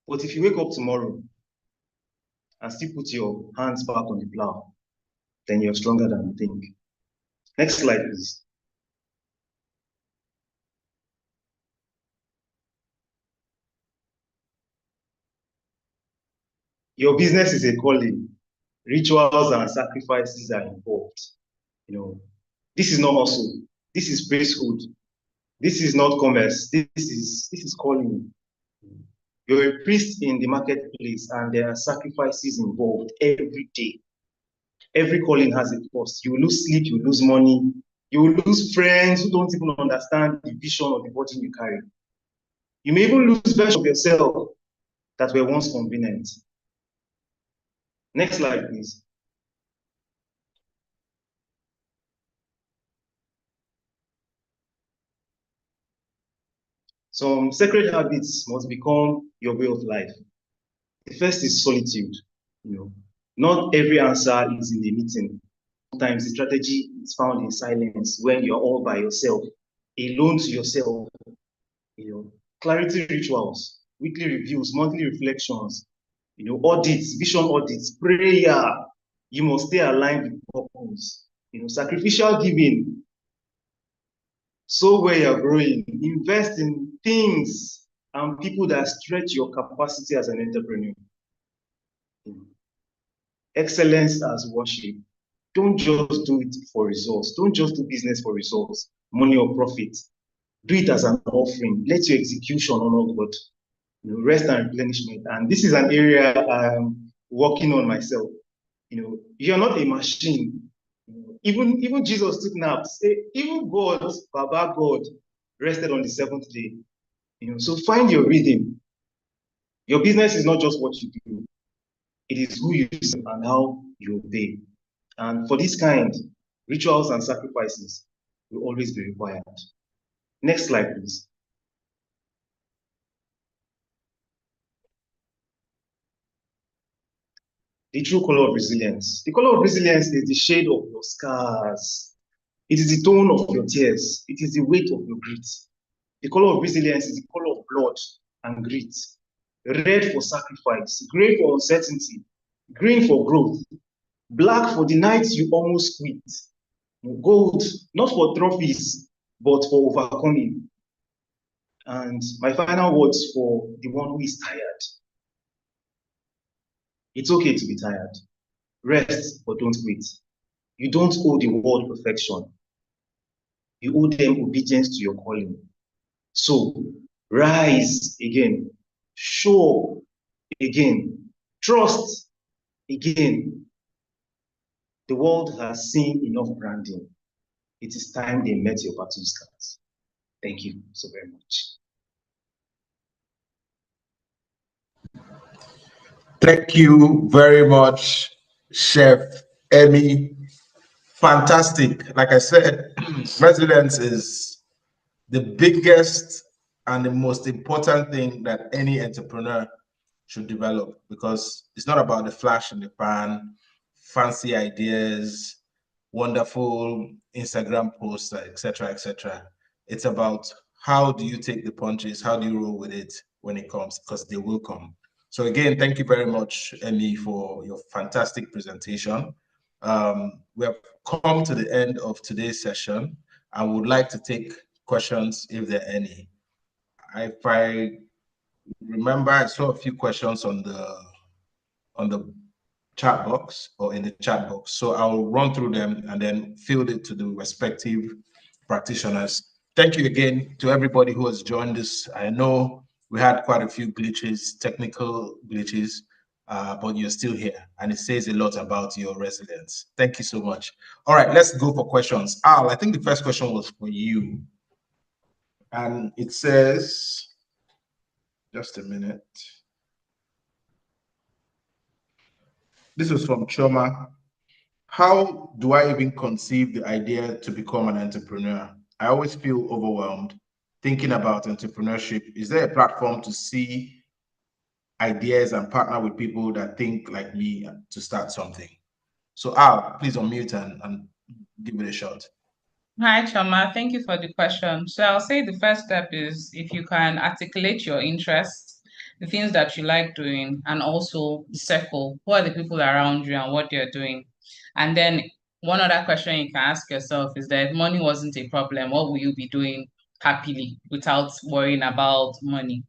But if you wake up tomorrow and still put your hands back on the plow, then you're stronger than you think. Next slide, please. Your business is a calling. Rituals and sacrifices are involved. This is not hustle. This is priesthood. This is not commerce. This is calling. You're a priest in the marketplace, and there are sacrifices involved every day. Every calling has a cost. You will lose sleep, you will lose money, you will lose friends who don't even understand the vision or the burden you carry. You may even lose versions of yourself that were once convenient. Next slide, please. Some sacred habits must become your way of life. The first is solitude. Not every answer is in the meeting. Sometimes the strategy is found in silence, when you're all by yourself, alone to yourself. Clarity rituals, weekly reviews, monthly reflections, audits, vision audits, prayer. You must stay aligned with purpose. Sacrificial giving. So where you're growing, invest in things and people that stretch your capacity as an entrepreneur. Excellence as worship. Don't just do it for results. Don't just do business for results, money or profit. Do it as an offering. Let your execution honor God. Rest and replenishment. And this is an area I'm working on myself. You're not a machine. Even Jesus took naps. Even God, Baba God, rested on the seventh day. So find your rhythm. Your business is not just what you do. It is who you serve and how you obey. And for this kind, rituals and sacrifices will always be required. Next slide, please. The true color of resilience. The color of resilience is the shade of your scars. It is the tone of your tears. It is the weight of your grit. The color of resilience is the color of blood and grit. Red for sacrifice, gray for uncertainty, green for growth, black for the nights you almost quit, gold not for trophies, but for overcoming. And my final words for the one who is tired. It's okay to be tired. Rest, but don't quit. You don't owe the world perfection. You owe them obedience to your calling. So rise again, show again, trust again. The world has seen enough branding. It is time they met your battle scars. Thank you so very much. Thank you very much, Chef Emmy. Fantastic. Like I said, resilience is the biggest and the most important thing that any entrepreneur should develop, because it's not about the flash in the pan, fancy ideas, wonderful Instagram posts, etc., etc. It's about how do you take the punches, how do you roll with it when it comes, because they will come. So again, thank you very much, Emmy, for your fantastic presentation. We have come to the end of today's session. I would like to take questions if there are any. If I remember, I saw a few questions on the chat box or in the chat box. So I'll run through them and then field it to the respective practitioners. Thank you again to everybody who has joined us. I know we had quite a few glitches, technical glitches, but you're still here, and it says a lot about your resilience. Thank you so much. All right, let's go for questions. Al, I think the first question was for you. And it says, just a minute. This was from Choma. How do I even conceive the idea to become an entrepreneur? I always feel overwhelmed thinking about entrepreneurship. Is there a platform to see ideas and partner with people that think like me to start something? So Al, please unmute and give it a shot. Hi, Chama. Thank you for the question. So I'll say the first step is if you can articulate your interests, the things that you like doing, and also the circle. Who are the people around you and what they're doing? And then one other question you can ask yourself is that if money wasn't a problem, what will you be doing happily without worrying about money?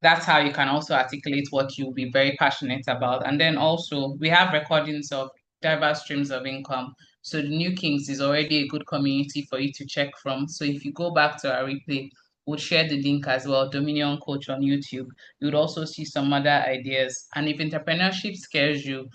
That's how you can also articulate what you'll be very passionate about. And then also we have recordings of diverse streams of income. So the New Kings is already a good community for you to check from. So if you go back to our replay, we'll share the link as well, Dominion Coach on YouTube. You would also see some other ideas. And if entrepreneurship scares you,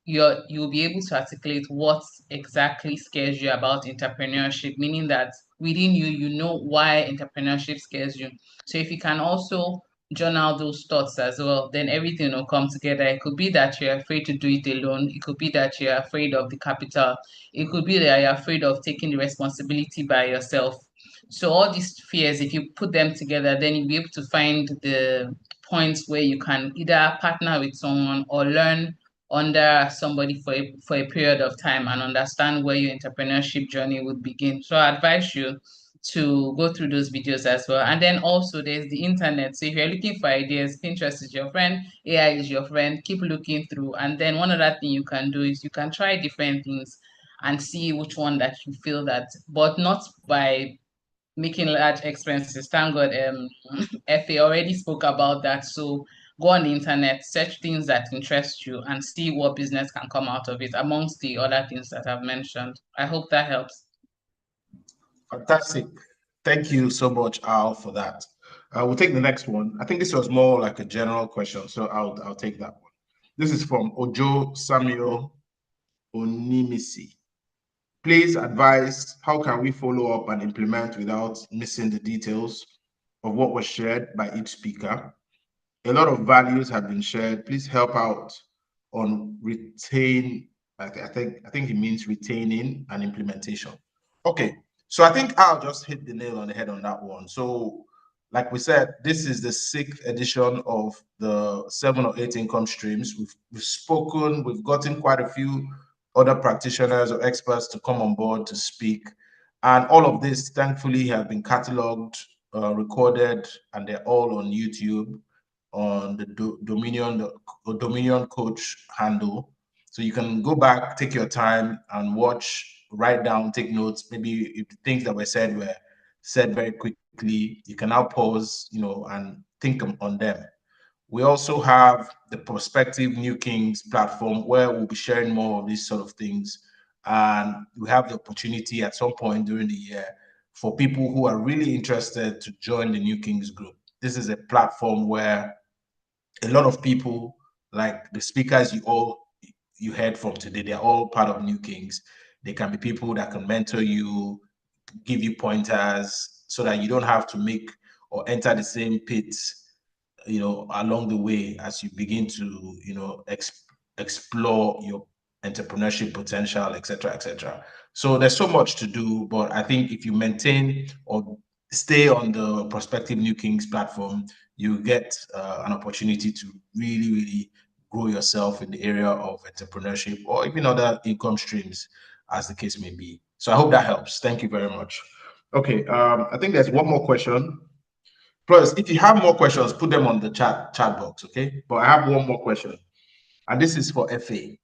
you'll be able to articulate what exactly scares you about entrepreneurship, meaning that within you, you know why entrepreneurship scares you. So if you can also journal those thoughts as well, then everything will come together. It could be that you're afraid to do it alone. It could be that you're afraid of the capital. It could be that you're afraid of taking the responsibility by yourself. So all these fears, if you put them together, then you'll be able to find the points where you can either partner with someone or learn under somebody for a period of time and understand where your entrepreneurship journey would begin. So I advise you to go through those videos as well. And then also there's the internet. So if you're looking for ideas, Pinterest is your friend, AI is your friend, keep looking through. And then one other thing you can do is you can try different things and see which one that you feel that, but not by making large expenses. Thank God, FA already spoke about that. So go on the internet, search things that interest you, and see what business can come out of it, amongst the other things that I've mentioned. I hope that helps. Fantastic. Thank you so much, Al, for that. We'll take the next one. I think this was more like a general question, so I'll take that one. This is from Ojo Samuel Onimisi. Please advise, how can we follow up and implement without missing the details of what was shared by each speaker? A lot of values have been shared. Please help out on retain. I think it means retaining and implementation. Okay, so I think I'll just hit the nail on the head on that one. So, like we said, this is the 6th edition of the 7 or 8 income streams. We've spoken, we've gotten quite a few other practitioners or experts to come on board to speak. And all of this, thankfully, have been cataloged, recorded, and they're all on YouTube on the Dominion Coach handle. So you can go back, take your time and watch, write down, take notes. Maybe if the things that were said very quickly, you can now pause, and think on them. We also have the Prospective New Kings platform where we'll be sharing more of these sort of things. And we have the opportunity at some point during the year for people who are really interested to join the New Kings group. This is a platform where a lot of people, like the speakers you heard from today, they're all part of New Kings. They can be people that can mentor you, give you pointers so that you don't have to make or enter the same pits, along the way as you begin to, explore your entrepreneurship potential, etc., etc. So there's so much to do, but I think if you maintain or stay on the Prospective New Kings platform, you get an opportunity to really, really grow yourself in the area of entrepreneurship or even other income streams, as the case may be. So I hope that helps. Thank you very much. Okay, I think there's one more question. Plus, if you have more questions, put them on the chat box, okay? But I have one more question, and this is for FA.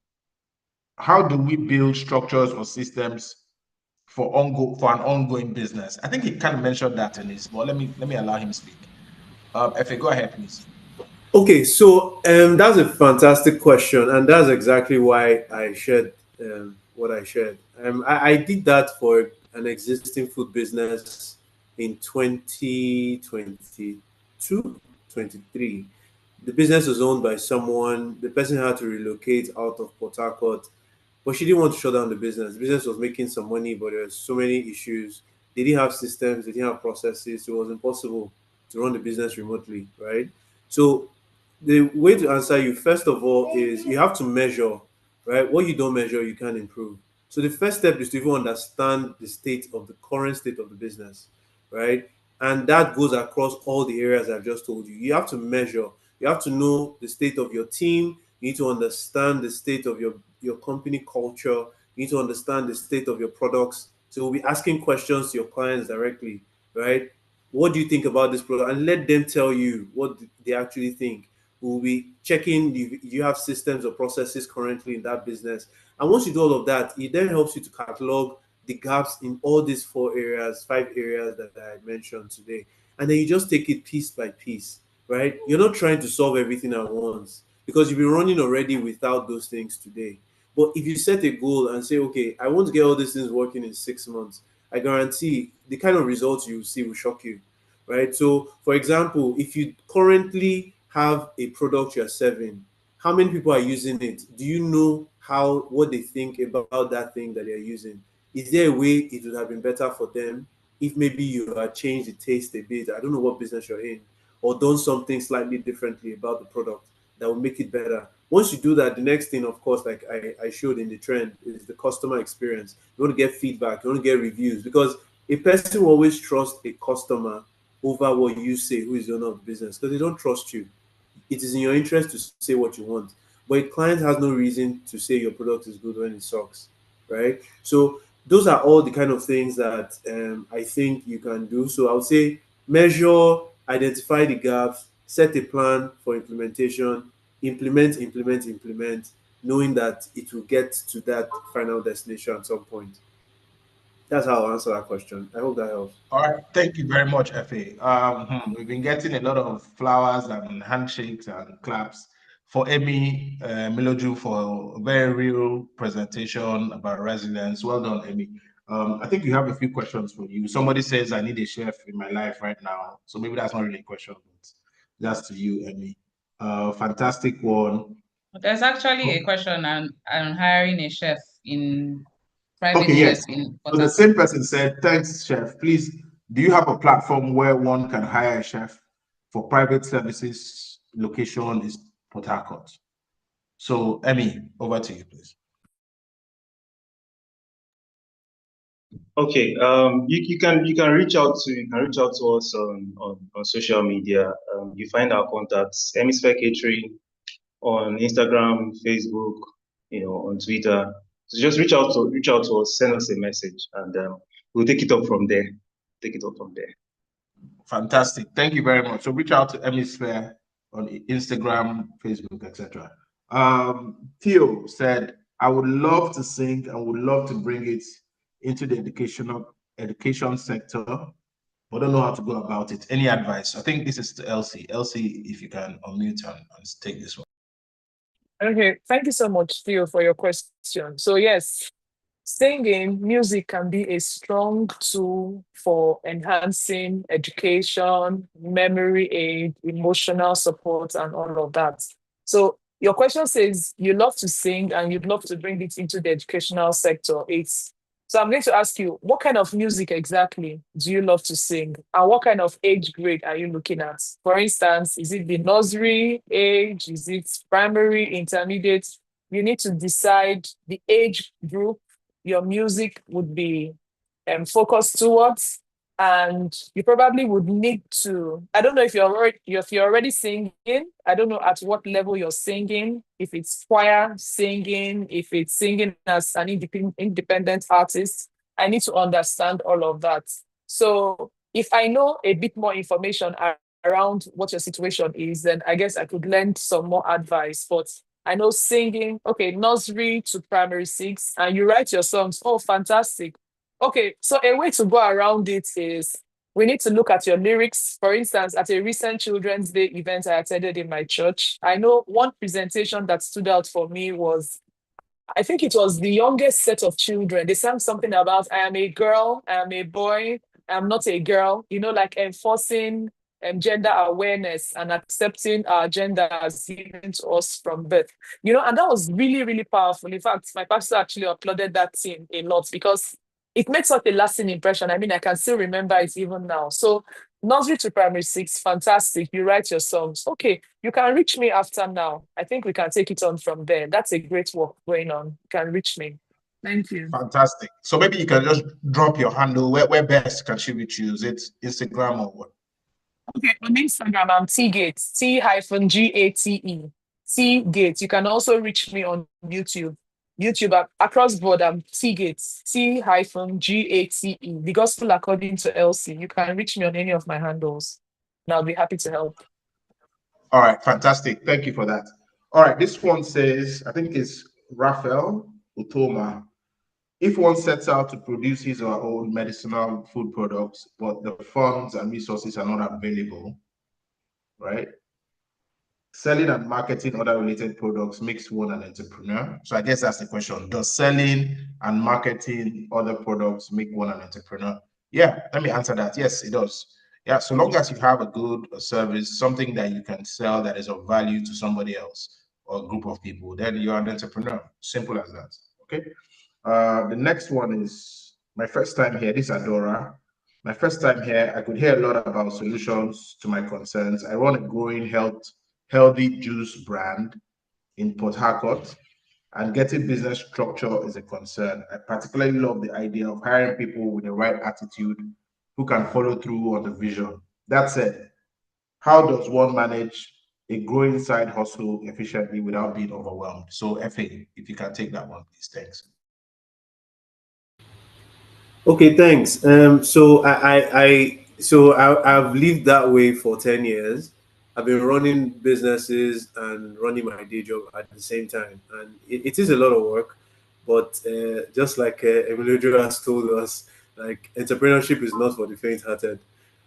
how do we build structures or systems for an ongoing business? I think he kind of mentioned that in his, but let me allow him speak. Efe, go ahead, please. Okay, so that's a fantastic question, and that's exactly why I shared what I shared. I did that for an existing food business in 2022, 23. The business was owned by someone. The person had to relocate out of Port Harcourt, but she didn't want to shut down the business. The business was making some money, but there were so many issues. They didn't have systems, they didn't have processes, so it was impossible to run the business remotely, right? So the way to answer you, first of all, is you have to measure, right? What you don't measure, you can't improve. So the first step is to even understand the state of the current state of the business, right? And that goes across all the areas I've just told you. You have to measure, you have to know the state of your team, you need to understand the state of your company culture, you need to understand the state of your products. So we'll be asking questions to your clients directly, right? What do you think about this product? And let them tell you what they actually think. We'll be checking if you have systems or processes currently in that business. And once you do all of that, it then helps you to catalog the gaps in all these 4 areas, 5 areas that I mentioned today. And then you just take it piece by piece, right? You're not trying to solve everything at once because you've been running already without those things today. But if you set a goal and say, okay, I want to get all these things working in 6 months, I guarantee the kind of results you see will shock you, right? So, for example, if you currently have a product you're serving, how many people are using it? Do you know what they think about that thing that they're using? Is there a way it would have been better for them if maybe you had changed the taste a bit? I don't know what business you're in, or done something slightly differently about the product that will make it better. Once you do that, the next thing, of course, like I showed in the trend, is the customer experience. You want to get feedback, you want to get reviews, because a person will always trust a customer over what you say, who is the owner of the business, because they don't trust you. It is in your interest to say what you want, but a client has no reason to say your product is good when it sucks, right? So those are all the kind of things that I think you can do. So I would say measure, identify the gaps, set a plan for implementation, implement, knowing that it will get to that final destination at some point. That's how I'll answer that question. I hope that helps. All right, thank you very much, Efe. We've been getting a lot of flowers and handshakes and claps for Amy Miloju for a very real presentation about resilience. Well done, Amy. I think you have a few questions for you. Somebody says, I need a chef in my life right now. So maybe that's not really a question, but that's to you, Amy. Fantastic one. There's actually a question on hiring a chef in private Okay, chef yes. in Port So the Harcourt. same person said, thanks, chef. Please, do you have a platform where one can hire a chef for private services? Location is Port Harcourt. So, Emmy, over to you, please. Okay, you can reach out to us on social media. You find our contacts, Hemisphere Catering, on Instagram, Facebook, on Twitter. So just reach out to us, send us a message, and we'll take it up from there. Fantastic. Thank you very much. So reach out to Hemisphere on Instagram, Facebook, etc. Theo said, I would love to sing and would love to bring it into the education sector, but don't know how to go about it. Any advice? I think this is to Elsie. Elsie, if you can unmute and take this one. Okay, thank you so much, Theo, for your question. So yes, singing, music can be a strong tool for enhancing education, memory aid, emotional support, and all of that. So your question says you love to sing and you'd love to bring it into the educational sector. So I'm going to ask you, what kind of music exactly do you love to sing? And what kind of age grade are you looking at? For instance, is it the nursery age? Is it primary, intermediate? You need to decide the age group your music would be focused towards, and you probably would need to. I don't know if you're already singing. I don't know at what level you're singing. If it's choir singing, if it's singing as an independent artist, I need to understand all of that. So if I know a bit more information around what your situation is, then I guess I could lend some more advice. But I know singing. Okay, nursery to primary six, and you write your songs. Oh, fantastic. Okay, so a way to go around it is we need to look at your lyrics. For instance, at a recent Children's Day event I attended in my church, I know one presentation that stood out for me was, I think it was the youngest set of children. They sang something about, I am a girl, I am a boy, I'm not a girl, like enforcing gender awareness and accepting our gender as given to us from birth. And that was really, really powerful. In fact, my pastor actually applauded that scene a lot because it made such a lasting impression. I mean, I can still remember it even now. So nursery to primary six, fantastic. You write your songs. Okay, you can reach me after now. I think we can take it on from there. That's a great work going on. You can reach me. Thank you. Fantastic. So maybe you can just drop your handle. Where best can she reach you? Is it Instagram or what? Okay, on Instagram, I'm T-Gate, T-Gate. T-Gate. You can also reach me on YouTube. Across board, I'm T-Gate, T-Gate, The Gospel According to Elsie. You can reach me on any of my handles, and I'll be happy to help. All right, fantastic. Thank you for that. All right, this one says, I think it's Raphael Utoma. If one sets out to produce his or her own medicinal food products, but the funds and resources are not available, right? Selling and marketing other related products makes one an entrepreneur. So I guess that's the question. Does selling and marketing other products make one an entrepreneur? Yeah, let me answer that. Yes, it does. Yeah, so long as you have a good service, something that you can sell that is of value to somebody else or a group of people, then you're an entrepreneur. Simple as that. Okay. The next one is my first time here. This is Adora. My first time here, I could hear a lot about solutions to my concerns. I run a growing healthy juice brand in Port Harcourt, and getting business structure is a concern. I particularly love the idea of hiring people with the right attitude who can follow through on the vision. That said, how does one manage a growing side hustle efficiently without being overwhelmed? So, FA, if you can take that one, please. Thanks. Okay, thanks. I've lived that way for 10 years. I've been running businesses and running my day job at the same time, and it is a lot of work. But just like Emilio has told us, like entrepreneurship is not for the faint-hearted,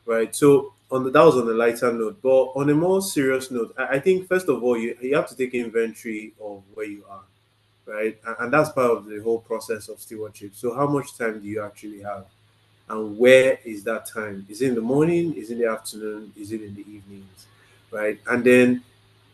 right? So that was on a lighter note, but on a more serious note, I think first of all you have to take inventory of where you are, right? And that's part of the whole process of stewardship. So how much time do you actually have? And where is that time? Is it in the morning? Is it in the afternoon? Is it in the evenings? Right? And then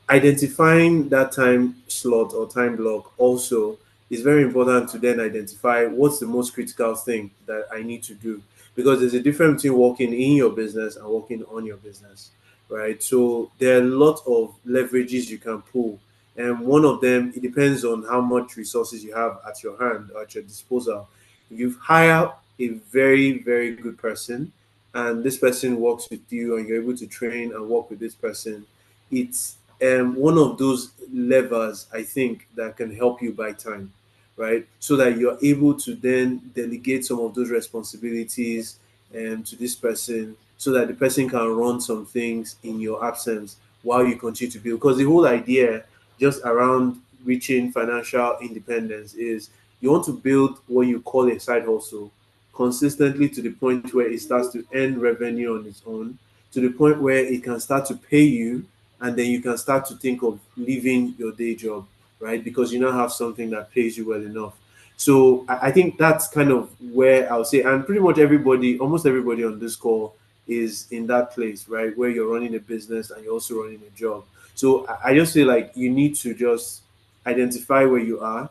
identifying that time slot or time block also is very important to then identify what's the most critical thing that I need to do, because there's a difference between working in your business and working on your business, right? So there are a lot of leverages you can pull, and one of them, it depends on how much resources you have at your hand or at your disposal. If you hire a very, very good person and this person works with you and you're able to train and work with this person, it's one of those levers I think that can help you buy time, right? So that you're able to then delegate some of those responsibilities to this person, so that the person can run some things in your absence while you continue to build. Because the whole idea just around reaching financial independence is you want to build what you call a side hustle consistently to the point where it starts to earn revenue on its own, to the point where it can start to pay you, and then you can start to think of leaving your day job, right? Because you now have something that pays you well enough. So I think that's kind of where I'll say, and pretty much everybody, almost everybody on this call is in that place, right? Where you're running a business and you're also running a job. So I just feel like you need to just identify where you are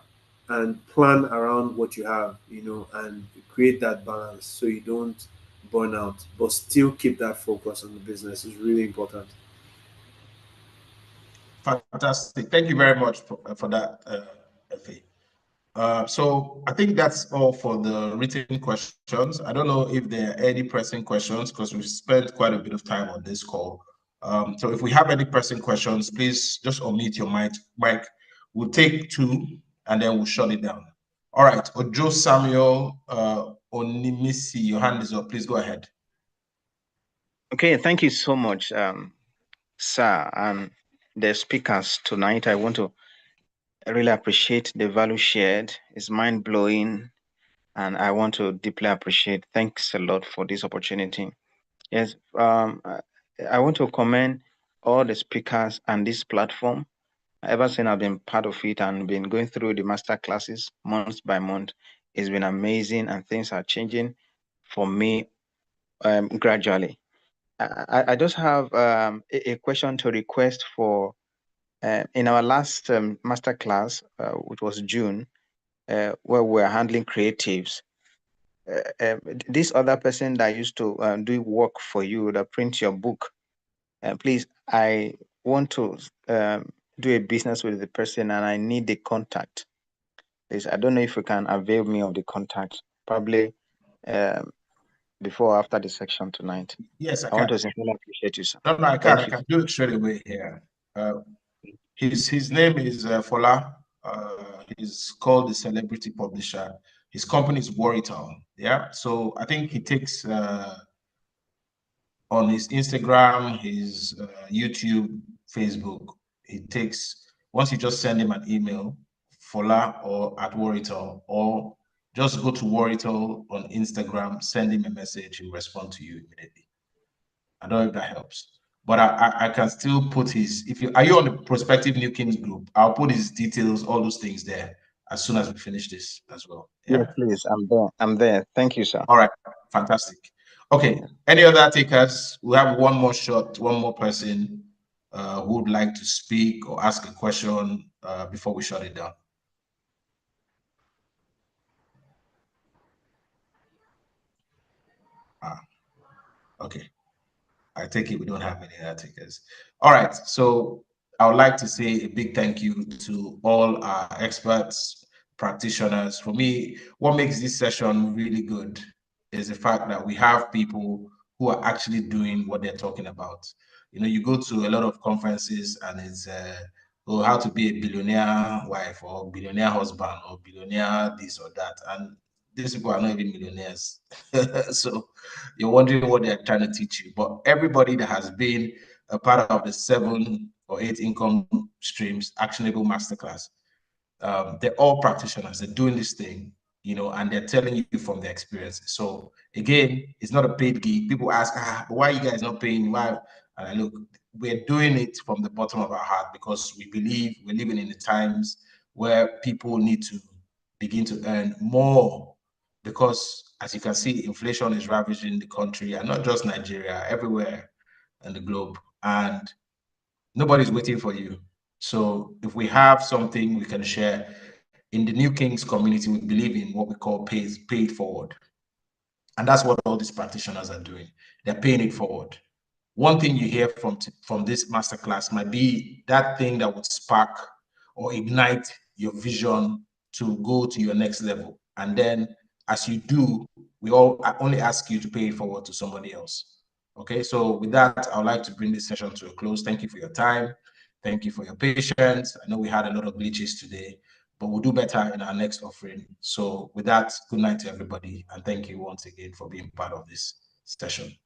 and plan around what you have, and create that balance so you don't burn out, but still keep that focus on the business is really important. Fantastic. Thank you very much for that, FA. So I think that's all for the written questions. I don't know if there are any pressing questions because we've spent quite a bit of time on this call. So if we have any pressing questions, please just unmute your mic. We'll take two and then we'll shut it down. All right, Ojo Samuel Onimisi, your hand is up. Please go ahead. Okay, thank you so much, sir, and the speakers tonight. I want to I really appreciate the value shared. It's mind-blowing, and I want to deeply appreciate. Thanks a lot for this opportunity. Yes, I want to commend all the speakers and this platform. Ever since I've been part of it and been going through the master classes month by month, it's been amazing, and things are changing for me gradually. I just have a question to request for in our last master class, which was June, where we're handling creatives. This other person that used to do work for you, that print your book, please, I want to do a business with the person, and I need the contact. Please, I don't know if you can avail me of the contact, probably before or after the section tonight. Yes, I I want can. to sincerely appreciate you, sir. No, I can. Thank I you. can do it straight away here. His name is Fola. He's called the celebrity publisher. His company is Worrytown. Yeah. So I think he takes on his Instagram, his YouTube, Facebook. He takes once you just send him an email, Fola or at Worrytown, or just go to Worrytown on Instagram, send him a message, he'll respond to you immediately. I don't know if that helps. But I can still put his, if you are you on the prospective New Kings group, I'll put his details, all those things there as soon as we finish this as well. Yes, Yeah. please. I'm there. I'm there. Thank you, sir. All right. Fantastic. Okay. Any other takers? We have one more shot, one more person who would like to speak or ask a question before we shut it down. Okay. I take it we don't have any other takers. All right. So I would like to say a big thank you to all our experts, practitioners. For me, what makes this session really good is the fact that we have people who are actually doing what they're talking about. You know, you go to a lot of conferences and it's oh, how to be a billionaire wife or billionaire husband or billionaire this or that. And these people are not even millionaires. So you're wondering what they're trying to teach you. But everybody that has been a part of the 7 or 8 income streams actionable masterclass, they're all practitioners. They're doing this thing, you know, and they're telling you from their experiences. So again, it's not a paid gig. People ask, but why are you guys not paying? Why? And I look, we're doing it from the bottom of our heart because we believe we're living in the times where people need to begin to earn more, because as you can see, inflation is ravaging the country, and not just Nigeria, everywhere in the globe. And nobody's waiting for you. So if we have something we can share in the New Kings community, we believe in what we call paid forward. And that's what all these practitioners are doing. They're paying it forward. One thing you hear from this masterclass might be that thing that would spark or ignite your vision to go to your next level. And then as you do, I only ask you to pay it forward to somebody else. Okay, so with that, I would like to bring this session to a close. Thank you for your time. Thank you for your patience. I know we had a lot of glitches today, but we'll do better in our next offering. So with that, good night to everybody. And thank you once again for being part of this session.